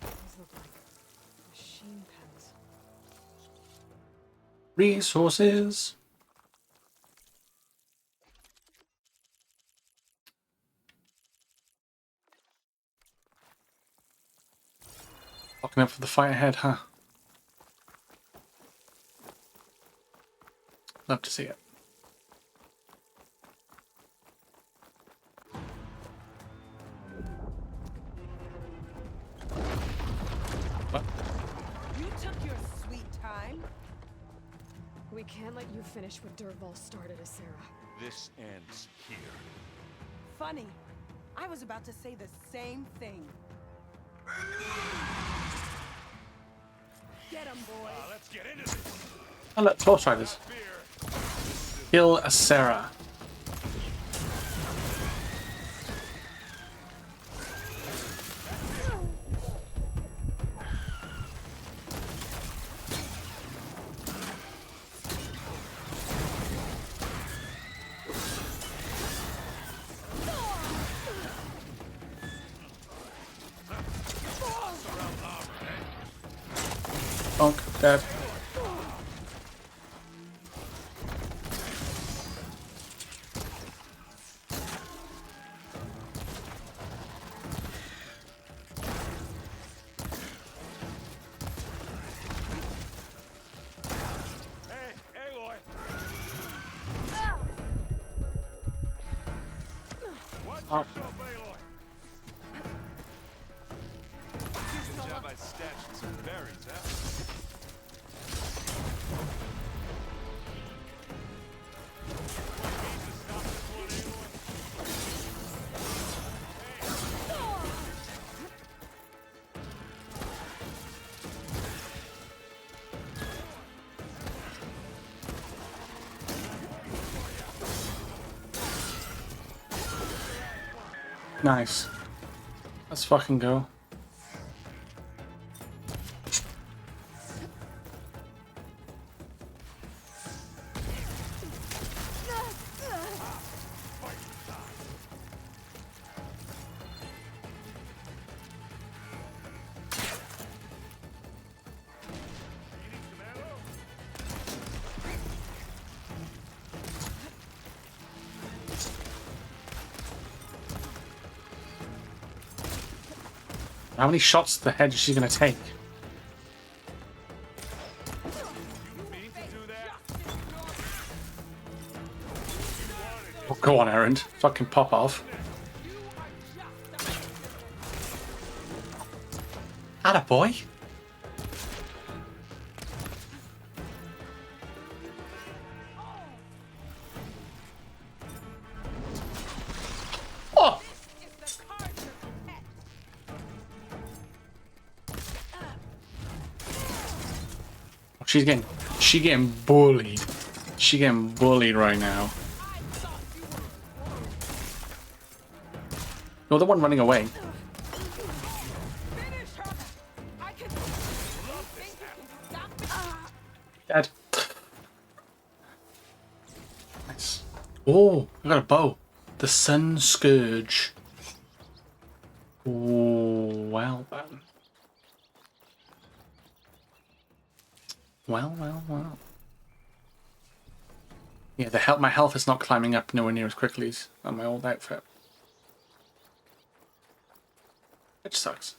These look like machine pens. Resources. Locking up for the fight ahead, huh? Love to see it. What? You took your sweet time. We can't let you finish what Dervahl started, Sarah. This ends here. Funny. I was about to say the same thing. Get him, boy. Let's get into this. I'll let Torch Riders kill a Sarah. Bonk, dead. Hey, Aloy. Watch yourself, Aloy. Good job I stashed some berries, huh? Nice. Let's fucking go. How many shots to the head is she gonna take? Oh, go on, Errand. Fucking pop off. Attaboy. Oh! She getting bullied. She getting bullied right now. You're the one running away. Dead. Nice. Oh, I got a bow. The Sun Scourge. Oh, well then. Well. Yeah, my health is not climbing up nowhere near as quickly as on my old outfit. Which sucks.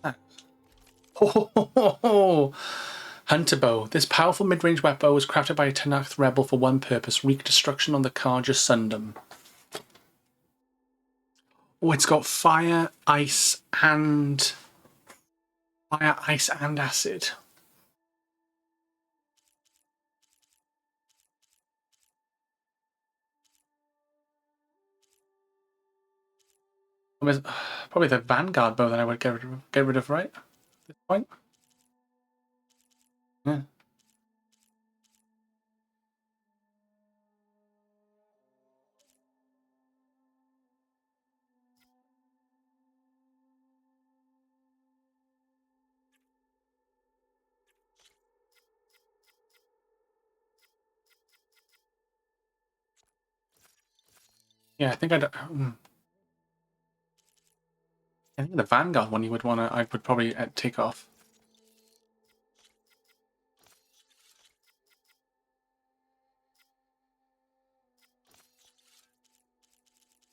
Ah. Oh, Hunter bow. This powerful mid-range weapon was crafted by a Tenakth rebel for one purpose: wreak destruction on the Karja Sundom. Oh, it's got fire, ice, and acid. Probably the Vanguard bow that I would get rid of, right? At this point. Yeah. Yeah, I think I think the Vanguard one I would probably take off.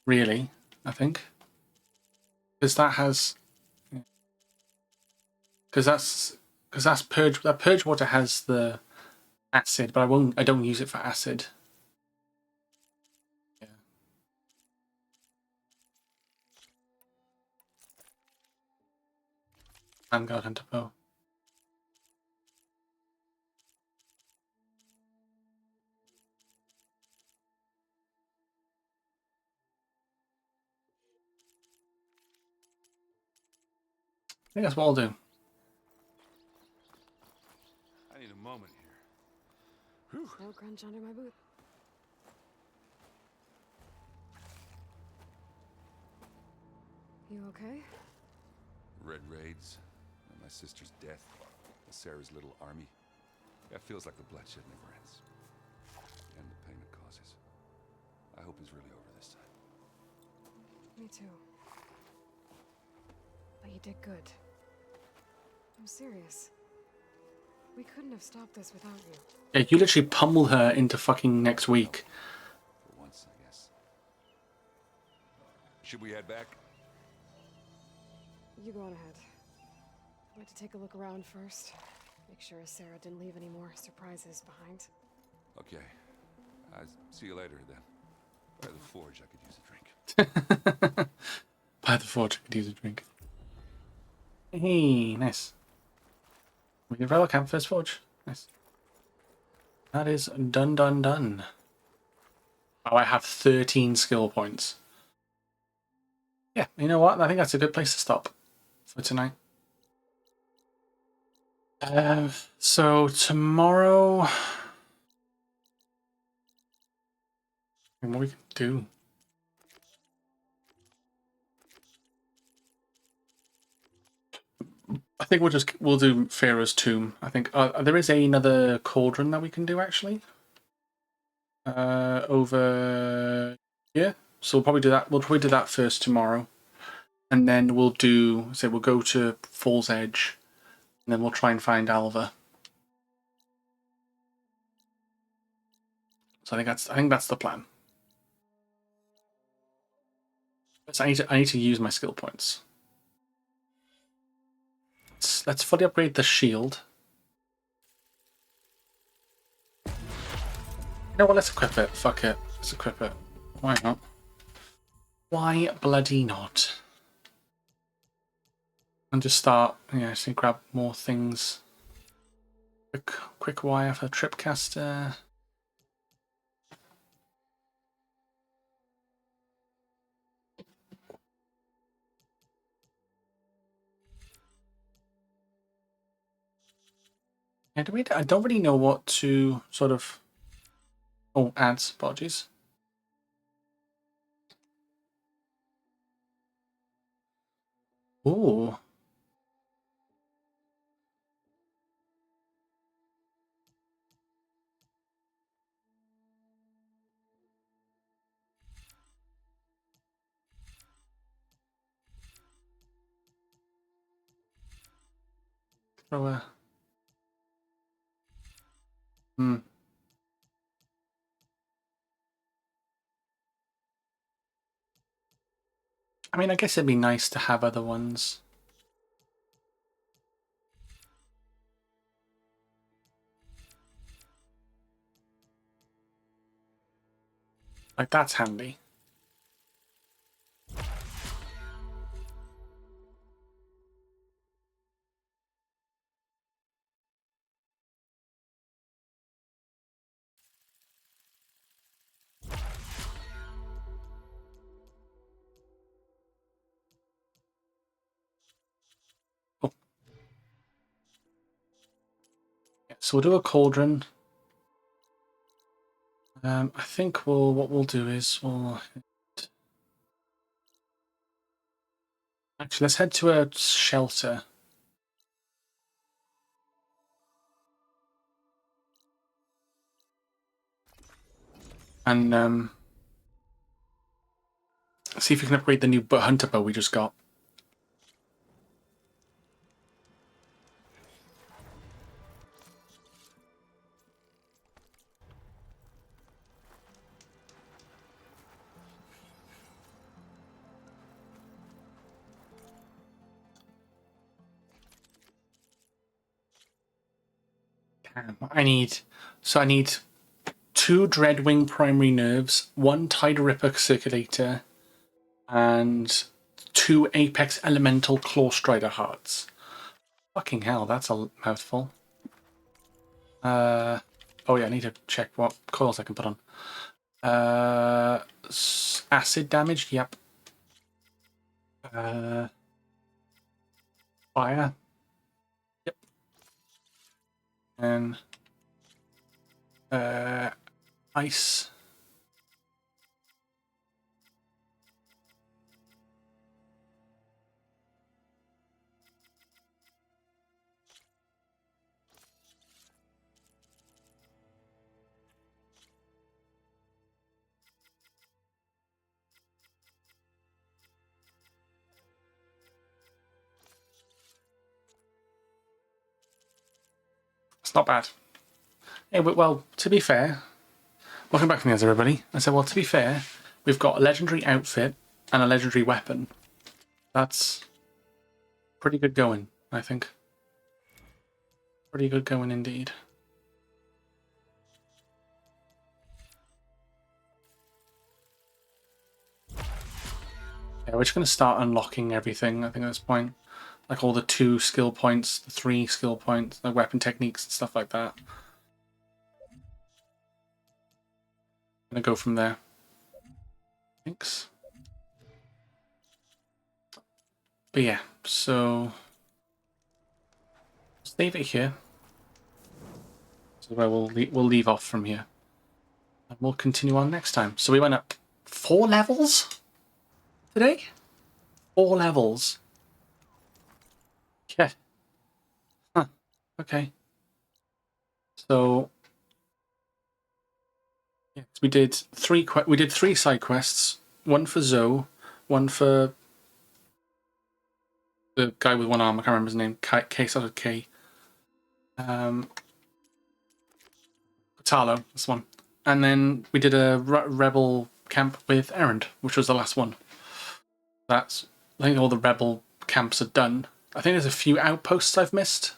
Really, I think. Because that has... Because that's purge. That purge water has the acid, but I don't use it for acid. Yeah. Vanguard Hunter bow. I think that's what I'll do. I need a moment here. Whew. No crunch under my boot. You okay? Red raids, and my sister's death, and Sarah's little army. That feels like the bloodshed never ends. And the pain it causes. I hope it's really over this time. Me too. But you did good. I'm serious. We couldn't have stopped this without you. Yeah, you literally pummel her into fucking next week. For once, I guess. Should we head back? You go on ahead. I'd like to take a look around first. Make sure Sarah didn't leave any more surprises behind. Okay. See you later, then. By the forge, I could use a drink. By the forge, I could use a drink. Hey, nice. We can relic camp first forge. Nice. That is done. Oh, I have 13 skill points. Yeah, you know what? I think that's a good place to stop for tonight. So tomorrow And what we can do. I think we'll do Pharaoh's Tomb. I think there is another cauldron that we can do actually. Over here. So we'll probably do that. We'll probably do that first tomorrow. And then we'll go to Fall's Edge, and then we'll try and find Alva. So I think that's the plan. So I need to use my skill points. Let's fully upgrade the shield. You know what? Let's equip it. Fuck it. Let's equip it. Why not? Why bloody not? And just start. Yeah, just grab more things. Quick wire for Tripcaster. Yeah, I don't really know what to sort of. Oh, ads. Apologies. Ooh. Throw a. Hmm. I mean, I guess it'd be nice to have other ones. Like, that's handy. Oh. Yeah, so we'll do a cauldron. I think what we'll do is actually let's head to a shelter. And see if we can upgrade the new hunter bow we just got. I need 2 Dreadwing primary nerves, 1 Tide Ripper circulator, and 2 Apex Elemental Claw Strider hearts. Fucking hell, that's a mouthful. Oh yeah, I need to check what coils I can put on. Acid damage, yep. Fire. Yep. And ice. It's not bad. Hey, well, to be fair, welcome back from the others, everybody. I said, well, to be fair, we've got a legendary outfit and a legendary weapon. That's pretty good going, I think. Pretty good going indeed. Yeah, we're just going to start unlocking everything, I think, at this point. Like all the 2 skill points, the 3 skill points, the weapon techniques and stuff like that. I'm going to go from there. Thanks. But yeah, so save it here. So where we'll leave off from here. And we'll continue on next time. So we went up 4 levels today? 4 levels. Yeah. Huh. Okay. So yes, we did 3 side quests. 1 for Zoe, 1 for the guy with 1 arm. I can't remember his name. K started with K. Talo, this one. And then we did a rebel camp with Errand, which was the last one. I think all the rebel camps are done. I think there's a few outposts I've missed.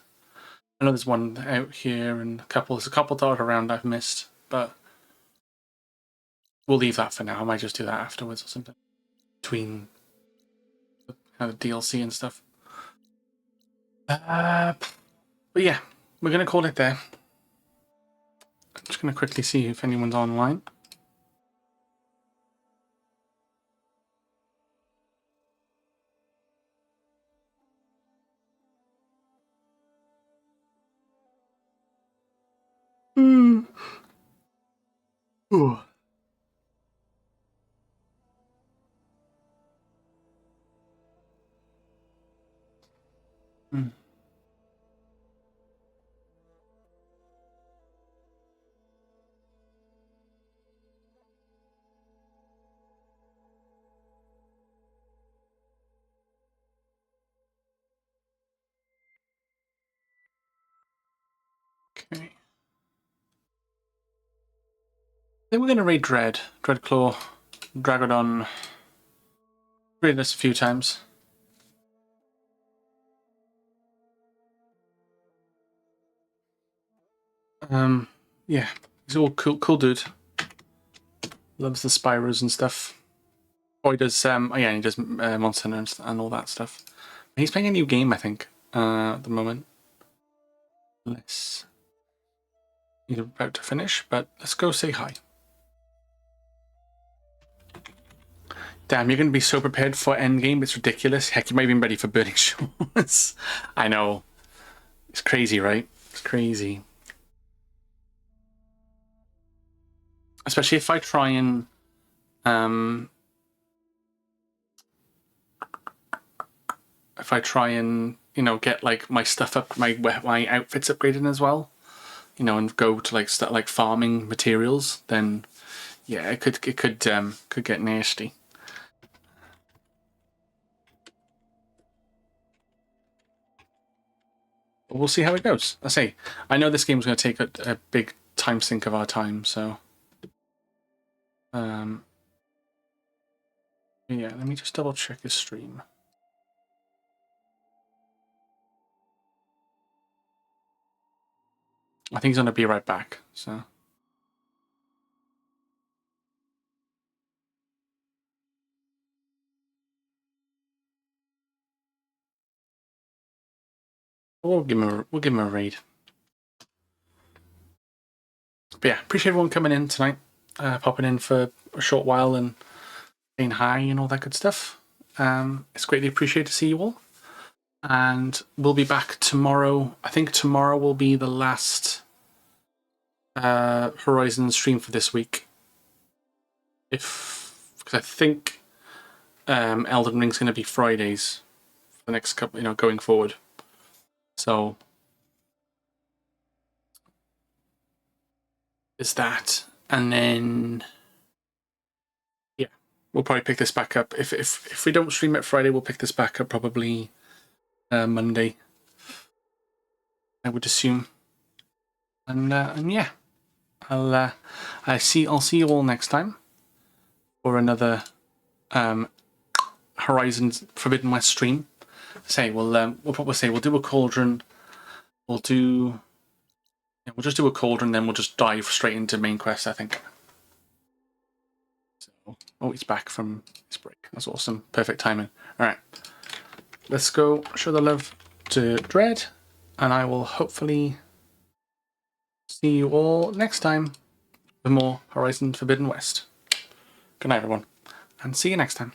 I know there's one out here and there's a couple dotted around I've missed, but we'll leave that for now. I might just do that afterwards or something. Between the DLC and stuff. But yeah, we're going to call it there. I'm just going to quickly see if anyone's online. Ooh. Okay. Then we're going to raid Dreadclaw, Dragodon. Raid this a few times. Yeah, he's all cool dude. Loves the Spyros and stuff. Oh, he does. Yeah, he does Monster Hunter and all that stuff. He's playing a new game, I think, at the moment. He's about to finish, but let's go say hi. Damn, you're going to be so prepared for Endgame. It's ridiculous. Heck, you might have been ready for Burning Shores. I know. It's crazy, right? It's crazy. Especially if I try and get like my stuff up, my outfits upgraded as well, and go to like start like farming materials, then yeah, it could get nasty. But we'll see how it goes. I know this game's going to take a big time sink of our time, so yeah, let me just double check his stream. I think he's going to be right back, so. We'll give him a raid. But yeah, appreciate everyone coming in tonight, popping in for a short while and saying hi and all that good stuff. It's greatly appreciated to see you all. And we'll be back tomorrow. I think tomorrow will be the last Horizon stream for this week. Because I think Elden Ring's going to be Fridays for the next couple, going forward. So is that, and then yeah, we'll probably pick this back up. If we don't stream it Friday, we'll pick this back up probably Monday, I would assume. And yeah, I'll see you all next time for another Horizon Forbidden West stream. We'll do a cauldron. We'll just do a cauldron, then we'll just dive straight into main quest, I think. So, he's back from his break. That's awesome. Perfect timing. All right, let's go show the love to Dread, and I will hopefully see you all next time with more Horizon Forbidden West. Good night, everyone, and see you next time.